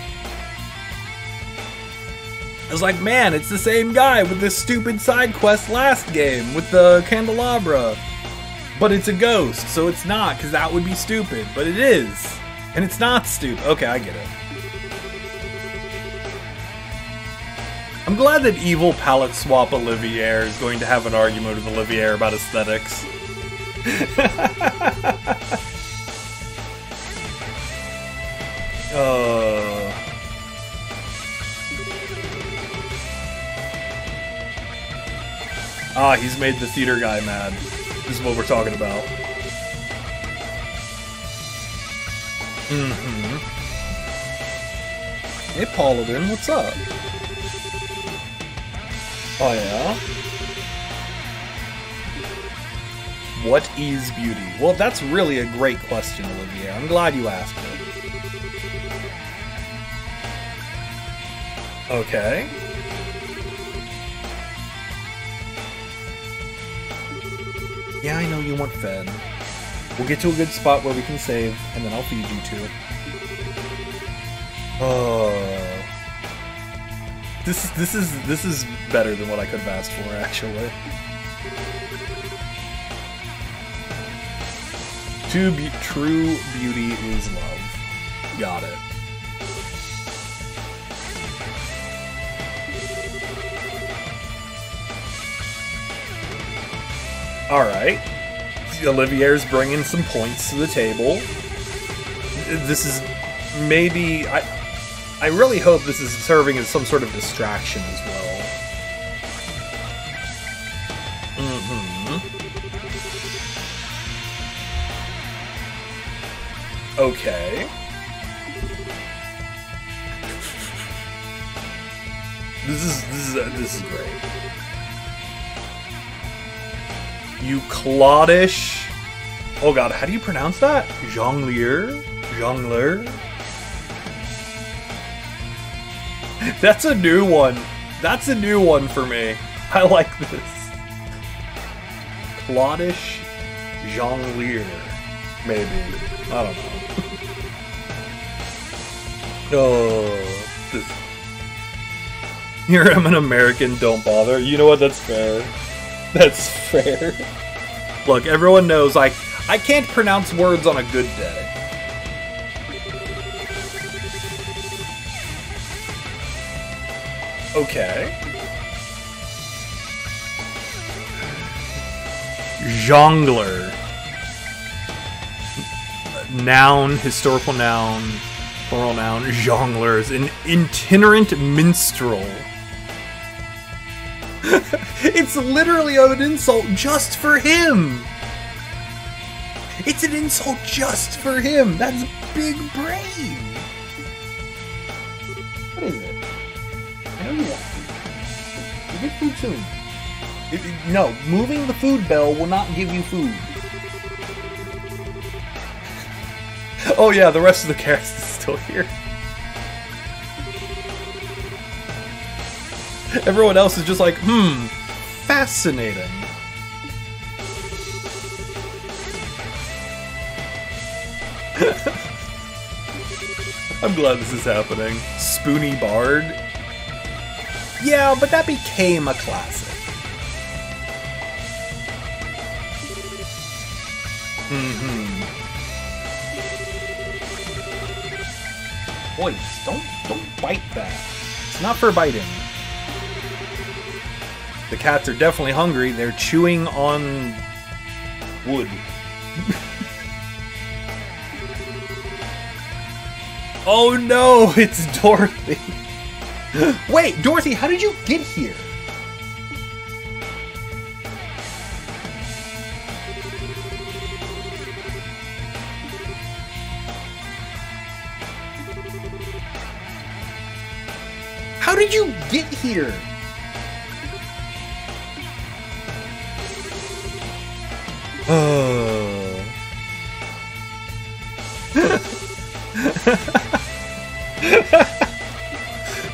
I was like, man, it's the same guy with this stupid side quest last game with the candelabra. But it's a ghost, so it's not, because that would be stupid. But it is. And it's not stupid. Okay, I get it. I'm glad that evil palette swap Olivier is going to have an argument with Olivier about aesthetics. Ah, he's made the theater guy mad. This is what we're talking about. Mm-hmm. Hey, Paladin, what's up? Oh, yeah? What is beauty? Well, that's really a great question, Olivia. I'm glad you asked it. Okay. Yeah, I know you want fed. We'll get to a good spot where we can save, and then I'll feed you too. Oh. This is better than what I could have asked for, actually. True beauty is love. Got it. Alright. Olivier's bringing some points to the table. This is maybe... I really hope this is serving as some sort of distraction as well. Mm-hmm. Okay. This is great. You cloddish. Oh god, how do you pronounce that? Jongleur? Jongleur? That's a new one. That's a new one for me. I like this. Cloddish Jongleur. Maybe. I don't know. Oh. This. Here I'm an American, don't bother. You know what? That's fair. That's fair. Look, everyone knows I can't pronounce words on a good day. Okay. Jongleur. Noun, historical noun, plural noun, jongleurs, an itinerant minstrel. It's literally an insult just for him. It's an insult just for him. That's big brain. What is it? I know you want food. You get food soon. No, moving the food bell will not give you food. Oh yeah, the rest of the cast is still here. Everyone else is just like, fascinating. I'm glad this is happening. Spoony Bard? Yeah, but that became a classic. Boys, don't bite that. It's not for biting. The cats are definitely hungry. They're chewing on wood. Oh no, it's Dorothy. Wait, Dorothy, how did you get here? How did you get here?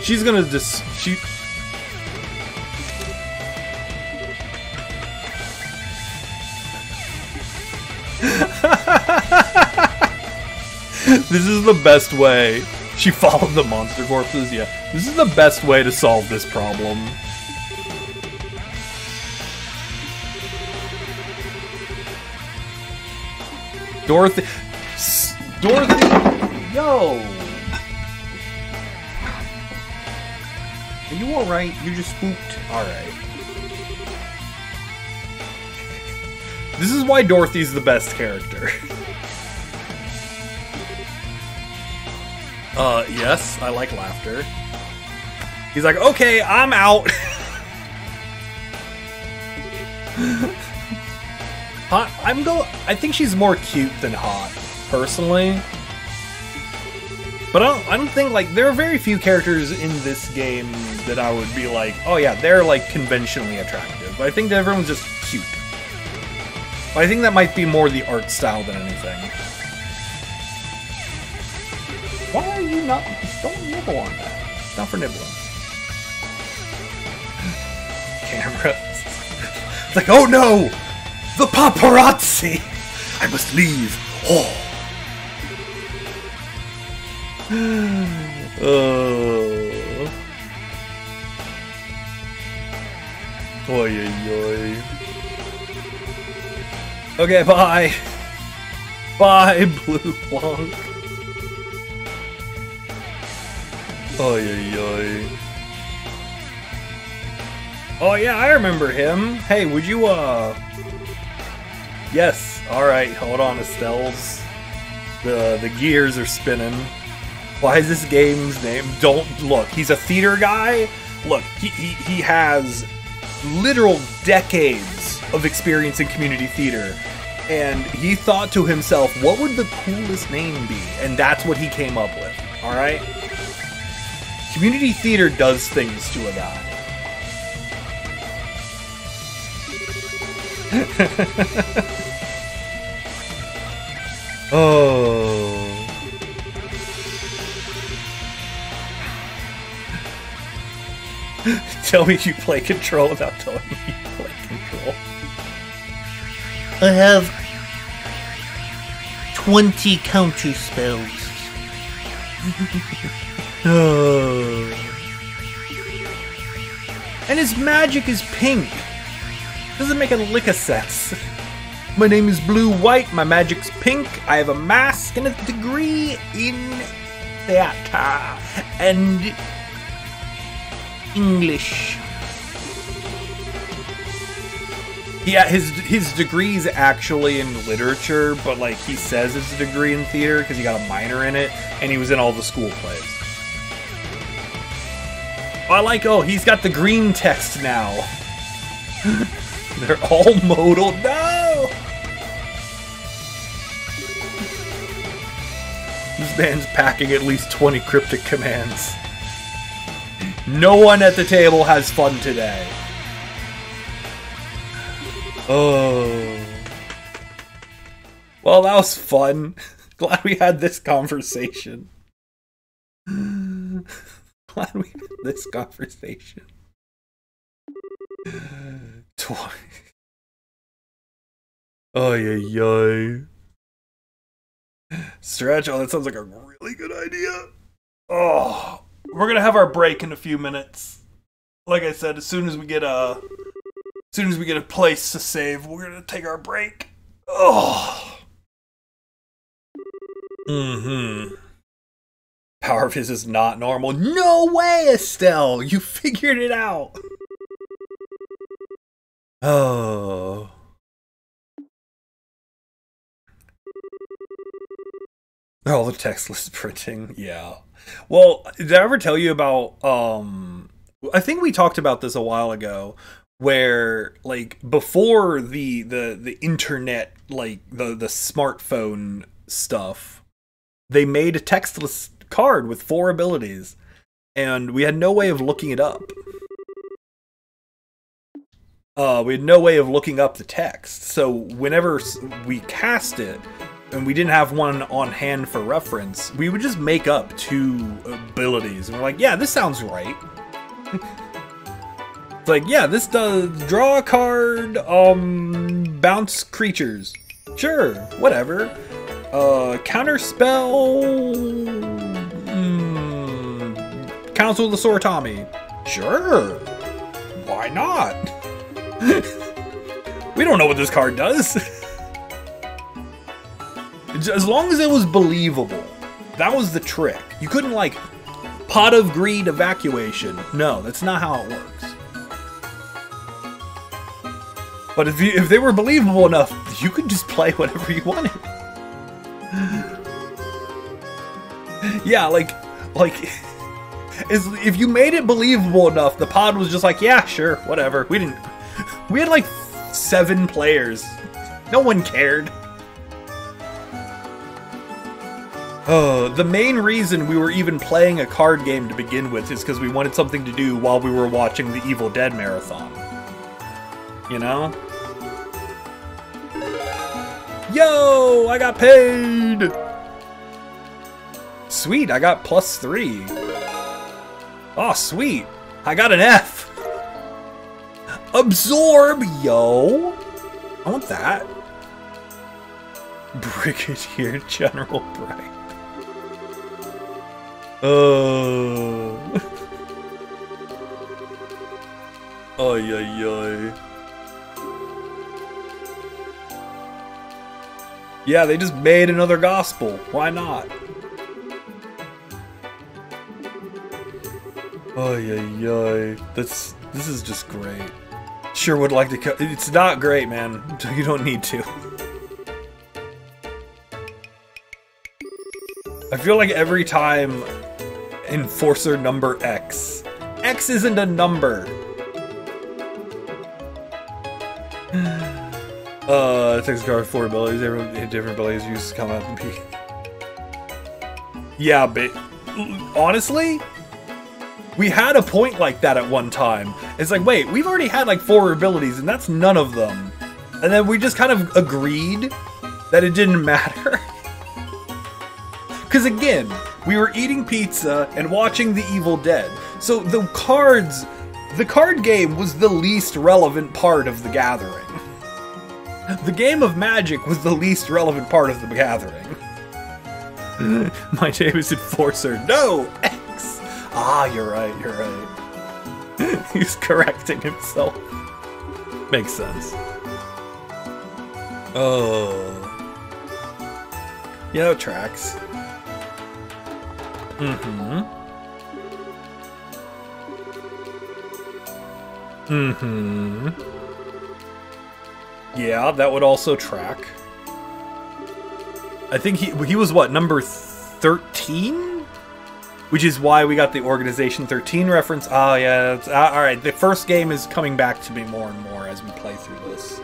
She's gonna this is the best way. She followed the monster corpses, yeah. This is the best way to solve this problem. Dorothy, yo! Are you alright? You just spooked? Alright. This is why Dorothy's the best character. Yes, I like laughter. He's like, okay, I'm out. I think she's more cute than hot, personally. But I don't think, like, there are very few characters in this game that I would be like, oh yeah, they're, like, conventionally attractive. But I think that everyone's just cute. But I think that might be more the art style than anything. Why are you not... Don't nibble on that. It's not for nibbling. Camera. It's like, oh no! The paparazzi! I must leave. Oh. Oy, oy, oy. Okay, bye. Bye, Blue Bonk. Oy, oy, oy. Oh yeah, I remember him. Hey, would you, Yes, alright, hold on, Estelle's. The gears are spinning. Why is this game's name? Don't look, he's a theater guy. Look, he has literal decades of experience in community theater. And he thought to himself, what would the coolest name be? And that's what he came up with, alright? Community theater does things to a guy. Oh. Tell me you play Control without telling me you play Control. I have 20 counter spells. Oh. And his magic is pink. Doesn't make a lick of sense. My name is Blue White, my magic's pink, I have a mask and a degree in theater and English. Yeah, his degree's actually in literature, but like he says it's a degree in theater because he got a minor in it, and he was in all the school plays. I like, oh, he's got the green text now. They're all modal. No! man's packing at least 20 cryptic commands. No one at the table has fun today. Oh. Well, that was fun. Glad we had this conversation. Glad we had this conversation. 20. Oh, yeah. Stretch. Oh, that sounds like a really good idea. Oh, we're gonna have our break in a few minutes. Like I said, as soon as we get a place to save, we're gonna take our break. Oh. Power of his is not normal. No way, Estelle! You figured it out. Oh. Oh, the text list printing. Yeah. Well, did I ever tell you about I think we talked about this a while ago, where like before the internet, like the smartphone stuff, they made a textless card with 4 abilities, and we had no way of looking it up. We had no way of looking up the text, so whenever we cast it, and we didn't have one on hand for reference, we would just make up 2 abilities, and we're like, yeah, this sounds right. It's like, yeah, this does draw a card, bounce creatures. Sure, whatever. Counter spell, Council of the Sorotami. Sure, why not? We don't know what this card does. As long as it was believable. That was the trick. You couldn't, like, pot of greed evacuation. No, that's not how it works. But if they were believable enough, you could just play whatever you wanted. Yeah, like if you made it believable enough, the pod was just like, yeah, sure, whatever. We had like 7 players. No one cared. The main reason we were even playing a card game to begin with is because we wanted something to do while we were watching the Evil Dead marathon. You know? Yo! I got paid! Sweet, I got +3. Oh, sweet. I got an F. Absorb, yo! I want that. Brigadier General Bright. Oh. Oy, oy, oy. Yeah, they just made another gospel. Why not? Oy, oy, oy. This is just great. Sure would like to it's not great, man. You don't need to. I feel like every time Enforcer number X. X isn't a number. It takes a card with 4 abilities. Different abilities used to come out and be. Yeah, but honestly, we had a point like that at one time. It's like, wait, we've already had like 4 abilities, and that's none of them. And then we just kind of agreed that it didn't matter. Because again, we were eating pizza and watching The Evil Dead. So the card game was the least relevant part of the gathering. The game of Magic was the least relevant part of the gathering. My name is Enforcer. No! X! Ah, you're right, you're right. He's correcting himself. Makes sense. Oh. You know, it tracks. Mm-hmm. Mm-hmm. Yeah, that would also track. I think he was what, number 13? Which is why we got the Organization 13 reference. Oh yeah, that's, alright, the first game is coming back to me more and more as we play through this.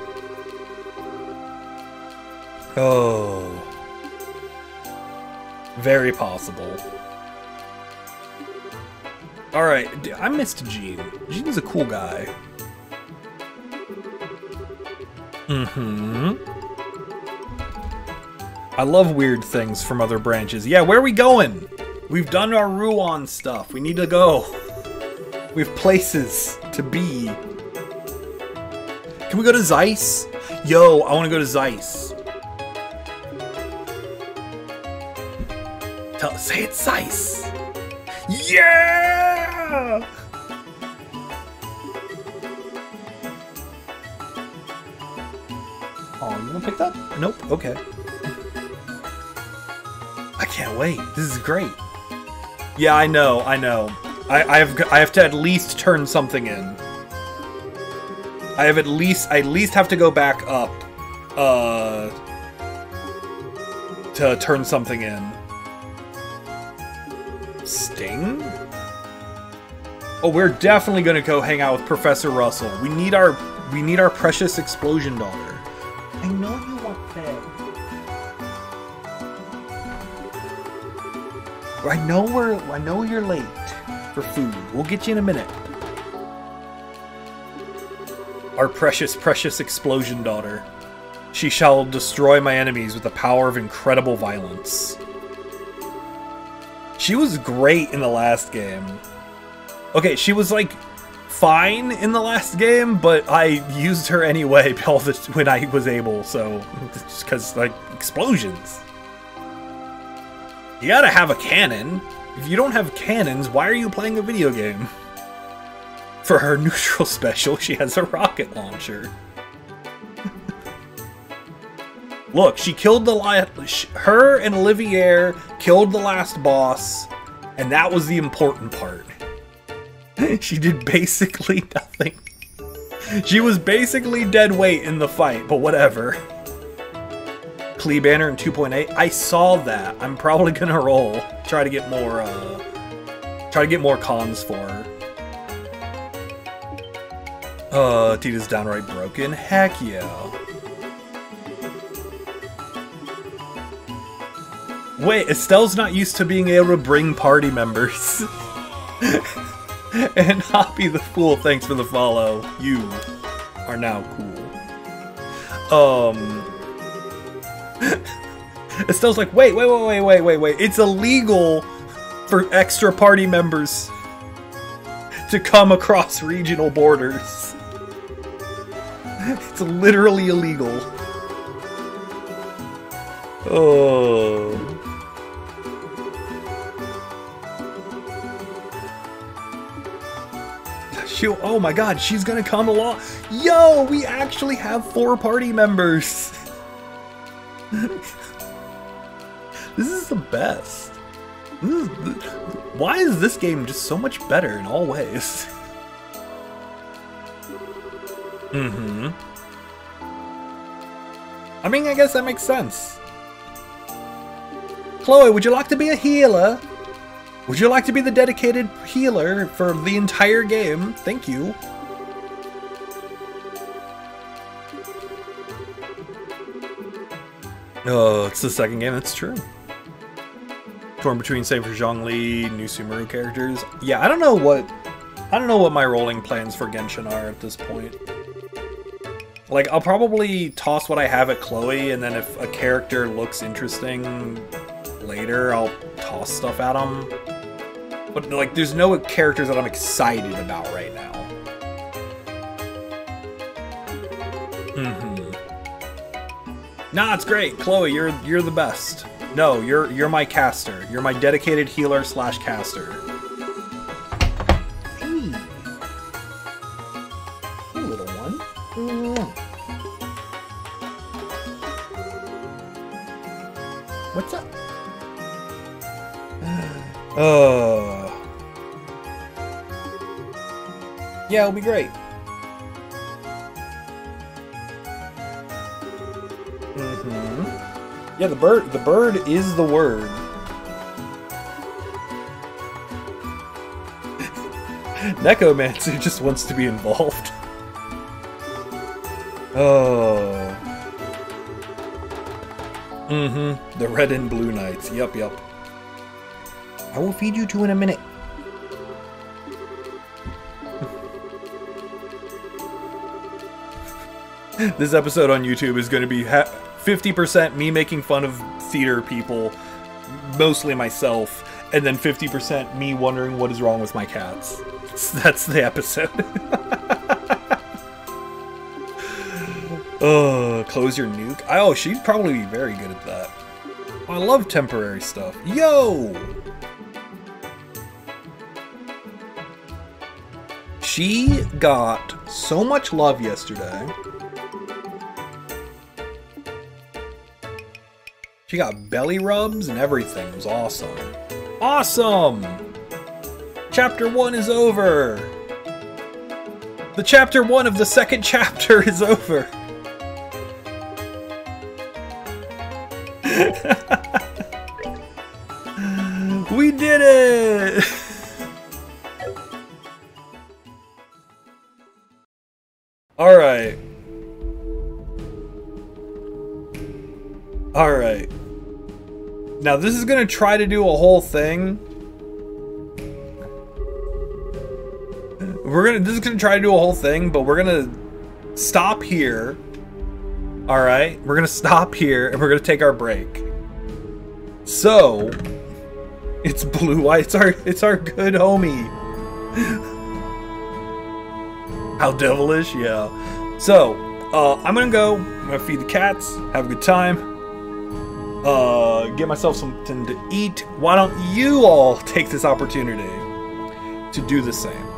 Oh. Very possible. Alright, I missed Gene. Gene's a cool guy. I love weird things from other branches. Yeah, where are we going? We've done our Ruan stuff. We need to go. We have places to be. Can we go to Zeiss? Yo, I want to go to Zeiss. Say it's Zeiss. Yeah! Oh, you gonna pick that? Nope. Okay. I can't wait. This is great. Yeah, I know. I have to at least turn something in. I at least have to go back up to turn something in. Sting? Oh, we're definitely gonna go hang out with Professor Russell. We need our precious explosion daughter. I know you want that. I know you're late for food. We'll get you in a minute. Our precious, precious explosion daughter. She shall destroy my enemies with the power of incredible violence. She was great in the last game. Okay, she was like fine in the last game, but I used her anyway when I was able, so just because like explosions. You gotta have a cannon. If you don't have cannons, why are you playing a video game? For her neutral special, she has a rocket launcher. Look, she killed her and Olivier killed the last boss, and that was the important part. She did basically nothing. She was basically dead weight in the fight, but whatever. Klee banner in 2.8. I saw that. I'm probably gonna roll. Try to get more cons for her. Tita's downright broken. Heck yeah. Wait, Estelle's not used to being able to bring party members. And Hoppy the Fool, thanks for the follow. You are now cool. Estelle's like, wait. It's illegal for extra party members to come across regional borders. It's literally illegal. Oh. Oh my god, she's gonna come along. Yo, we actually have 4 party members. This is the best. Why is this game just so much better in all ways? I mean, I guess that makes sense. Chloe, would you like to be a healer? Would you like to be the dedicated healer for the entire game? Thank you. Oh, it's the second game, that's true. Torn between save for Zhongli, new Sumeru characters. Yeah, I don't know what my rolling plans for Genshin are at this point. Like, I'll probably toss what I have at Chloe, and then if a character looks interesting later, I'll toss stuff at them. But, like, there's no characters that I'm excited about right now. Nah, it's great. Chloe, you're the best. No, you're my caster. You're my dedicated healer / caster. Hey. Hey, little one. What's up? Yeah, it'll be great. Yeah, the bird is the word. Nekomancer just wants to be involved. Oh. The red and blue knights. Yup. I will feed you two in a minute. This episode on YouTube is going to be 50% me making fun of theater people, mostly myself, and then 50% me wondering what is wrong with my cats. That's the episode. Oh, close your nuke. Oh, she'd probably be very good at that. I love temporary stuff. Yo! She got so much love yesterday. She got belly rubs and everything. It was awesome. Awesome! Chapter 1 is over! The chapter 1 of the second chapter is over! We did it! Alright. Alright. Now this is gonna try to do a whole thing. This is gonna try to do a whole thing, but we're gonna stop here. Alright? We're gonna stop here and we're gonna take our break. So it's Blue Eye, it's our good homie. How devilish, yeah. So, I'm gonna go, I'm gonna feed the cats, have a good time, get myself something to eat. Why don't you all take this opportunity to do the same?